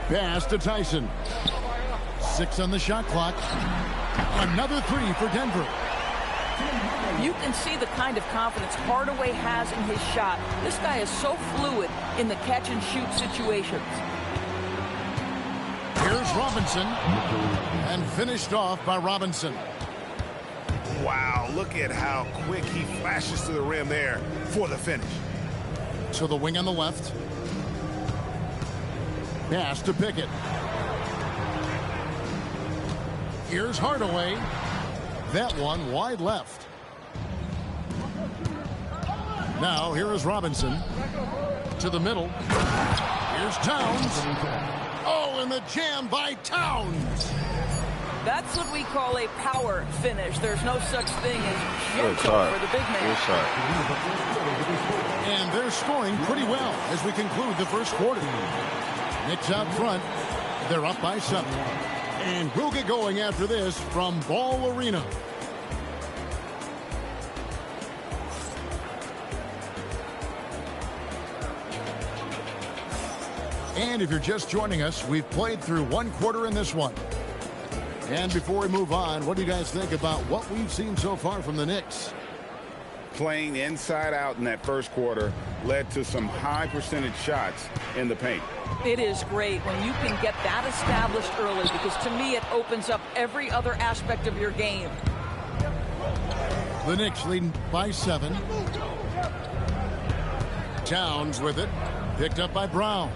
Pass to Tyson. 6 on the shot clock. Another 3 for Denver. You can see the kind of confidence Hardaway has in his shot. This guy is so fluid in the catch-and-shoot situations. Here's Robinson. And finished off by Robinson. Wow, look at how quick he flashes to the rim there for the finish. To the wing on the left. Pass to Pickett. Here's Hardaway. That one wide left. Now here is Robinson. To the middle. Here's Towns. Oh, and the jam by Towns. That's what we call a power finish. There's no such thing as gentle for the big man. And they're scoring pretty well as we conclude the first quarter. Knicks out front. They're up by 7. And we'll get going after this from Ball Arena. And if you're just joining us, we've played through one quarter in this one. And before we move on, what do you guys think about what we've seen so far from the Knicks? Playing inside out in that first quarter led to some high percentage shots in the paint. It is great when you can get that established early, because to me it opens up every other aspect of your game. The Knicks leading by 7. Towns with it. Picked up by Brown.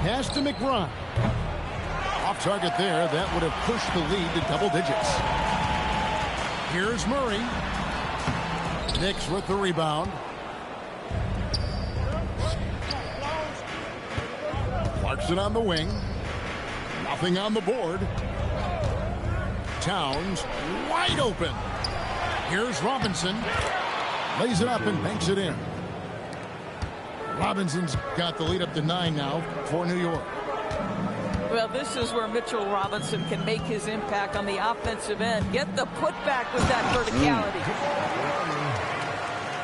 Pass to McBride. Off target there. That would have pushed the lead to double digits. Here's Murray. Knicks with the rebound. Clarkson on the wing. Nothing on the board. Towns wide open. Here's Robinson. Lays it up and banks it in. Robinson's got the lead up to 9 now for New York. Well, this is where Mitchell Robinson can make his impact on the offensive end. Get the putback with that verticality.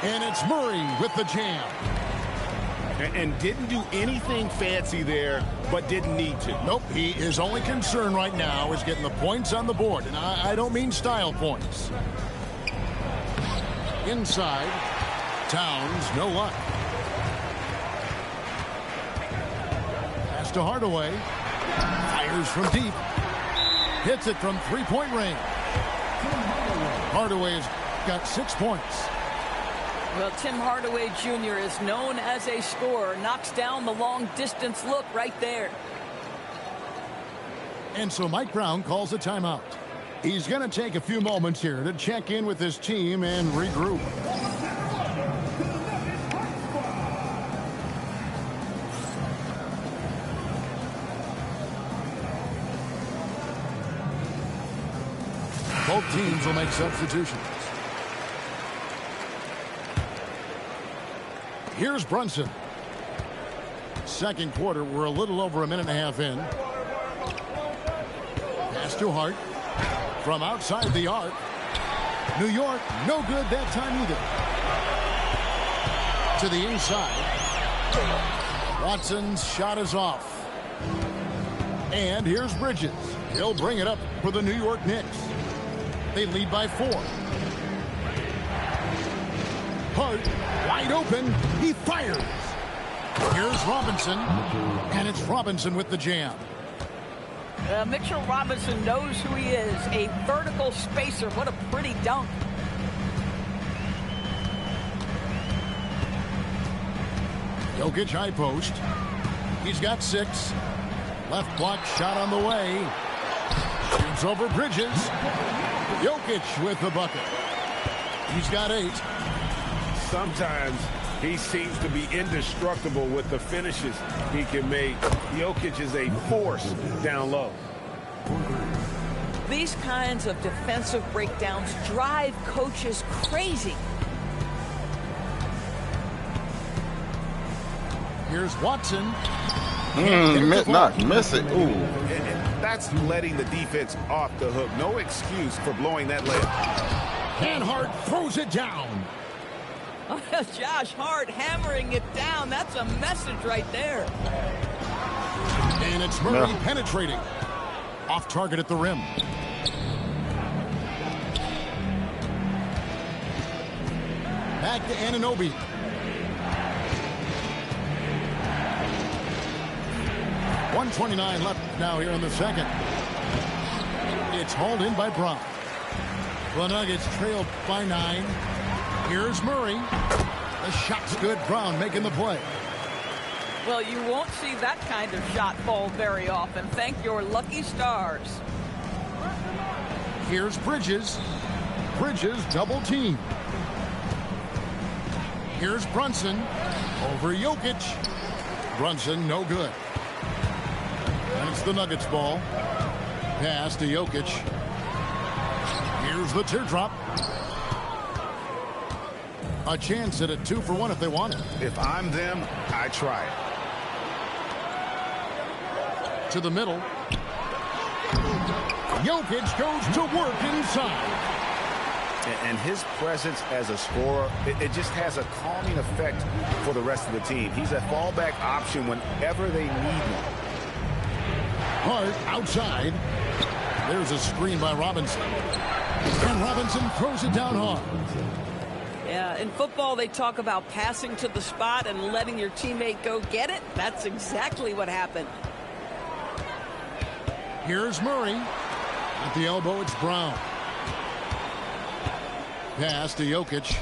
And it's Murray with the jam. And didn't do anything fancy there, but didn't need to. Nope, his only concern right now is getting the points on the board. And I don't mean style points. Inside, Towns, no luck. Pass to Hardaway. Fires from deep. Hits it from three-point range. Hardaway's got 6 points. Well, Tim Hardaway Jr. is known as a scorer. Knocks down the long-distance look right there. And so Mike Brown calls a timeout. He's going to take a few moments here to check in with his team and regroup. Both teams will make substitutions. Here's Brunson. Second quarter, we're a little over a minute and a half in. Pass to Hart. From outside the arc. New York, no good that time either. To the inside. Watson's shot is off. And here's Bridges. He'll bring it up for the New York Knicks. They lead by 4. Hart, wide open. He fires. Here's Robinson. And it's Robinson with the jam. Mitchell Robinson knows who he is. A vertical spacer. What a pretty dunk. Jokic high post. He's got 6. Left block shot on the way. Shoots over Bridges. Jokic with the bucket. He's got 8. Sometimes he seems to be indestructible with the finishes he can make. Jokic is a force down low. These kinds of defensive breakdowns drive coaches crazy. Here's Watson. Miss it. Ooh. That's letting the defense off the hook. No excuse for blowing that layup. And Hart throws it down. Josh Hart hammering it down. That's a message right there. And it's Murray penetrating. Off target at the rim. Back to Anunoby. .129 left now here in the second. It's hauled in by Brown. The Nuggets trailed by 9. Here's Murray. The shot's good. Brown making the play. Well, you won't see that kind of shot fall very often. Thank your lucky stars. Here's Bridges. Bridges double team. Here's Brunson over Jokic. Brunson no good. And it's the Nuggets ball. Pass to Jokic. Here's the teardrop. A chance at a 2-for-1 if they want it. If I'm them, I try it. To the middle. Jokic goes to work inside. And his presence as a scorer, it just has a calming effect for the rest of the team. He's a fallback option whenever they need one. Hart outside. There's a screen by Robinson. And Robinson throws it down hard. Yeah, in football, they talk about passing to the spot and letting your teammate go get it. That's exactly what happened. Here's Murray. At the elbow, it's Brown. Pass to Jokic.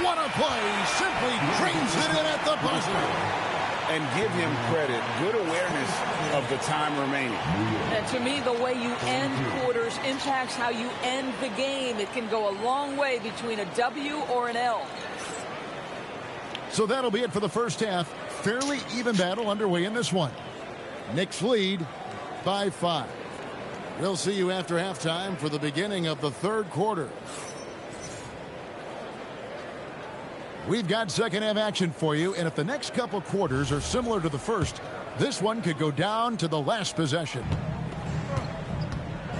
What a play. Simply drains it in at the buzzer. And give him credit. Good awareness of the time remaining. And to me, the way you end quarters impacts how you end the game. It can go a long way between a W or an L. So that'll be it for the first half. Fairly even battle underway in this one. Knicks lead by 5. We'll see you after halftime for the beginning of the third quarter. We've got second half action for you, and if the next couple quarters are similar to the first, this one could go down to the last possession.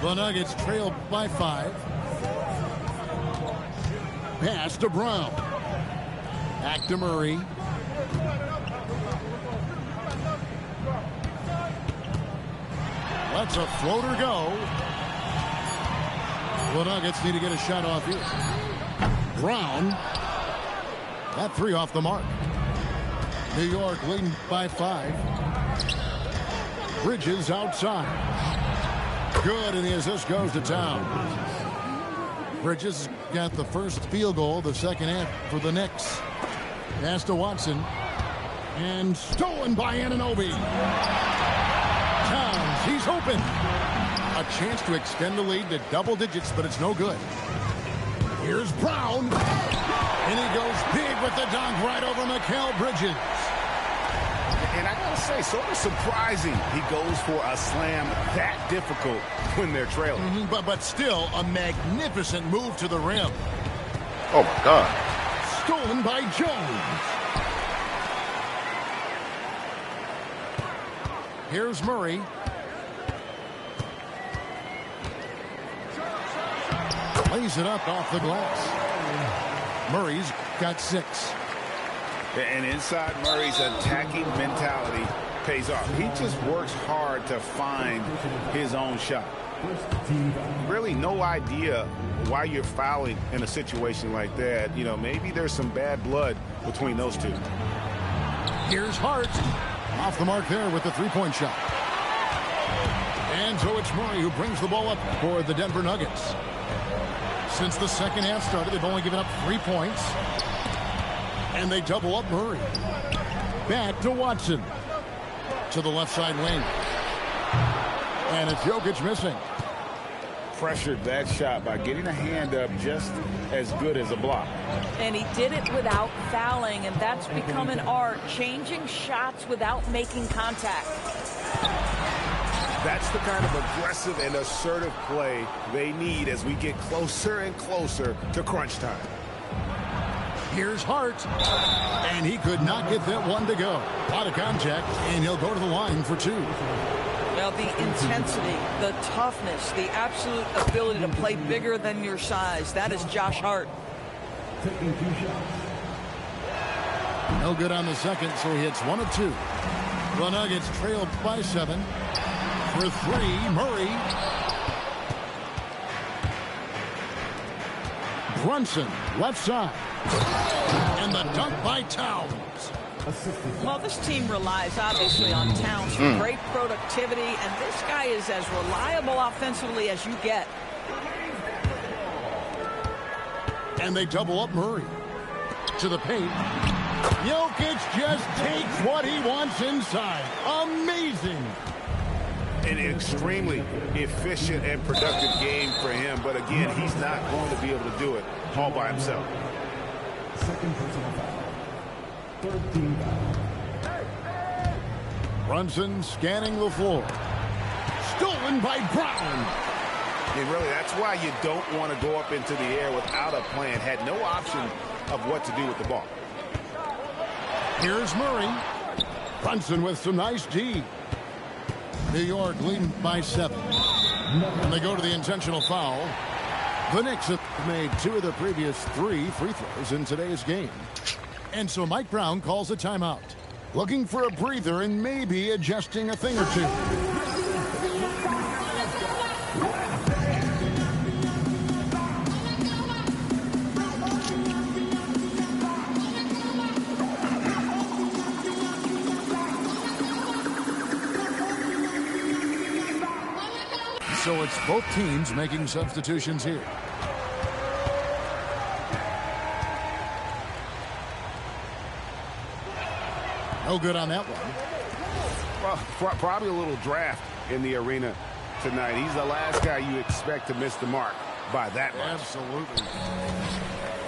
The Nuggets trail by 5. Pass to Brown. Back to Murray. Lets a floater go. The Nuggets need to get a shot off here. Brown. That 3 off the mark. New York leading by 5. Bridges outside. Good, and the assist goes to town. Bridges got the first field goal of the second half for the Knicks. Pass to Watson. And stolen by Anunoby. Towns, he's open. A chance to extend the lead to double digits, but it's no good. Here's Brown. And he goes big with the dunk right over Mikal Bridges. And I gotta say, sort of surprising he goes for a slam that difficult when they're trailing. But still a magnificent move to the rim. Oh my God. Stolen by Jones. Here's Murray. Lays it up off the glass. Murray's got 6. And inside Murray's attacking mentality pays off. He just works hard to find his own shot. Really no idea why you're fouling in a situation like that. You know, maybe there's some bad blood between those two. Here's Hart. Off the mark there with the 3-point shot. And so it's Murray who brings the ball up for the Denver Nuggets. Since the second half started, they've only given up 3 points. And they double up Murray. Back to Watson. To the left side wing. And it's Jokic missing. Pressured that shot by getting a hand up just as good as a block. And he did it without fouling, and that's become an art, changing shots without making contact. That's the kind of aggressive and assertive play they need as we get closer and closer to crunch time. Here's Hart. And he could not get that one to go. Out of contact, and he'll go to the line for 2. Well, the intensity, the toughness, the absolute ability to play bigger than your size. That is Josh Hart. No good on the second, so he hits 1 of 2. The Nuggets trail by 7. For 3, Murray. Brunson, left side. And the dunk by Towns. Well, this team relies obviously on Towns for great productivity, and this guy is as reliable offensively as you get. And they double up Murray. To the paint. Jokic just takes what he wants inside. Amazing. An extremely efficient and productive game for him, but again, he's not going to be able to do it all by himself. Second personal foul. Third team foul. Brunson scanning the floor. Stolen by Brown. And really, that's why you don't want to go up into the air without a plan. Had no option of what to do with the ball. Here's Murray. Brunson with some nice D. New York leading by 7. And they go to the intentional foul. The Knicks have made 2 of the previous 3 free throws in today's game. And so Mike Brown calls a timeout. Looking for a breather and maybe adjusting a thing or two. So it's both teams making substitutions here. No good on that one. Well, probably a little draft in the arena tonight. He's the last guy you expect to miss the mark by that much. Absolutely.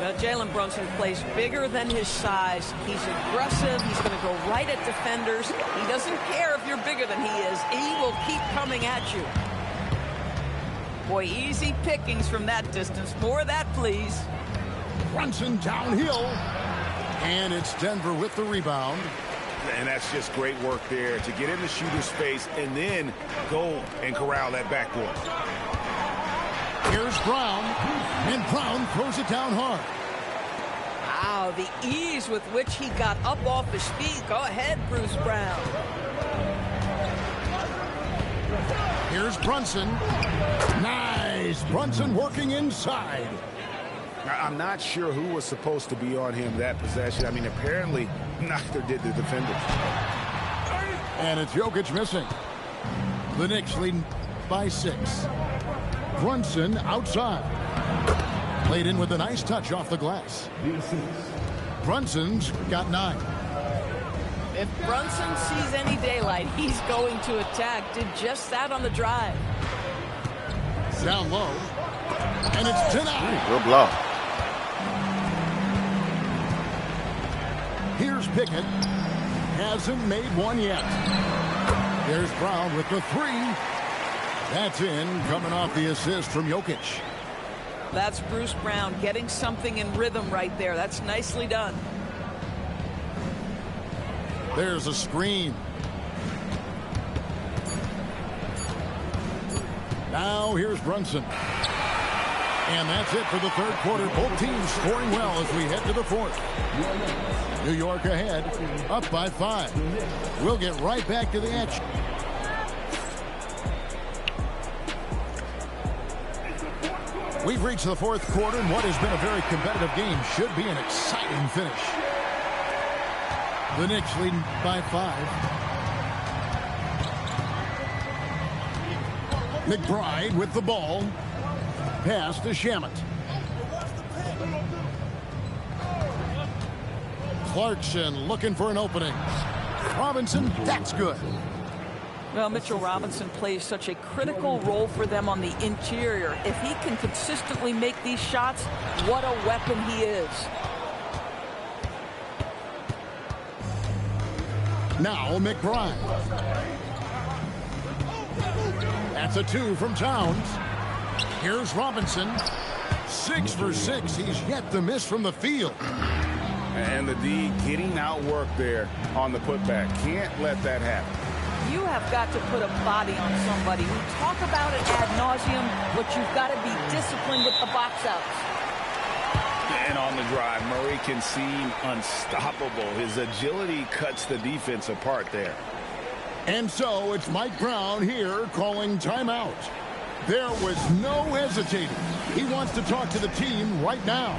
Well, Jalen Brunson plays bigger than his size. He's aggressive. He's going to go right at defenders. He doesn't care if you're bigger than he is. He will keep coming at you. Boy, easy pickings from that distance. More of that, please. Brunson downhill. And it's Denver with the rebound. And that's just great work there to get in the shooter's space and then go and corral that backboard. Here's Brown. And Brown throws it down hard. Wow, the ease with which he got up off his feet. Go ahead, Bruce Brown. Here's Brunson. Nice. Brunson working inside. I'm not sure who was supposed to be on him that possession. I mean, apparently neither did the defenders. And it's Jokic missing. The Knicks leading by 6. Brunson outside. Played in with a nice touch off the glass. Brunson's got 9. If Brunson sees any daylight, he's going to attack. Did just that on the drive. Down low. And it's denied. Good block. Here's Pickett. Hasn't made one yet. There's Brown with the 3. That's in, coming off the assist from Jokic. That's Bruce Brown getting something in rhythm right there. That's nicely done. There's a screen. Now here's Brunson. And that's it for the third quarter. Both teams scoring well as we head to the fourth. New York ahead, up by 5. We'll get right back to the action. We've reached the fourth quarter, and what has been a very competitive game should be an exciting finish. The Knicks leading by 5. McBride with the ball. Pass to Shamet. Clarkson looking for an opening. Robinson, that's good. Well, Mitchell Robinson plays such a critical role for them on the interior. If he can consistently make these shots, what a weapon he is. Now McBride. That's a 2 from Towns. Here's Robinson. 6 for 6. He's yet to miss from the field. And the D getting outworked there on the putback. Can't let that happen. You have got to put a body on somebody. We talk about it ad nauseum, but you've got to be disciplined with the box outs. And on the drive, Murray can seem unstoppable. His agility cuts the defense apart there. And so it's Mike Brown here calling timeout. There was no hesitating. He wants to talk to the team right now.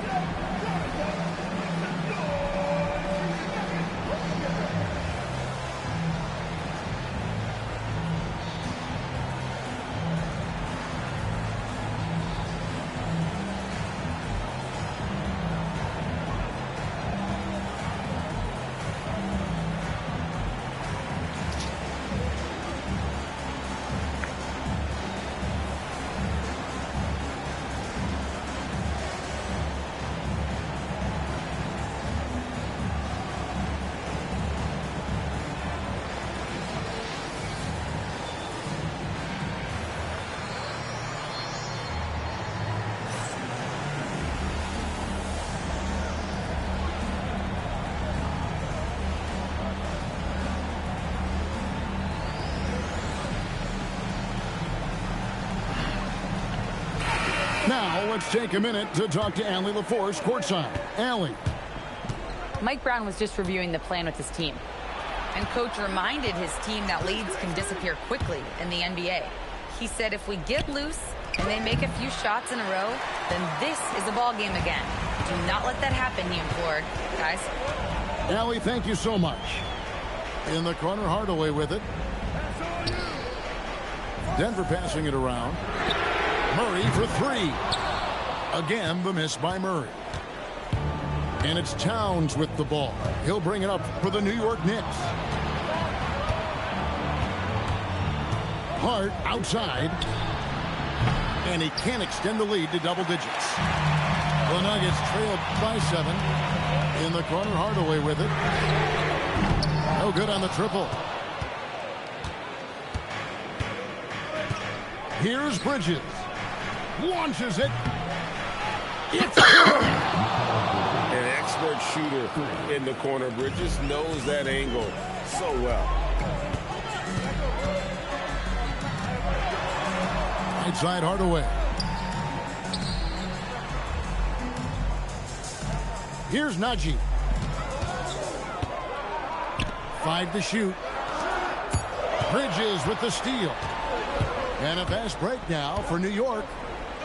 Now let's take a minute to talk to Allie LaForce courtside. Allie. Mike Brown was just reviewing the plan with his team. And coach reminded his team that leads can disappear quickly in the NBA. He said if we get loose and they make a few shots in a row, then this is a ball game again. Do not let that happen, he implored. Guys. Allie, thank you so much. In the corner, Hardaway with it. Denver passing it around. Murray for three. Again, the miss by Murray. And it's Towns with the ball. He'll bring it up for the New York Knicks. Hart outside. And he can't extend the lead to double digits. The Nuggets trailed by 7. In the corner, Hardaway with it. No good on the triple. Here's Bridges. Launches it. It's an expert shooter in the corner. Bridges knows that angle so well. Right side, Hardaway. Here's Najee. 5 to shoot. Bridges with the steal. And a fast break now for New York.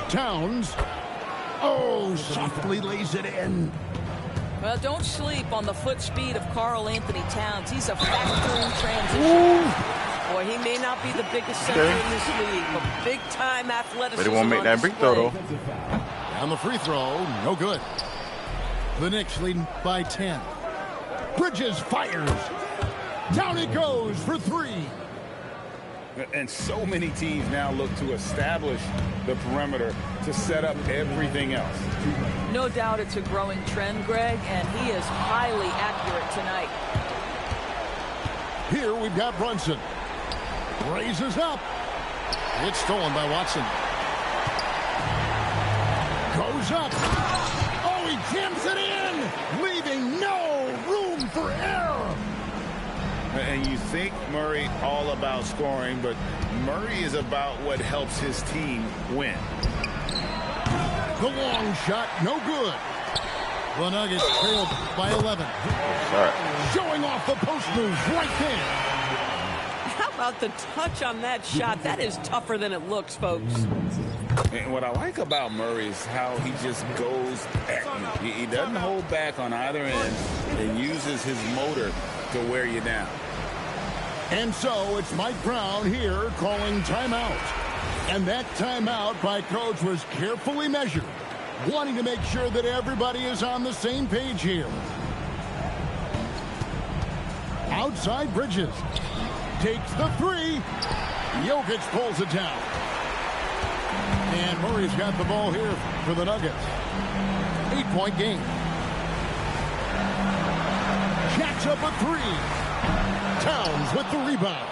Towns. Oh, softly lays it in. Well, don't sleep on the foot speed of Karl Anthony Towns. He's a factor in transition. Boy, he may not be the biggest center in this league, but big-time athleticism. But he won't make that free throw, though. On the free throw, no good. The Knicks leading by 10. Bridges fires. Down it goes for 3. And so many teams now look to establish the perimeter to set up everything else. No doubt it's a growing trend, Greg, and he is highly accurate tonight. Here we've got Brunson. Raises up. It's stolen by Watson. Goes up. Oh, he jams it in, leaving no room for error. And you think Murray all about scoring, but Murray is about what helps his team win. The long shot, no good. The Nuggets trailed by 11. Showing off the post moves right there. How about the touch on that shot? That is tougher than it looks, folks. And what I like about Murray is how he just goes at you. He doesn't hold back on either end and uses his motor to wear you down. And so it's Mike Brown here calling timeout. And that timeout by coach was carefully measured, wanting to make sure that everybody is on the same page here. Outside Bridges. Takes the 3. Jokic pulls it down. And Murray's got the ball here for the Nuggets. 8-point game. Jacks up a 3. Towns with the rebound.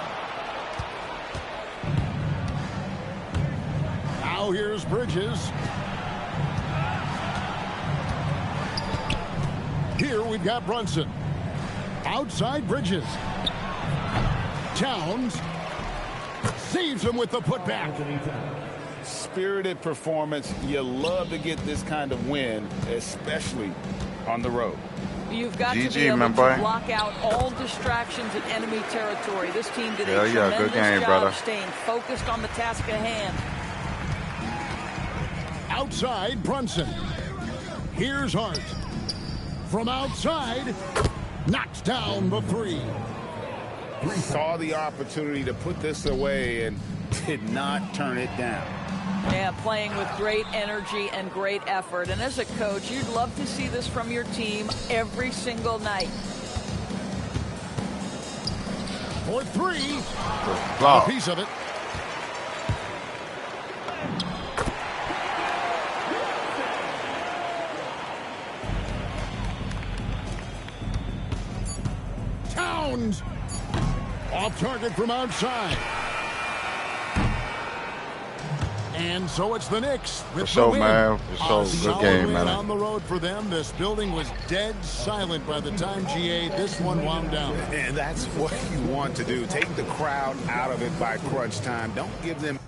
Now here's Bridges. Here we've got Brunson. Outside Bridges. Towns saves him with the putback. Spirited performance. You love to get this kind of win, especially on the road. You've got to be able to block out all distractions in enemy territory. This team did a tremendous job staying focused on the task at hand. Outside Brunson. Here's Hart. From outside, knocks down the 3. Saw the opportunity to put this away and did not turn it down. Yeah, playing with great energy and great effort. And as a coach, you'd love to see this from your team every single night. For 3. A piece of it. Towns. Off target from outside. And so it's the Knicks with the win. Man, good game, man. On the road for them. This building was dead silent by the time GA this one wound down. And that's what you want to do. Take the crowd out of it by crunch time. Don't give them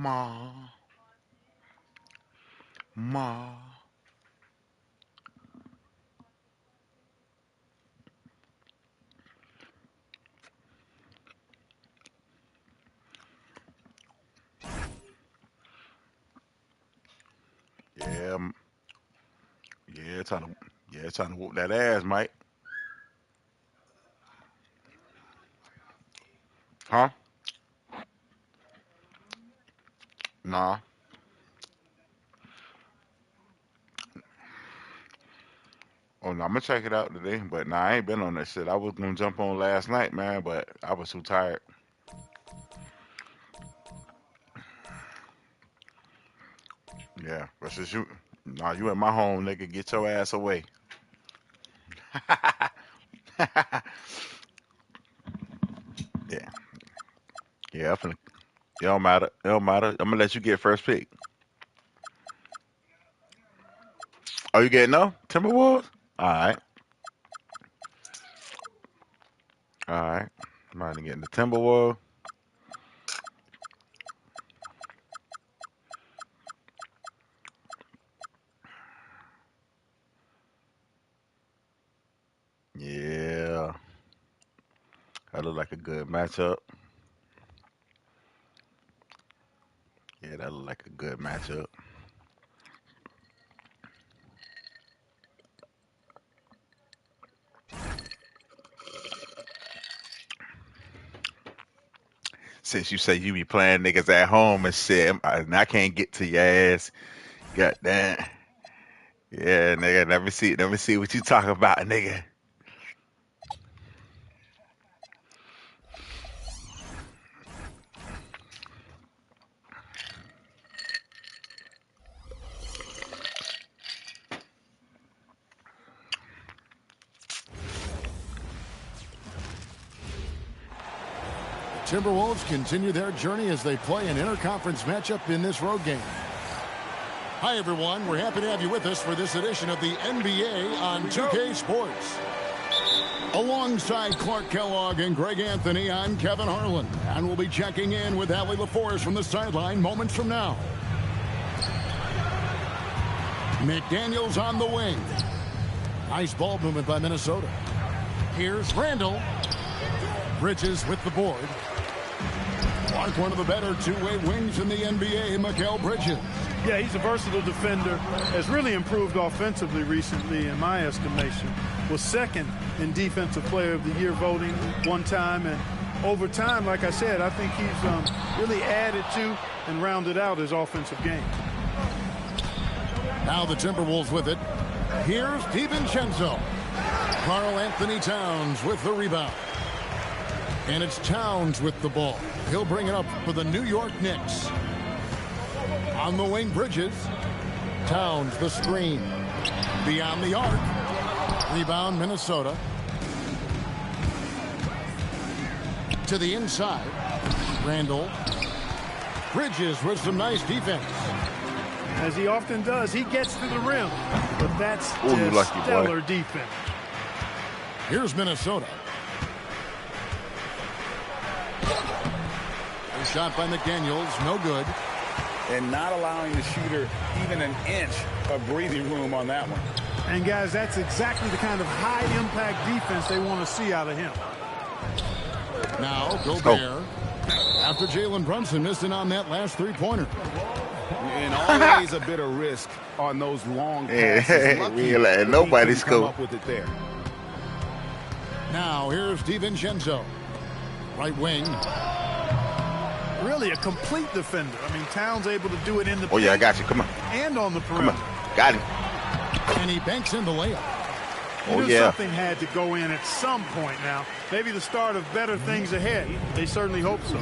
Ma. Yeah, trying to whoop that ass, Mike. Huh? Nah. Oh no, I'm gonna check it out today, but nah, I ain't been on that shit. I was gonna jump on last night, man, but I was too tired. Yeah, but since nah, you in my home, nigga, get your ass away. Yeah, yeah, it don't matter. It don't matter. I'm gonna let you get first pick. Oh, you getting no Timberwolves? All right, all right. I'm about to get the Timberwolves. Yeah, that look like a good matchup. Yeah, that look like a good matchup. Since you say you be playing niggas at home and shit, and I can't get to your ass. God damn. Yeah, nigga. Let me see what you talking about, nigga. Timberwolves continue their journey as they play an interconference matchup in this road game. Hi, everyone. We're happy to have you with us for this edition of the NBA on 2K Sports. Alongside Clark Kellogg and Greg Anthony, I'm Kevin Harlan, and we'll be checking in with Allie LaForce from the sideline moments from now. McDaniels on the wing. Nice ball movement by Minnesota. Here's Randall. Bridges with the board. Clark, one of the better two-way wings in the NBA, Mikal Bridges. Yeah, he's a versatile defender. Has really improved offensively recently, in my estimation. Was second in Defensive Player of the Year voting one time. And over time, like I said, I think he's really added to and rounded out his offensive game. Now the Timberwolves with it. Here's DiVincenzo. Karl Anthony Towns with the rebound. And it's Towns with the ball. He'll bring it up for the New York Knicks. On the wing, Bridges. Towns, the screen. Beyond the arc. Rebound, Minnesota. To the inside. Randall. Bridges with some nice defense. As he often does, he gets to the rim. But that's lucky stellar boy. defense. Here's Minnesota. A shot by McDaniels, no good. And not allowing the shooter even an inch of breathing room on that one. And, guys, that's exactly the kind of high-impact defense they want to see out of him. Now, Gobert. After Jalen Brunson missing on that last three-pointer. And always a bit of risk on those long passes. We ain't letting nobody come score. up with it there. Now, here's DiVincenzo. Right wing. Really a complete defender. I mean, Towns able to do it in the Oh, yeah, I paint got you. Come on. and on the Come perimeter. on. Got him. And he banks in the layup. You knew yeah. something had to go in at some point now. Maybe the start of better things ahead. They certainly hope so.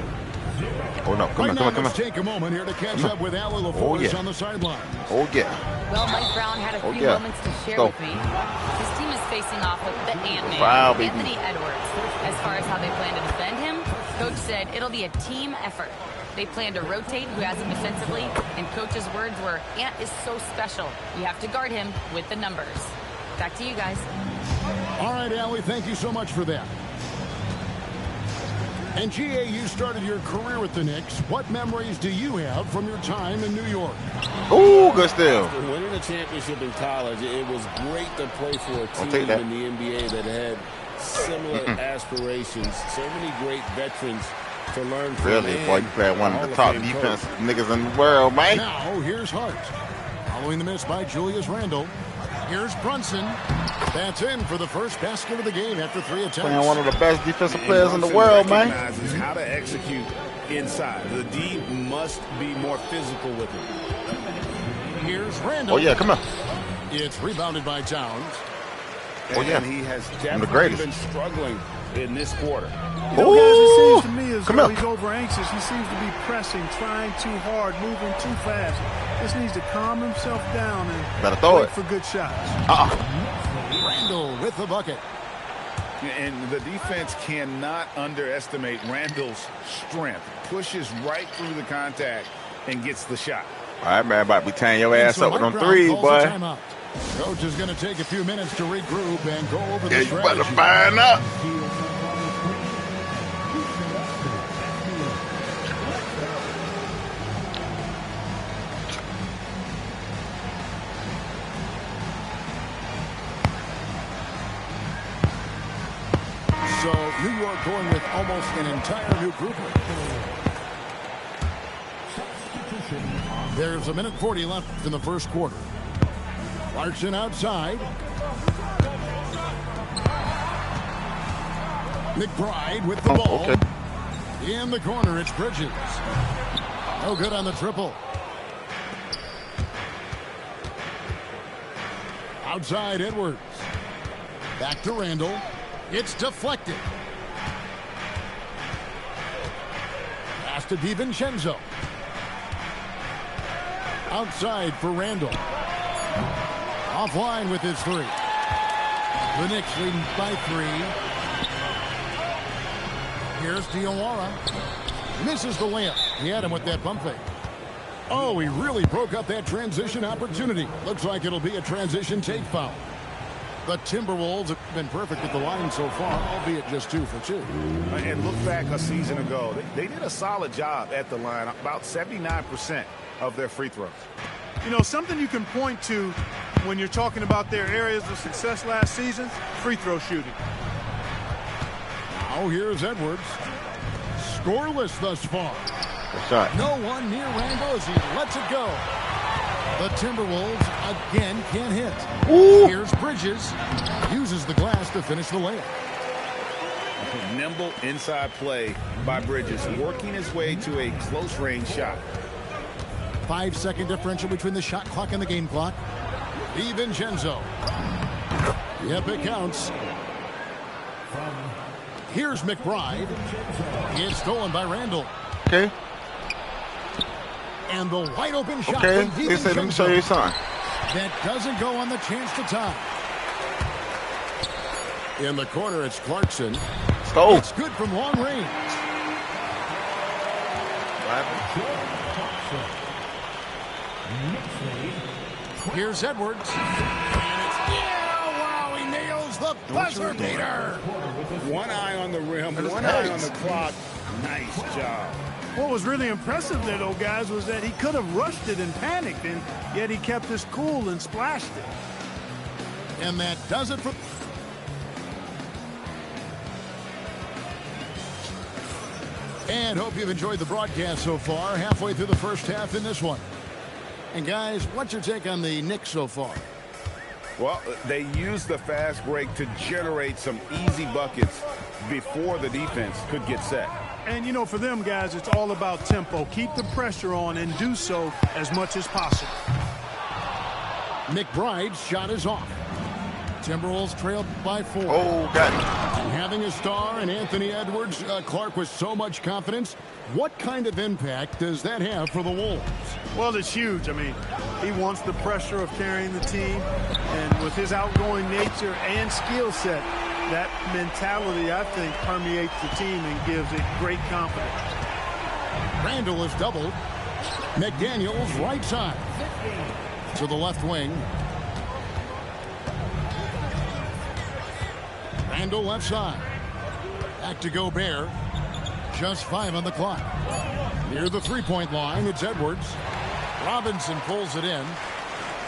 Oh, no. Come Right on, now, come on, come let's on. take a moment here to catch up with Allie LaForce yeah. on the sideline. Oh, yeah. Well, Mike Brown had a few yeah. moments to share Go. with me. His team is facing off with the Ant-Man, Wow, baby. Anthony Edwards. As far as how they plan to defend him, Coach said it'll be a team effort. They plan to rotate who has him defensively, and Coach's words were, Ant is so special. You have to guard him with the numbers. Back to you guys. All right, Allie, thank you so much for that. And GA, you started your career with the Knicks. What memories do you have from your time in New York? Ooh, good steal. After winning a championship in college, it was great to play for a team in the NBA that had similar aspirations. So many great veterans to learn from. Really, boy, you play one of the top defense niggas in the world, man. Now, here's Hart. Following the miss by Julius Randle. Here's Brunson. That's in for the first basket of the game after 3 attempts. Playing one of the best defensive players in the world, man. Recognizes how to execute inside. The D must be more physical with him. Here's Randle. Oh, yeah, come on. It's rebounded by Towns. Oh, yeah. And he has I'm the definitely greatest. been struggling in this quarter. You know, guys, it seems to me as though Come he's over anxious. He seems to be pressing, trying too hard, moving too fast. Just needs to calm himself down and better throw wait it for good shots. Randle with the bucket. And the defense cannot underestimate Randle's strength. Pushes right through the contact and gets the shot. All right, man, about to be tearing your ass up with them threes, boy. Coach is going to take a few minutes to regroup and go over the strategy. You better fire up. So New York going with almost an entire new group. There's a minute 40 left in the first quarter. Clarkson outside. McBride with the ball. Okay. In the corner, it's Bridges. No good on the triple. Outside, Edwards. Back to Randle. It's deflected. Pass to DiVincenzo. Outside for Randle. Offline with his three. The Knicks leading by 3. Here's Diawara. Misses the layup. He had him with that pump fake. Oh, he really broke up that transition opportunity. Looks like it'll be a transition take foul. The Timberwolves have been perfect at the line so far, albeit just 2 for 2. And look back a season ago. They did a solid job at the line, about 79% of their free throws. You know, something you can point to when you're talking about their areas of success last season, free throw shooting. Now here's Edwards. Scoreless thus far. Good shot. No one near Randle as he lets it go. The Timberwolves again can't hit. Ooh. Here's Bridges. Uses the glass to finish the layup. Nimble inside play by Bridges, working his way to a close range shot. 5-second differential between the shot clock and the game clock. DiVincenzo. Yep, it counts. Here's McBride. It's stolen by Randle. Okay. And the wide open shot. Okay. From He said, let me show you something. That doesn't go on the chance to tie. In the corner, it's Clarkson. Go. It's good from long range. Here's Edwards. Wow, he nails the buzzer beater. One eye on the rim, one eye on the clock. Nice job. What was really impressive there, though, guys, was that he could have rushed it and panicked, and yet he kept his cool and splashed it. And that does it for... And hope you've enjoyed the broadcast so far. Halfway through the first half in this one. And guys, what's your take on the Knicks so far? Well, they used the fast break to generate some easy buckets before the defense could get set. And, you know, for them, guys, it's all about tempo. Keep the pressure on and do so as much as possible. McBride's shot is off. Timberwolves trailed by 4. Oh, got it. Having a star and Anthony Edwards, Clark with so much confidence, what kind of impact does that have for the Wolves? Well, it's huge. I mean, he wants the pressure of carrying the team, and with his outgoing nature and skill set, that mentality, I think, permeates the team and gives it great confidence. Randle is doubled. McDaniels right side to the left wing. Randle left side. Back to Gobert. Just 5 on the clock. Near the three-point line, it's Edwards. Robinson pulls it in.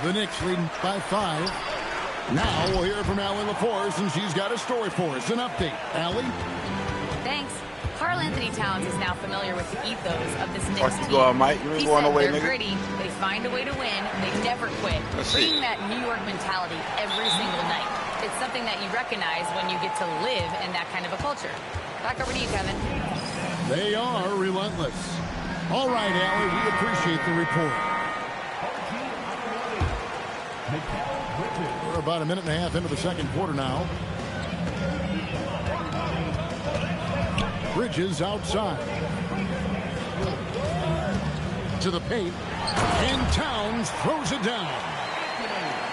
The Knicks leading by 5. Now we'll hear from Allie LaForce, and she's got a story for us. An update. Allie? Thanks. Karl Anthony Towns is now familiar with the ethos of this Knicks team. Go on, Mike. You ain't going away, they're nigga. gritty, they find a way to win, they never quit. Bringing that New York mentality every single night. It's something that you recognize when you get to live in that kind of a culture. Back over to you, Kevin. They are relentless. All right, Allie, we appreciate the report. We're about a minute and a half into the second quarter now. Bridges outside. To the paint. And Towns throws it down.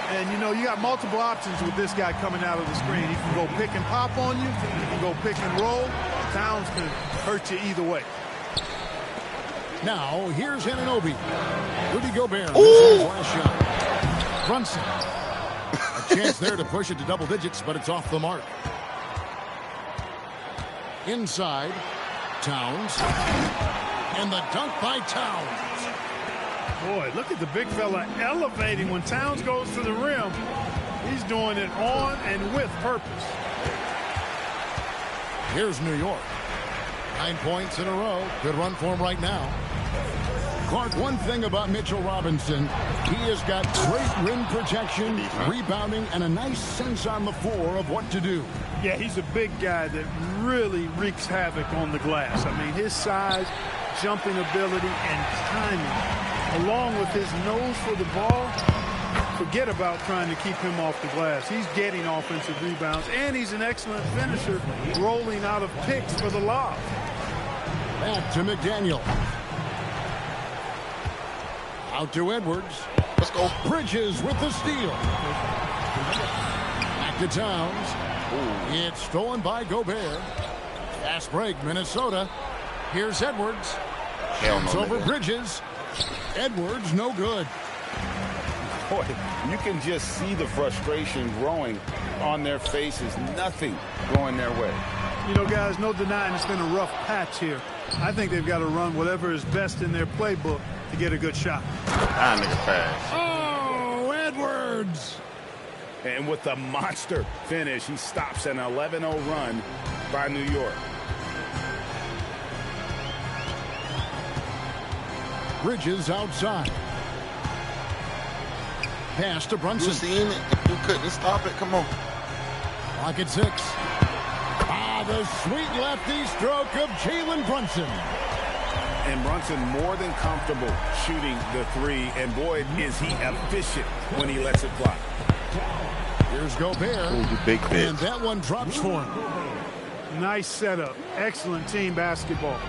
And, you know, you got multiple options with this guy coming out of the screen. He can go pick and pop on you. He can go pick and roll. Towns can hurt you either way. Now, here's Anunoby. Rudy Gobert missing his last shot. Brunson. A chance there to push it to double digits, but it's off the mark. Inside, Towns. And the dunk by Towns. Boy, look at the big fella elevating when Towns goes to the rim. He's doing it on and with purpose. Here's New York. 9 points in a row. Good run for him right now. Clark, one thing about Mitchell Robinson, he has got great rim protection, rebounding, and a nice sense on the floor of what to do. Yeah, he's a big guy that really wreaks havoc on the glass. I mean, his size, jumping ability, and timing, along with his nose for the ball, forget about trying to keep him off the glass. He's getting offensive rebounds, and he's an excellent finisher, rolling out of picks for the lob. Back to McDaniel. Out to Edwards. Let's go. Bridges with the steal. Back to Towns. It's stolen by Gobert. Fast break, Minnesota. Here's Edwards. It's over Bridges. Edwards, no good. Boy, you can just see the frustration growing on their faces. Nothing going their way. You know, guys, no denying it's been a rough patch here. I think they've got to run whatever is best in their playbook to get a good shot. Oh, Edwards. And with a monster finish, he stops an 11-0 run by New York. Bridges outside. Pass to Brunson. You seen it? You couldn't stop it. Come on. Clock at 6. The sweet lefty stroke of Jalen Brunson. And Brunson more than comfortable shooting the three. And boy, is he efficient when he lets it fly. Here's Gobert. You big bitch. And that one drops for him. Nice setup. Excellent team basketball.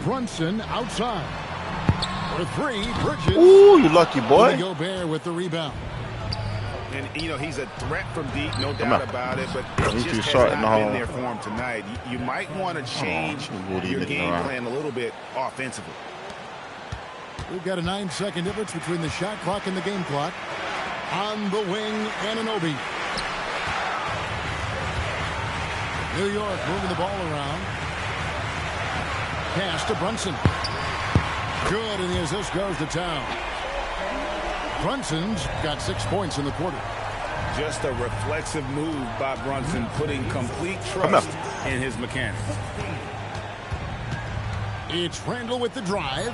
Brunson outside. For 3, Bridges. Ooh, you lucky boy. Gobert with the rebound. And, you know, he's a threat from deep, no doubt about it, but it just has short not been there for him tonight. You might want to change your game plan a little bit offensively. We've got a 9-second difference between the shot clock and the game clock. On the wing, Anunoby. New York moving the ball around. Pass to Brunson. Good, and the assist goes to Town. Brunson's got 6 points in the quarter. Just a reflexive move by Brunson, putting complete trust in his mechanics. It's Randall with the drive.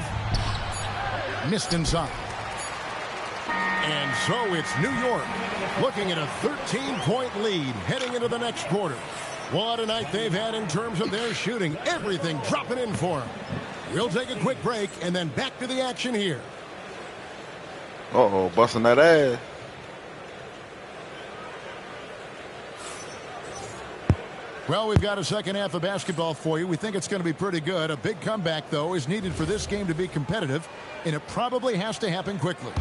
Missed inside. And so it's New York looking at a 13-point lead heading into the next quarter. What a night they've had in terms of their shooting. Everything dropping in for them. We'll take a quick break and then back to the action here. Uh-oh, busting that ass. Well, we've got a second half of basketball for you. We think it's going to be pretty good. A big comeback, though, is needed for this game to be competitive, and it probably has to happen quickly.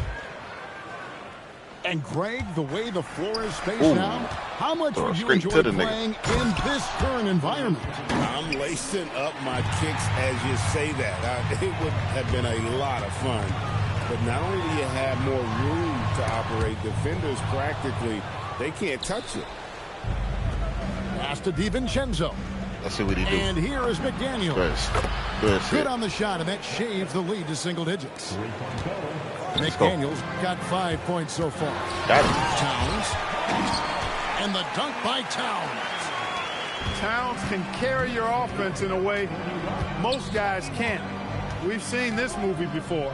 And, Greg, the way the floor is spaced now, how much would you enjoy playing in this current environment? I'm lacing up my kicks as you say that. It would have been a lot of fun. But not only do you have more room to operate, defenders practically, they can't touch it. Pass to DiVincenzo. Let's see what he do. And here is McDaniel. Good on the shot, and that shaves the lead to single digits. McDaniel's got 5 points so far. Got it. Towns. And the dunk by Towns. Towns can carry your offense in a way most guys can't. We've seen this movie before.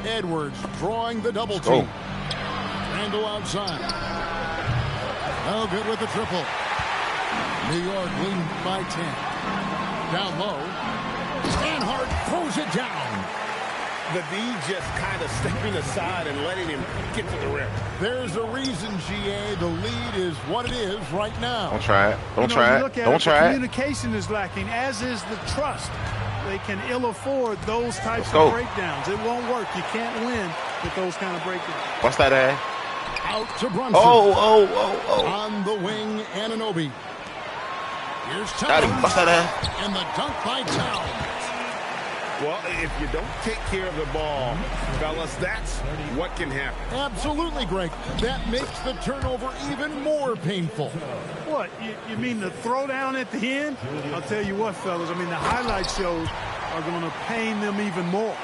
Edwards drawing the double team. Randall outside. No good with the triple. New York leading by 10. Down low. Stanhart throws it down. The D just kind of stepping aside and letting him get to the rim. There's a reason, GA, the lead is what it is right now. Don't try it. Don't try it. Don't try it. Communication is lacking, as is the trust. They can ill afford those types of breakdowns. It won't work. You can't win with those kind of breakdowns. What's that, A? Out to Brunson. Oh. On the wing, Anunoby. Here's Towns. Got him. What's that, A? And the dunk by Towns. Well, if you don't take care of the ball, fellas, that's what can happen. Absolutely, Greg. That makes the turnover even more painful. What? You mean the throwdown at the end? I'll tell you what, fellas. I mean, the highlight shows are going to pain them even more.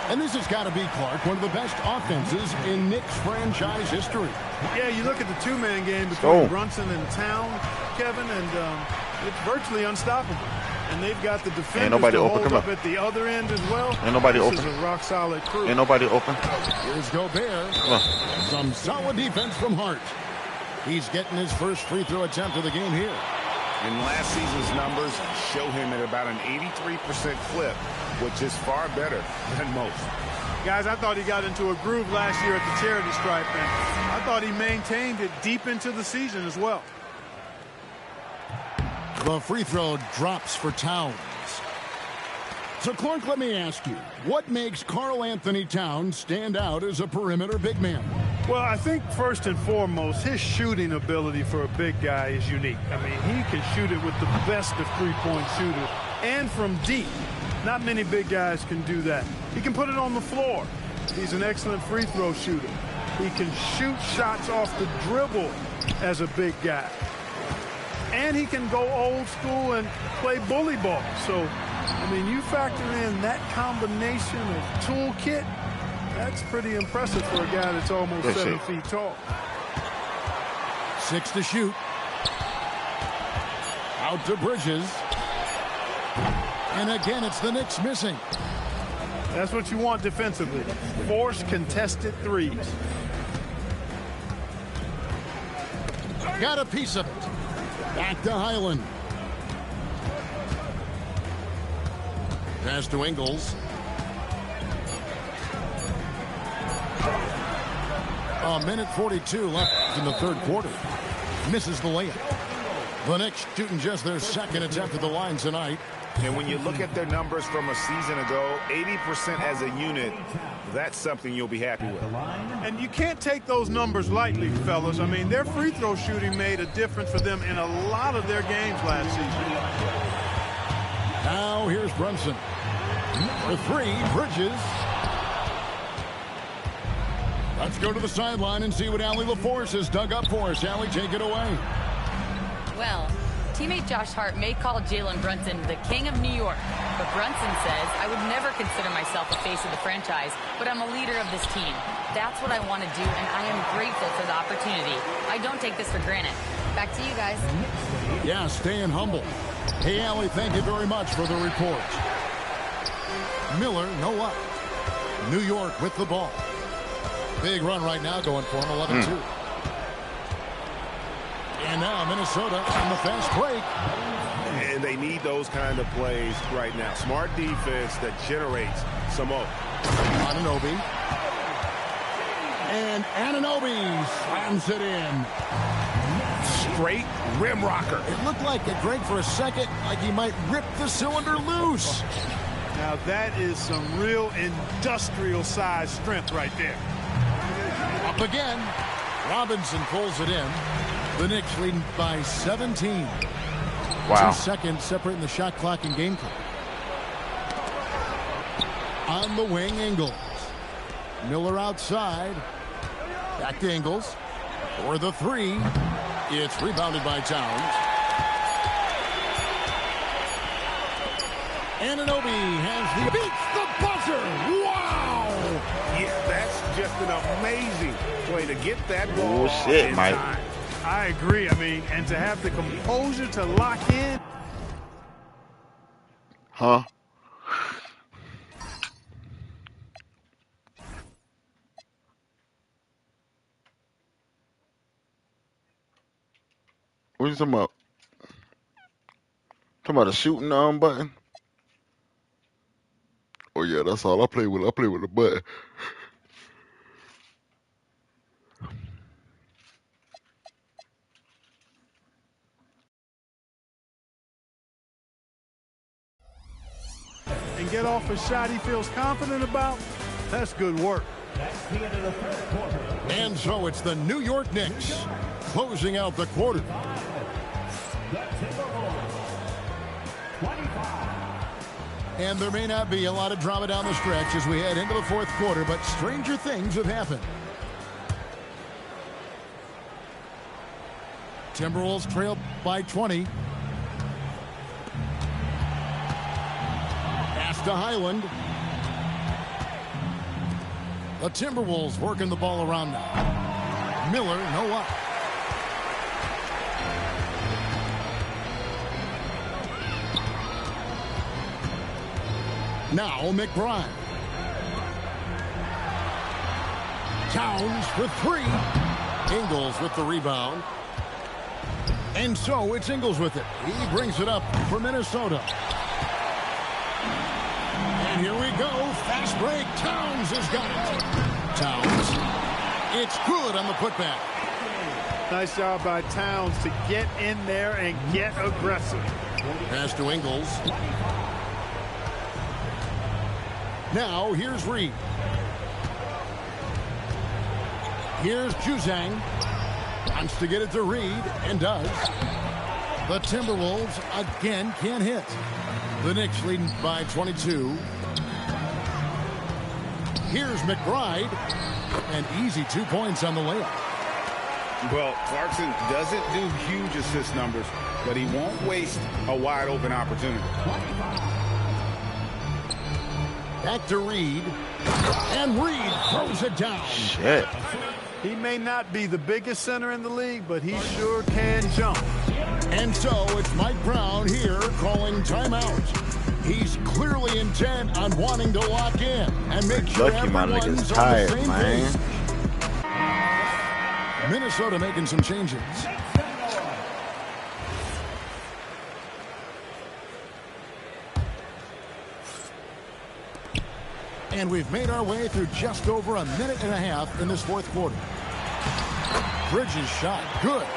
And this has got to be, Clark, one of the best offenses in Knicks franchise history. Yeah, you look at the two-man game between Brunson and Towns, Kevin, and it's virtually unstoppable. And they've got the defenders to hold up at the other end as well. Ain't nobody open. This is a rock-solid crew. Ain't nobody open. Here's Gobert. Some solid defense from Hart. He's getting his first free throw attempt of the game here. And last season's numbers show him at about an 83% clip, which is far better than most. Guys, I thought he got into a groove last year at the charity stripe, and I thought he maintained it deep into the season as well. The free throw drops for Towns. So, Clark, let me ask you, what makes Karl Anthony Towns stand out as a perimeter big man? Well, I think first and foremost, his shooting ability for a big guy is unique. I mean, he can shoot it with the best of three-point shooters and from deep. Not many big guys can do that. He can put it on the floor. He's an excellent free throw shooter. He can shoot shots off the dribble as a big guy. And he can go old school and play bully ball. So, I mean, you factor in that combination of toolkit, that's pretty impressive for a guy that's almost 7 feet tall. 6 to shoot. Out to Bridges. And again, it's the Knicks missing. That's what you want defensively. Force contested threes. Got a piece of it. Back to Highland. Pass to Ingles. A minute 42 left in the third quarter. Misses the layup. The Knicks shooting just their second attempt at the line tonight. And when you look at their numbers from a season ago, 80% as a unit, that's something you'll be happy with. And you can't take those numbers lightly, fellas. I mean, their free throw shooting made a difference for them in a lot of their games last season. Now here's Brunson. For 3, Bridges. Let's go to the sideline and see what Allie LaForce has dug up for us. Allie, take it away. Well, teammate Josh Hart may call Jalen Brunson the king of New York, but Brunson says, I would never consider myself a face of the franchise, but I'm a leader of this team. That's what I want to do, and I am grateful for the opportunity. I don't take this for granted. Back to you guys. Yeah, staying humble. Hey, Allie, thank you very much for the report. Miller, no up. New York with the ball. Big run right now going for him, 11-2. And now Minnesota on the fast break. And they need those kind of plays right now. Smart defense that generates some more. Anunoby. And Anunoby slams it in. Straight rim rocker. It looked like it, Greg, for a second, like he might rip the cylinder loose. Now that is some real industrial size strength right there. Up again. Robinson pulls it in. The Knicks leading by 17. Wow. 2 seconds separating the shot clock and game clock. On the wing, Ingles. Miller outside. Back to Ingles. For the 3. It's rebounded by Towns. Anunoby has the beats the buzzer. Wow! Yeah, that's just an amazing way to get that ball in Mike. time. I agree. I mean, and to have the composure to lock in. Huh? What you talking about? Talking about the shooting button? Oh yeah, that's all I play with. I play with the button. And get off a shot he feels confident about, that's good work. And so it's the New York Knicks closing out the quarter. And there may not be a lot of drama down the stretch as we head into the fourth quarter, but stranger things have happened. Timberwolves trail by 20. Pass to Highland. The Timberwolves working the ball around now. Miller, no up. Now McBride. Towns for three. Ingles with the rebound. And so it's Ingles with it. He brings it up for Minnesota. And here we go. Fast break. Towns has got it. Towns. It's good on the putback. Nice job by Towns to get in there and get aggressive. Pass to Ingles. Now here's Reed. Here's Juzang. Wants to get it to Reed and does. The Timberwolves again can't hit. The Knicks leading by 22. Here's McBride. And easy 2 points on the layup. Well, Clarkson doesn't do huge assist numbers, but he won't waste a wide open opportunity. Back to Reed. And Reed throws it down. Shit. He may not be the biggest center in the league, but he sure can jump. And so it's Mike Brown here calling timeout. He's clearly intent on wanting to lock in and make sure everyone's on the same page. Minnesota making some changes. And we've made our way through just over a minute and a half in this fourth quarter. Bridges shot good.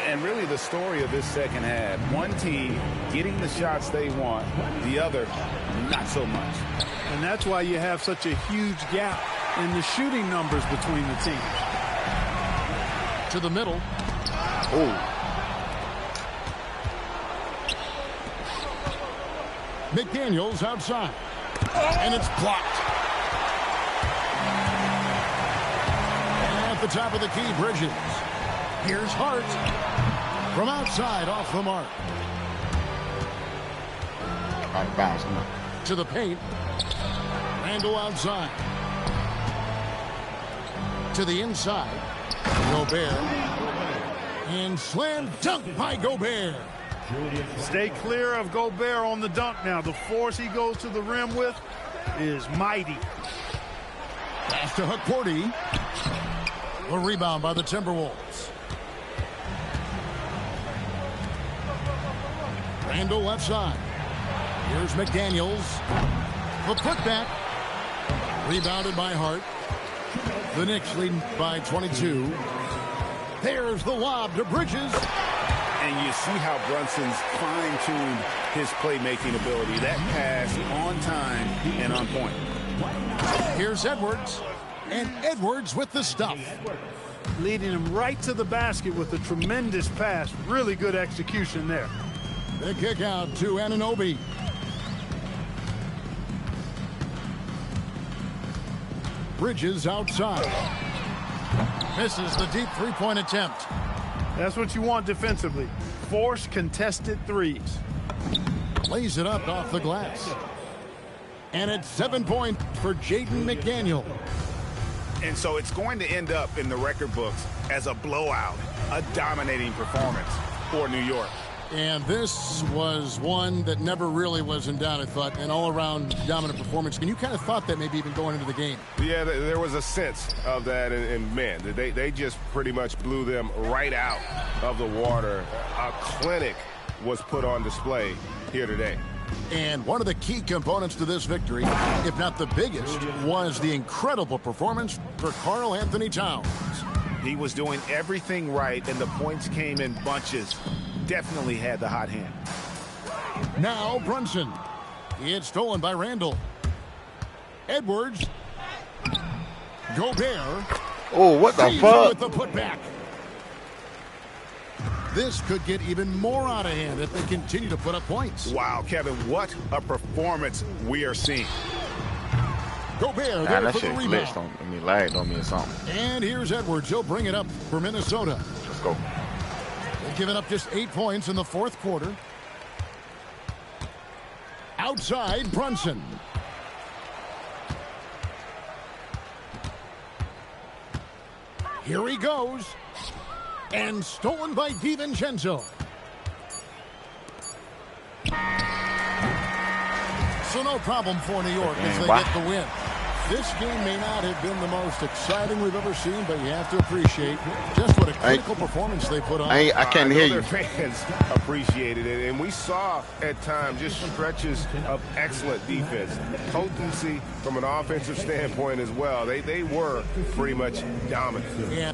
And really the story of this second half, one team getting the shots they want, the other not so much. And that's why you have such a huge gap in the shooting numbers between the teams. To the middle. Oh. McDaniels outside. And it's blocked. At the top of the key, Bridges. Here's Hart. From outside, off the mark. Out of bounds. Come on. To the paint. Randall outside. To the inside. Gobert. And slam dunk by Gobert. Stay clear of Gobert on the dunk now. The force he goes to the rim with is mighty. Pass to Hukporti. A rebound by the Timberwolves. Randall left side. Here's McDaniels. The putback. Rebounded by Hart. The Knicks leading by 22. There's the lob to Bridges. And you see how Brunson's fine-tuned his playmaking ability. That pass on time and on point. Here's Edwards. And Edwards with the stuff. Leading him right to the basket with a tremendous pass. Really good execution there. The kick out to Anunoby. Bridges outside. Misses the deep three-point attempt. That's what you want defensively. Force contested threes. Lays it up off the glass. And it's 7 points for Jaden McDaniel. And so it's going to end up in the record books as a blowout, a dominating performance for New York. And this was one that never really was in doubt, I thought, an all-around dominant performance. And you kind of thought that maybe even going into the game. Yeah, there was a sense of that, and man, they just pretty much blew them right out of the water. A clinic was put on display here today. And one of the key components to this victory, if not the biggest, was the incredible performance for Karl Anthony Towns. He was doing everything right, and the points came in bunches. Definitely had the hot hand. Now Brunson. It's stolen by Randall. Edwards. Gobert. Oh, what the fuck? With the putback. This could get even more out of hand if they continue to put up points. Wow, Kevin, what a performance we are seeing. Gobert Nah, there that for shit the rebound. glitched on me, lagged on me or something. And here's Edwards. He'll bring it up for Minnesota. Let's go. They've given up just 8 points in the fourth quarter. Outside, Brunson. Here he goes. And stolen by DiVincenzo. So no problem for New York as they get the win. This game may not have been the most exciting we've ever seen, but you have to appreciate just what a critical performance they put on. I can't hear you. Their fans appreciated it, and we saw at times just stretches of excellent defense, potency from an offensive standpoint as well. They were pretty much dominant. Yeah.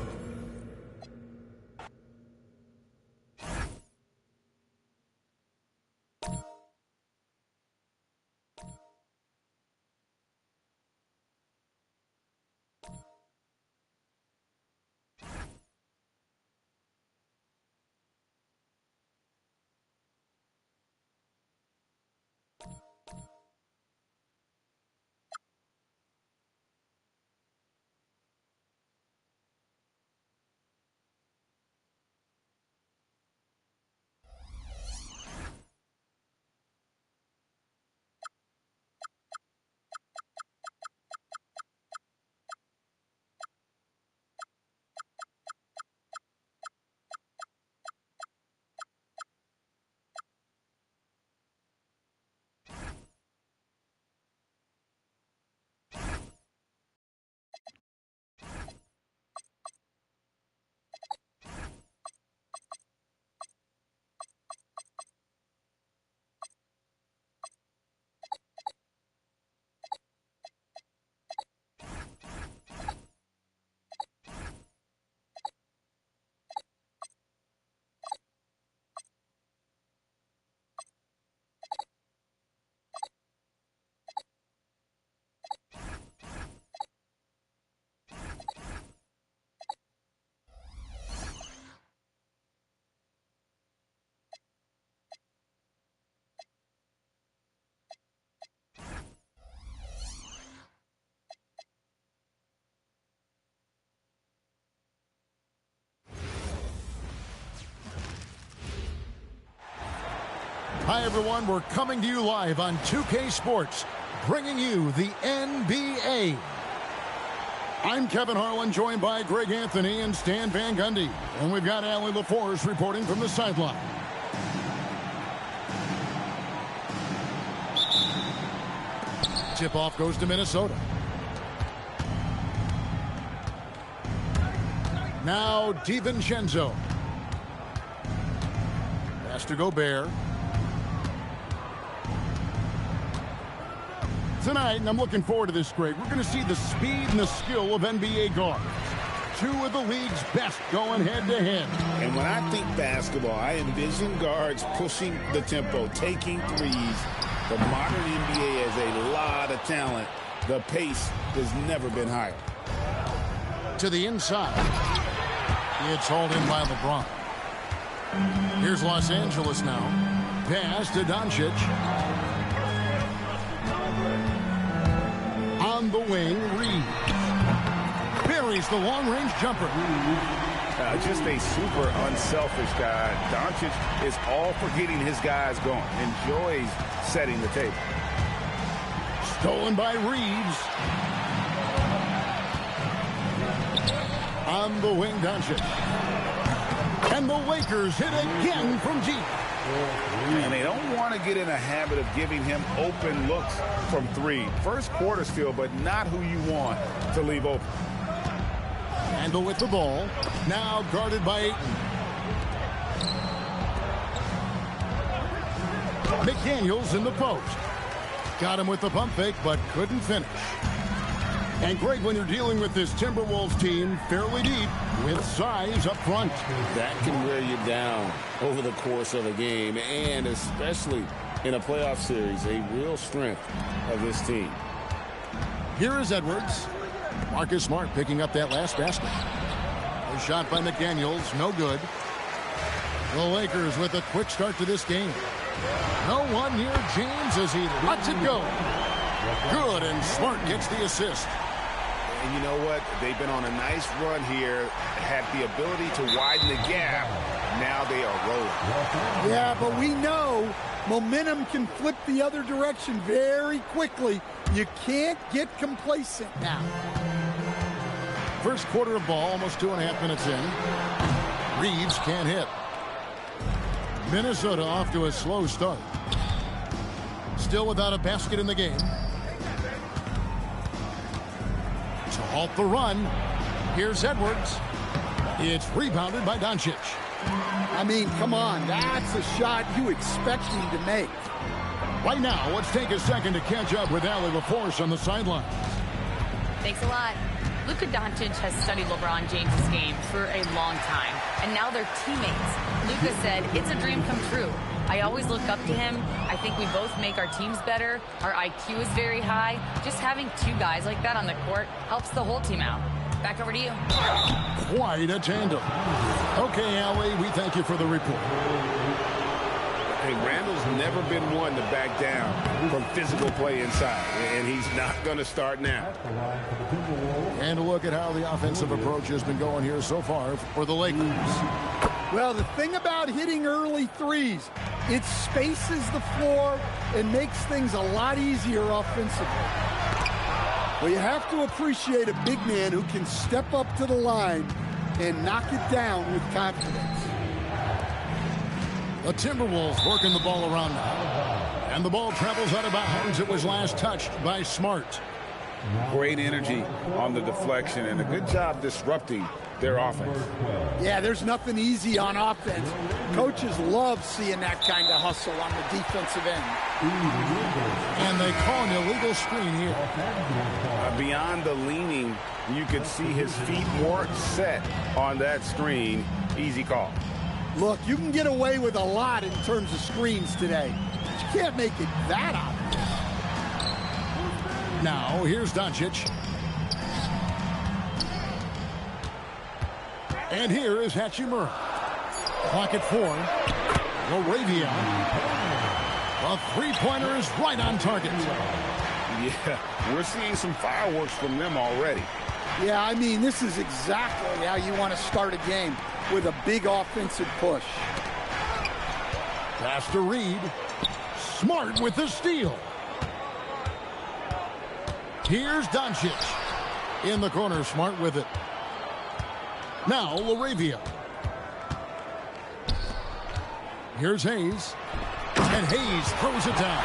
Hi, everyone. We're coming to you live on 2K Sports, bringing you the NBA. I'm Kevin Harlan, joined by Greg Anthony and Stan Van Gundy. And we've got Allie LaForce reporting from the sideline. Tip-off goes to Minnesota. Now DiVincenzo. Pass to Gobert. Tonight, and I'm looking forward to this, Greg, we're going to see the speed and the skill of NBA guards. Two of the league's best going head-to-head. And when I think basketball, I envision guards pushing the tempo, taking threes. The modern NBA has a lot of talent. The pace has never been higher. To the inside. It's hauled in by LeBron. Here's Los Angeles now. Pass to Doncic. On the wing, Reed buries the long-range jumper. Just a super unselfish guy. Doncic is all for getting his guys going. Enjoys setting the table. Stolen by Reeves. On the wing, Doncic. And the Lakers hit again from deep. And they don't want to get in a habit of giving him open looks from three. First quarter still, but not who you want to leave open. Handle with the ball. Now guarded by Ayton. McDaniels in the post. Got him with the pump fake, but couldn't finish. And Greg, when you're dealing with this Timberwolves team fairly deep with size up front. That can wear you down over the course of a game, and especially in a playoff series, a real strength of this team. Here is Edwards. Marcus Smart picking up that last basket. A shot by McDaniels, no good. The Lakers with a quick start to this game. No one near James as he lets it go. Good, and Smart gets the assist. And you know what? They've been on a nice run here, had the ability to widen the gap. Now they are rolling. Yeah, but we know momentum can flip the other direction very quickly. You can't get complacent now. First quarter of ball, almost 2.5 minutes in. Reeves can't hit. Minnesota off to a slow start. Still without a basket in the game. To halt the run, here's Edwards. It's rebounded by Doncic. I mean, come on, that's a shot you expect him to make. Right now, let's take a second to catch up with Allie LaForce on the sidelines. Thanks a lot. Luka Doncic has studied LeBron James' game for a long time, and now they're teammates. Luka said, "It's a dream come true. I always look up to him. I think we both make our teams better. Our IQ is very high. Just having two guys like that on the court helps the whole team out." Back over to you. Quite a tandem. Okay, Allie, we thank you for the report. Hey, Randall's never been one to back down from physical play inside, and he's not going to start now. And a look at how the offensive approach has been going here so far for the Lakers. Well, the thing about hitting early threes, it spaces the floor and makes things a lot easier offensively. Well, you have to appreciate a big man who can step up to the line and knock it down with confidence. The Timberwolves working the ball around now. And the ball travels out of bounds. It was last touched by Smart. Great energy on the deflection and a good job disrupting their offense. Yeah, there's nothing easy on offense. Coaches love seeing that kind of hustle on the defensive end. And they call an illegal screen here. Beyond the leaning, you could see his feet weren't set on that screen. Easy call. Look, you can get away with a lot in terms of screens today. But you can't make it that obvious. Now, here's Doncic. And here is Hachimura. Clock at 4. Laravia. The three-pointer is right on target. Yeah, we're seeing some fireworks from them already. Yeah, I mean, this is exactly how you want to start a game, with a big offensive push. Pass to Reed. Smart with the steal. Here's Doncic. In the corner, Smart with it. Now, Laravia. Here's Hayes. And Hayes throws it down.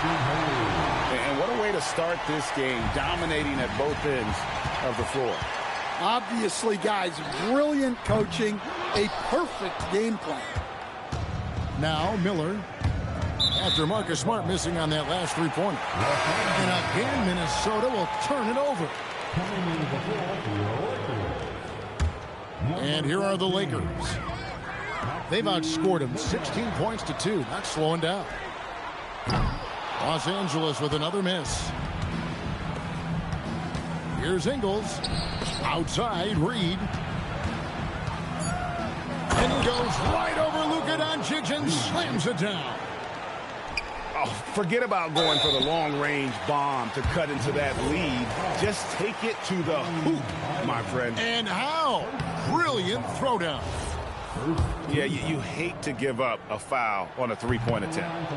And what a way to start this game, dominating at both ends of the floor. Obviously, guys, brilliant coaching, a perfect game plan. Now, Miller. After Marcus Smart missing on that last three-pointer. And again, Minnesota will turn it over. And here are the Lakers. They've outscored them 16 points to 2, not slowing down. Los Angeles with another miss. Here's Ingles. Outside, Reed. And he goes right over Luka Doncic and slams it down. Oh, forget about going for the long-range bomb to cut into that lead. Just take it to the hoop, my friend. And how? Brilliant throwdown. Yeah, you hate to give up a foul on a three-point attempt.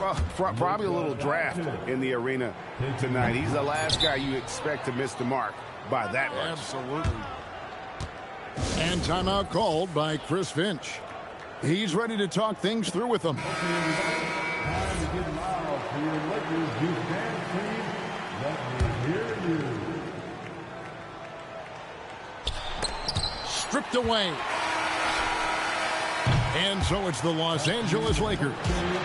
Well, probably a little draft in the arena tonight. He's the last guy you expect to miss the mark by that much. Absolutely. And timeout called by Chris Finch. He's ready to talk things through with them. Time to get loud for your Lakers youth dance team. Let me hear you. Stripped away. And so it's the Los Angeles Lakers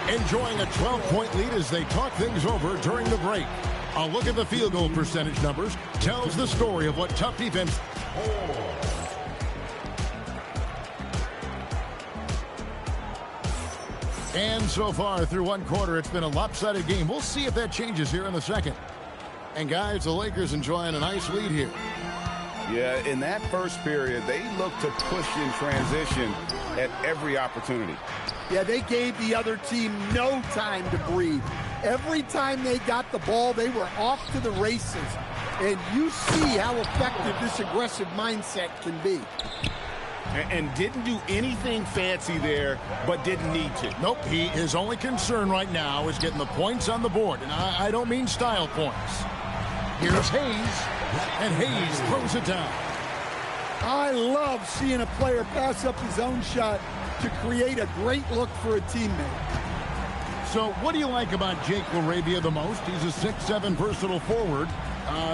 enjoying a 12-point lead as they talk things over during the break. A look at the field goal percentage numbers tells the story of what tough defense. And so far through one quarter, it's been a lopsided game. We'll see if that changes here in the second. And guys, the Lakers enjoying a nice lead here. Yeah, in that first period, they looked to push in transition at every opportunity. Yeah, they gave the other team no time to breathe. Every time they got the ball, they were off to the races. And you see how effective this aggressive mindset can be. And didn't do anything fancy there, but didn't need to. Nope, his only concern right now is getting the points on the board. And I don't mean style points. Here's Hayes, and Hayes throws it down. I love seeing a player pass up his own shot to create a great look for a teammate. So what do you like about Jake LaRavia the most? He's a 6'7" versatile forward.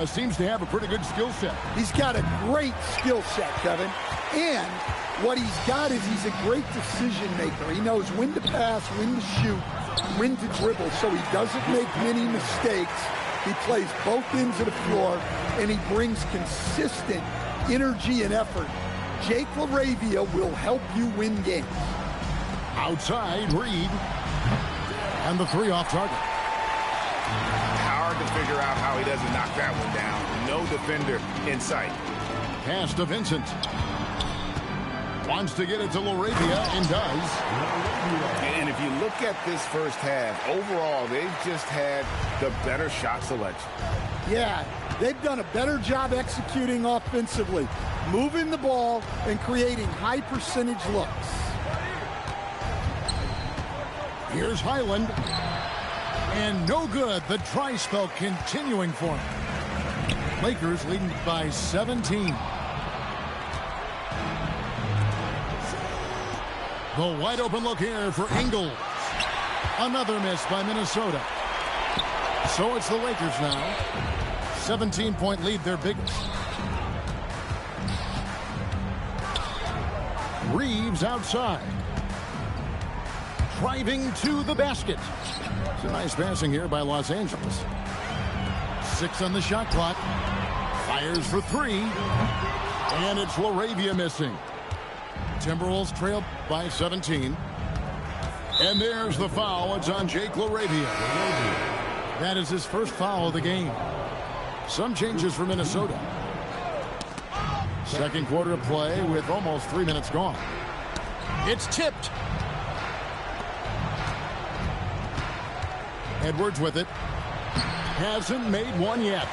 Seems to have a pretty good skill set. He's got a great skill set, Kevin. And what he's got is he's a great decision maker. He knows when to pass, when to shoot, when to dribble, so he doesn't make many mistakes. He plays both ends of the floor, and he brings consistent energy and effort. Jake LaRavia will help you win games. Outside, Reed. And the three off target. Hard to figure out how he doesn't knock that one down. No defender in sight. Pass to Vincent. Wants to get it to LaRavia and does. And if you look at this first half, overall, they've just had the better shot selection. Yeah, they've done a better job executing offensively, moving the ball and creating high percentage looks. Here's Highland. And no good. The dry spell continuing for him. Lakers leading by 17. The wide open look here for Ingles. Another miss by Minnesota. So it's the Lakers now. 17-point lead, their biggest. Reeves outside. Driving to the basket. It's a nice passing here by Los Angeles. 6 on the shot clock. Fires for 3. And it's LaRavia missing. Timberwolves trail by 17. And there's the foul. It's on Jake LaRavia. That is his first foul of the game. Some changes for Minnesota. Second quarter of play with almost 3 minutes gone. It's tipped. Edwards with it. Hasn't made one yet.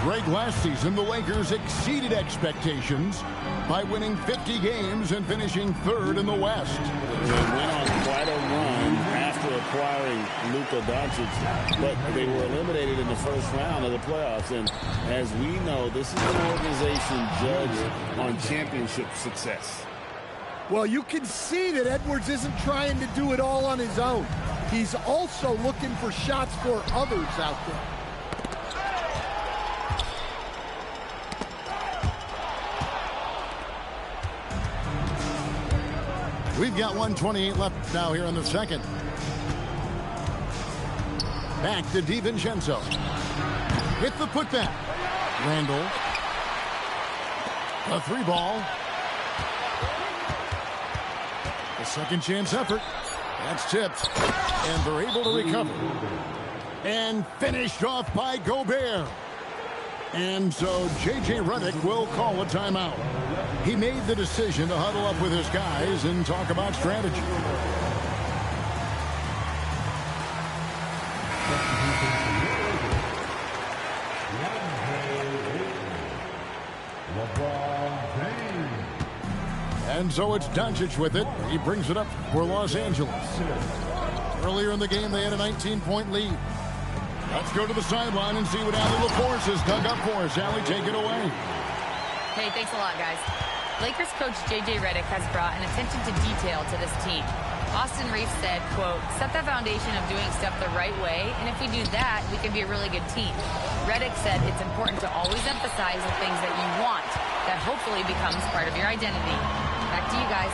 Greg, last season, the Lakers exceeded expectations by winning 50 games and finishing 3rd in the West. They went on quite a run after acquiring Luka Doncic, but they were eliminated in the first round of the playoffs. And as we know, this is an organization judged on championship success. Well, you can see that Edwards isn't trying to do it all on his own. He's also looking for shots for others out there. We've got 1:28 left now here in the second. Back to DiVincenzo. With the putback. Randall. A 3 ball. A second chance effort. That's tipped. And they're able to recover. And finished off by Gobert. And so J.J. Redick will call a timeout. He made the decision to huddle up with his guys and talk about strategy. And so it's Doncic with it. He brings it up for Los Angeles. Earlier in the game, they had a 19-point lead. Let's go to the sideline and see what Allie LaForce has dug up for us. Allie, take it away. Hey, thanks a lot, guys. Lakers coach J.J. Redick has brought an attention to detail to this team. Austin Reeves said, quote, set the foundation of doing stuff the right way, and if we do that, we can be a really good team. Redick said it's important to always emphasize the things that you want. That hopefully becomes part of your identity. Back to you guys.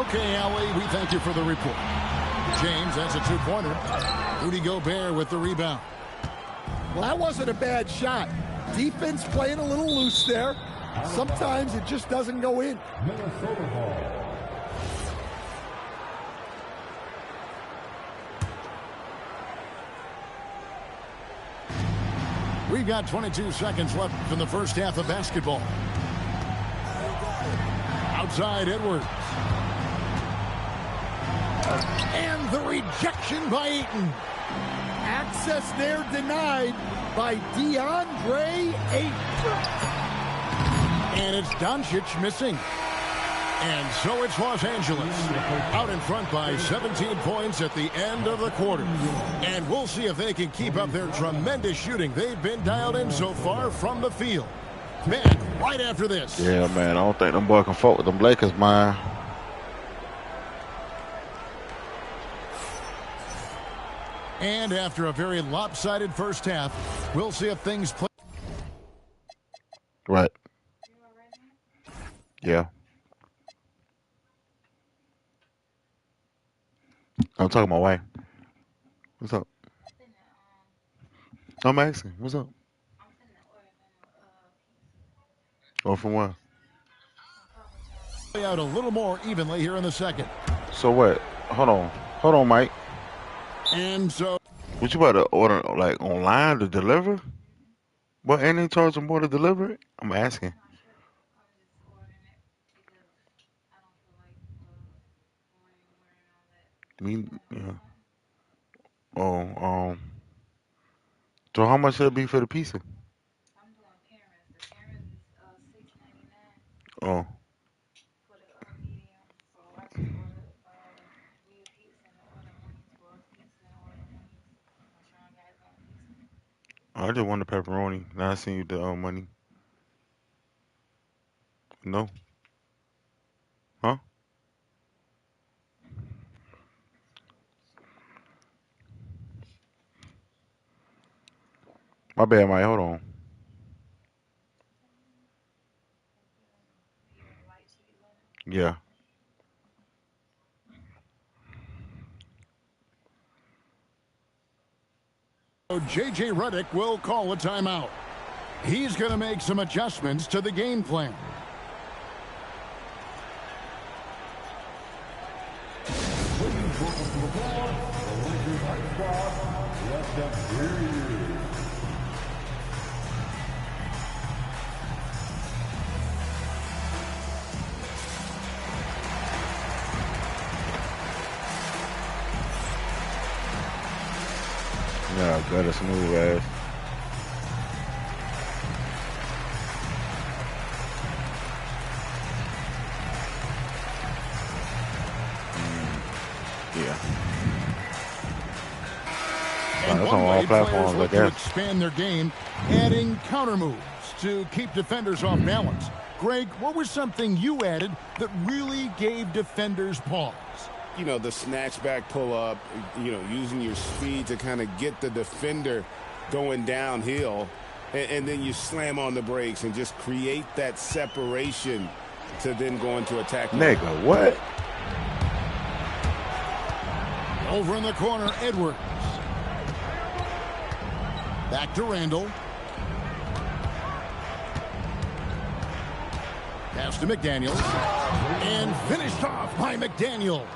Okay, Allie, we thank you for the report. James, that's a two-pointer. Rudy Gobert with the rebound. Well, that wasn't a bad shot. Defense playing a little loose there. Sometimes it just doesn't go in. Minnesota ball. We've got 22 seconds left in the first half of basketball. Outside Edwards. And the rejection by Ayton. Access there denied by DeAndre Ayton. And it's Doncic missing. And so it's Los Angeles out in front by 17 points at the end of the quarter. And we'll see if they can keep up their tremendous shooting. They've been dialed in so far from the field. Back right after this. Yeah, man, I don't think them boys can fuck with them Lakers, man. And after a very lopsided first half, we'll see if things play. Right. Yeah. I'm talking my wife. What's up? I'm asking. What's up? Oh, from where? Out a little more evenly here in the second. So what? Hold on, Mike. And so, what you about to order, like online to deliver? What? Ain't they charging more to deliver it? I'm asking. Me, yeah. Oh, so how much should it be for the pizza? Oh. I just want the pepperoni. Now I seen you the money. No. Huh? My bad, Mike. Hold on. Yeah. J.J. Redick will call a timeout. He's going to make some adjustments to the game plan. Yeah, got a smooth ass. Yeah. And that's on all platforms, I guess. To expand their game, adding counter moves to keep defenders off balance. Greg, what was something you added that really gave defenders pause? You know, the snatchback pull-up, you know, using your speed to kind of get the defender going downhill, and then you slam on the brakes and just create that separation to then go into attack. Nigga, what? Over in the corner, Edwards. Back to Randall. Pass to McDaniels. And finished off by McDaniel.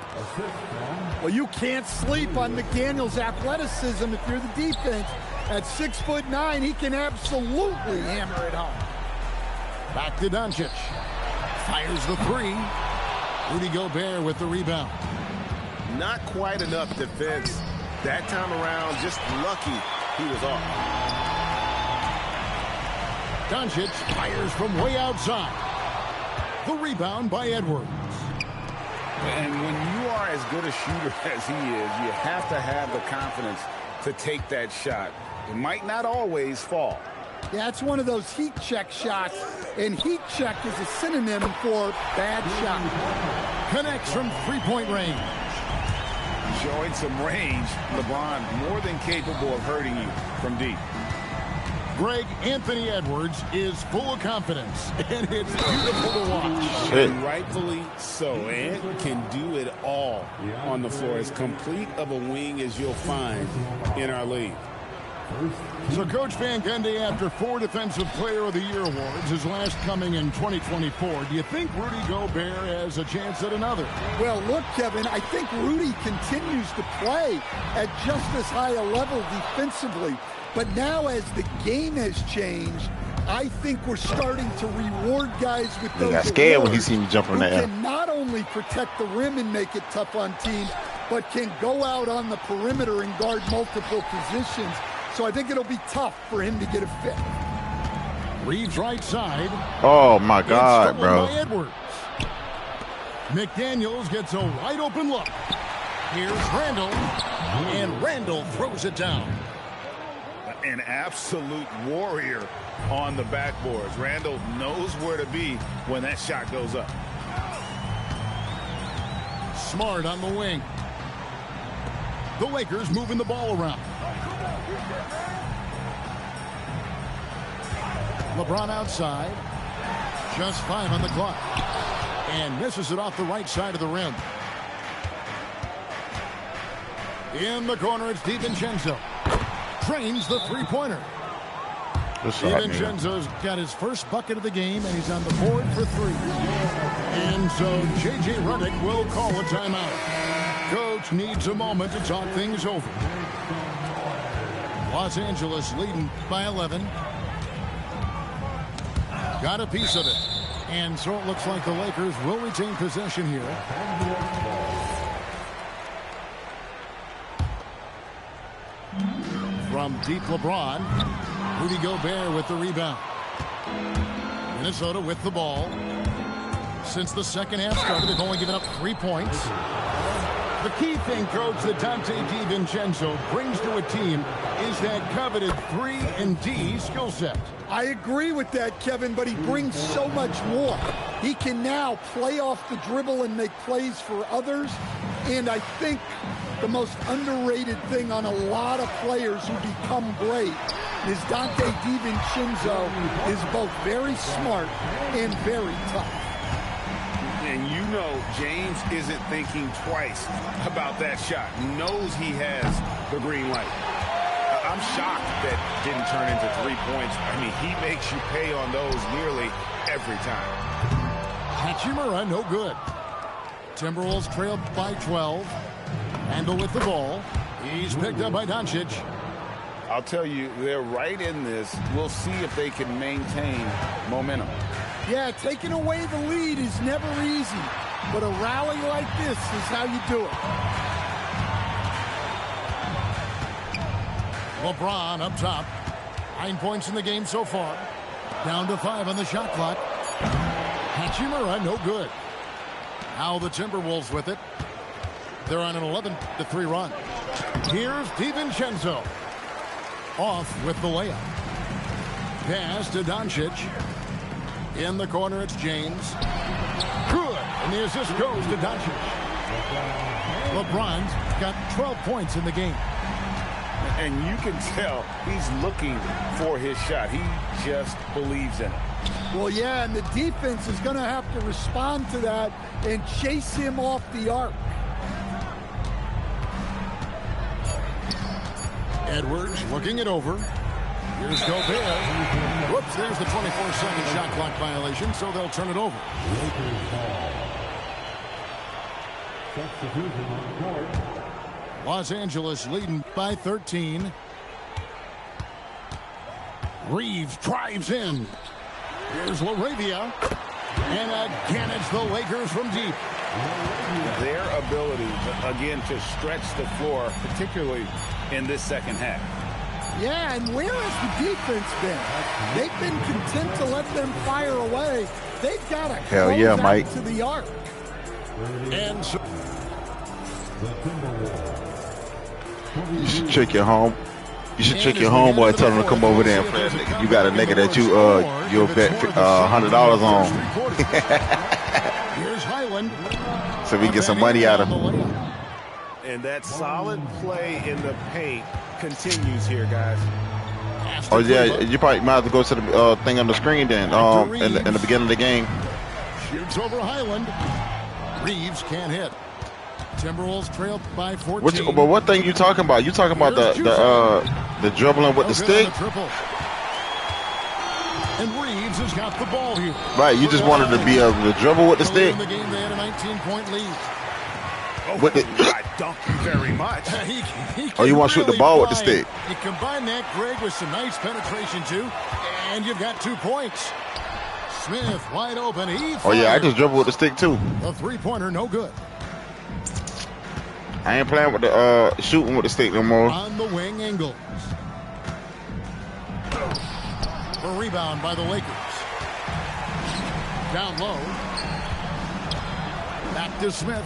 Well, you can't sleep on McDaniel's athleticism if you're the defense. At 6'9", he can absolutely hammer it home. Back to Doncic. Fires the three. Rudy Gobert with the rebound. Not quite enough defense that time around. Just lucky he was off. Doncic fires from way outside. The rebound by Edwards. And when you are as good a shooter as he is, you have to have the confidence to take that shot. It might not always fall. Yeah, it's one of those heat check shots, and heat check is a synonym for bad shot. Connects from three-point range. Showing some range, LeBron more than capable of hurting you from deep. Greg Anthony Edwards is full of confidence, and it's beautiful to watch. And rightfully so. Ant can do it all on the floor. As complete of a wing as you'll find in our league. So Coach Van Gundy, after 4 Defensive Player of the Year awards, his last coming in 2024, do you think Rudy Gobert has a chance at another? Well, look, Kevin, I think Rudy continues to play at just as high a level defensively. But now as the game has changed, I think we're starting to reward guys with those got scared when he awards seen me jump from who there. can not only protect the rim and make it tough on teams, but can go out on the perimeter and guard multiple positions. So I think it'll be tough for him to get a fit. Reeves right side. Oh, my God, By bro. Edwards. McDaniels gets a wide open look. Here's Randall, and Randall throws it down. An absolute warrior on the backboards. Randall knows where to be when that shot goes up. Smart on the wing. The Lakers moving the ball around. LeBron outside. Just 5 on the clock. And misses it off the right side of the rim. In the corner, it's DiVincenzo. Trains the three-pointer. DiVincenzo's got his first bucket of the game, and he's on the board for 3. And so J.J. Redick will call a timeout. Coach needs a moment to talk things over. Los Angeles leading by 11. Got a piece of it. And so it looks like the Lakers will retain possession here. From deep LeBron, Rudy Gobert with the rebound. Minnesota with the ball. Since the second half started, they've only given up 3 points. The key thing, Coach, that Dante DiVincenzo brings to a team is that coveted 3-and-D skill set. I agree with that, Kevin, but he brings so much more. He can now play off the dribble and make plays for others. And I think the most underrated thing on a lot of players who become great is Dante DiVincenzo is both very smart and very tough. And you know James isn't thinking twice about that shot. Knows he has the green light. I'm shocked that didn't turn into 3 points. I mean, he makes you pay on those nearly every time. Hachimura, no good. Timberwolves trail by 12. Handle with the ball. He's picked up by Doncic. I'll tell you, they're right in this. We'll see if they can maintain momentum. Yeah, taking away the lead is never easy, but a rally like this is how you do it. LeBron up top. 9 points in the game so far. Down to 5 on the shot clock. Hachimura, no good. Now the Timberwolves with it. They're on an 11-3 run. Here's DiVincenzo. Off with the layup. Pass to Doncic. In the corner, it's James. Good. And the assist goes to Doncic. LeBron's got 12 points in the game. And you can tell he's looking for his shot. He just believes in it. Well, yeah, and the defense is going to have to respond to that and chase him off the arc. Edwards looking it over. Here's Gobert. Whoops, there's the 24-second shot clock violation, so they'll turn it over. Los Angeles leading by 13. Reeves drives in. Here's LaRavia. And again, it's the Lakers from deep. Their ability, again, to stretch the floor, particularly in this second half. Yeah, and where has the defense been? They've been content to let them fire away. They've got to close out Mike. to the arc. And so you should trick your home. You should trick your homeboy and tell him to come over there and play a nigga. You got a nigga that you'll bet $100 on. Here's Highland. So we can get some money out of him. And that solid play in the paint continues here, guys. Oh yeah, you probably might have to go to the thing on the screen then. In the beginning of the game. Shoots over Highland. Reeves can't hit. Timberwolves trail by 14. But what thing you talking about? You talking about the dribbling with the stick? And Reeves has got the ball here. Right, you just wanted to be able to dribble with the stick. In the game, they had a 19-point lead. With the dunk you very much. Oh, you want to shoot the ball with the stick? You combine that, Greg, with some nice penetration too, and you've got 2 points. Smith wide open. Oh yeah, I just dribble with the stick too. A 3-pointer, no good. I ain't playing with the shooting with the stick no more. On the wing, Ingles. A rebound by the Lakers. Down low. Back to Smith.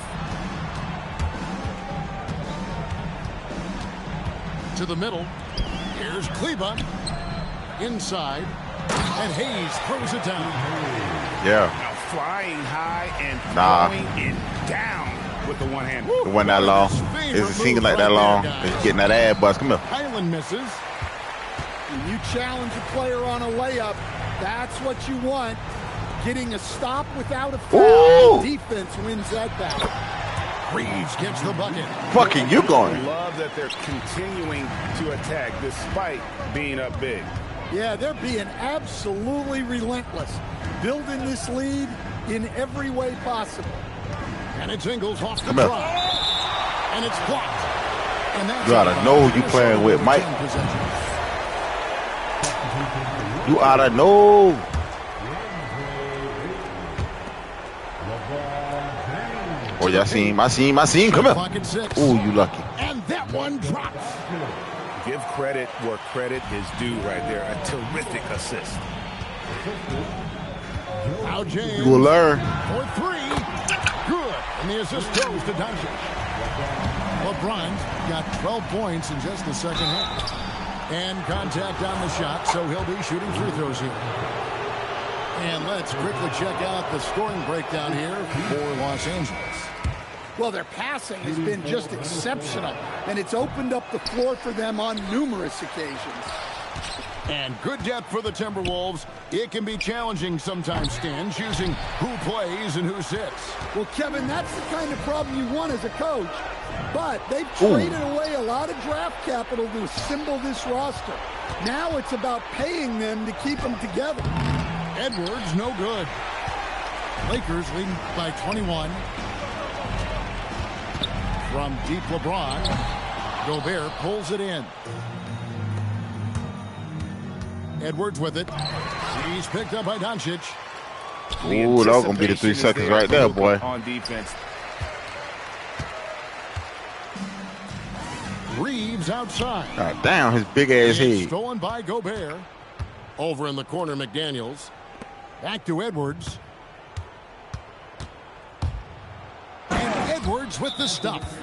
To the middle. Here's Kleba. Inside. And Hayes throws it down. Yeah. Now flying high and throwing it down with the one hand. It wasn't that long. It seemed like that long. It's getting that ad bust. Come here. Highland misses. When you challenge a player on a layup, that's what you want. Getting a stop without a foul. The defense wins that battle. Reeves gets the bucket. Fucking you going. I love that they're continuing to attack despite being up big. Yeah, they're being absolutely relentless. Building this lead in every way possible. And it's Ingles off the drop. And it's blocked. And that's you ought to know who you playing with, Mike. You ought to know. Oh, yeah, I see him. Come here. Oh, you lucky. And that one drops. Give credit where credit is due right there. A terrific assist. Now James. You will learn. For 3. Good. And the assist goes to Doncic. LeBron's got 12 points in just the second half. And contact on the shot, so he'll be shooting free throws here. And let's quickly check out the scoring breakdown here for Los Angeles. Well, their passing has been just exceptional, and it's opened up the floor for them on numerous occasions. And good depth for the Timberwolves. It can be challenging sometimes, Stan, choosing who plays and who sits. Well, Kevin, that's the kind of problem you want as a coach. But they've traded away a lot of draft capital to assemble this roster. Now it's about paying them to keep them together. Edwards, no good. Lakers leading by 21. From deep LeBron. Gobert pulls it in. Edwards with it. He's picked up by Doncic. Ooh, that was going to be the 3 seconds right there, boy. On defense. Reeves outside. God damn, his big ass head. Stolen by Gobert. Over in the corner, McDaniels. Back to Edwards. And Edwards with the stuff.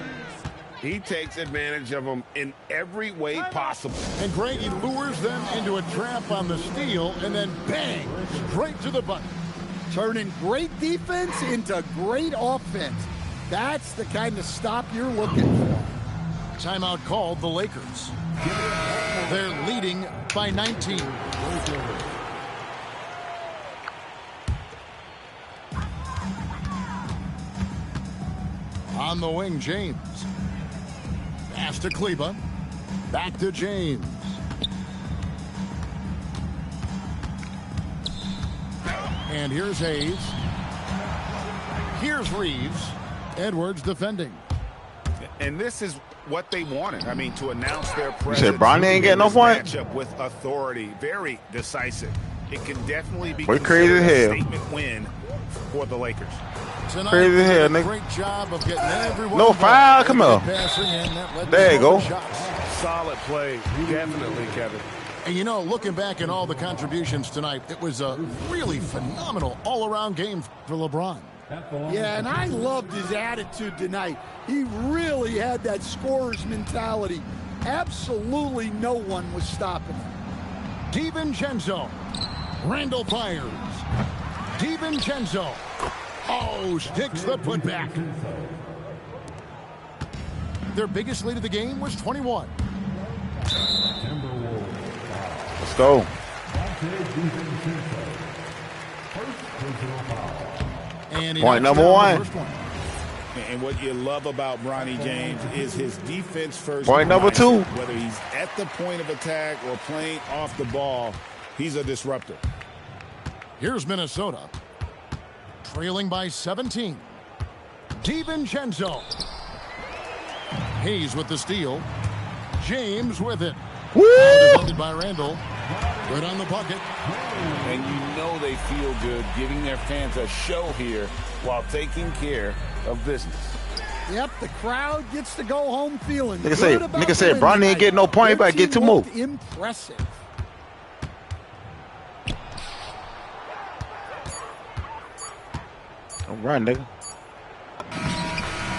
He takes advantage of them in every way possible. And Greg, he lures them into a trap on the steal, and then bang, straight to the button. Turning great defense into great offense. That's the kind of stop you're looking for. Timeout called the Lakers. They're leading by 19. On the wing, James. Pass to Kleba. Back to James. And here's Hayes. Here's Reeves. Edwards defending. And this is what they wanted. I mean, to announce their presence. You said Bronny ain't getting no point? Matchup with authority. Very decisive. It can definitely be crazy a hell. statement win for the Lakers. Tonight, crazy hell, nigga. Great job of getting everyone no foul. Come on. passing, and that led There you to go. shots. solid play, definitely, Kevin. And you know, looking back at all the contributions tonight, it was a really phenomenal all-around game for LeBron. Yeah, and I loved his attitude tonight. He really had that scorer's mentality. Absolutely no one was stopping him. DiVincenzo. Randall fires. DiVincenzo. Oh, sticks the putback. Their biggest lead of the game was 21. Let's go. And point number one. And what you love about Bronny James is his defense first. Point number two. Whether he's at the point of attack or playing off the ball, he's a disruptor. Here's Minnesota. Trailing by 17. DiVincenzo. Hayes with the steal. James with it. Woo! Defended by Randall. Right on the bucket. And you know they feel good giving their fans a show here while taking care of business. Yep, the crowd gets to go home feeling Nigga good. said Bronny ain't getting no point, but get two more. Impressive. Don't run, nigga.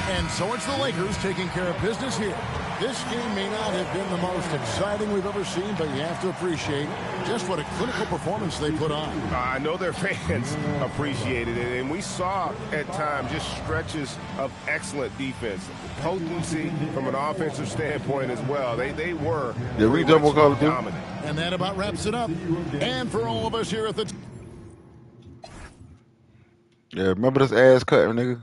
And so it's the Lakers taking care of business here. This game may not have been the most exciting we've ever seen, but you have to appreciate just what a clinical performance they put on. I know their fans appreciated it, and we saw at times just stretches of excellent defense. Potency from an offensive standpoint as well. They were dominant. And that about wraps it up. And for all of us here at the... Yeah, remember this ass cutting, nigga?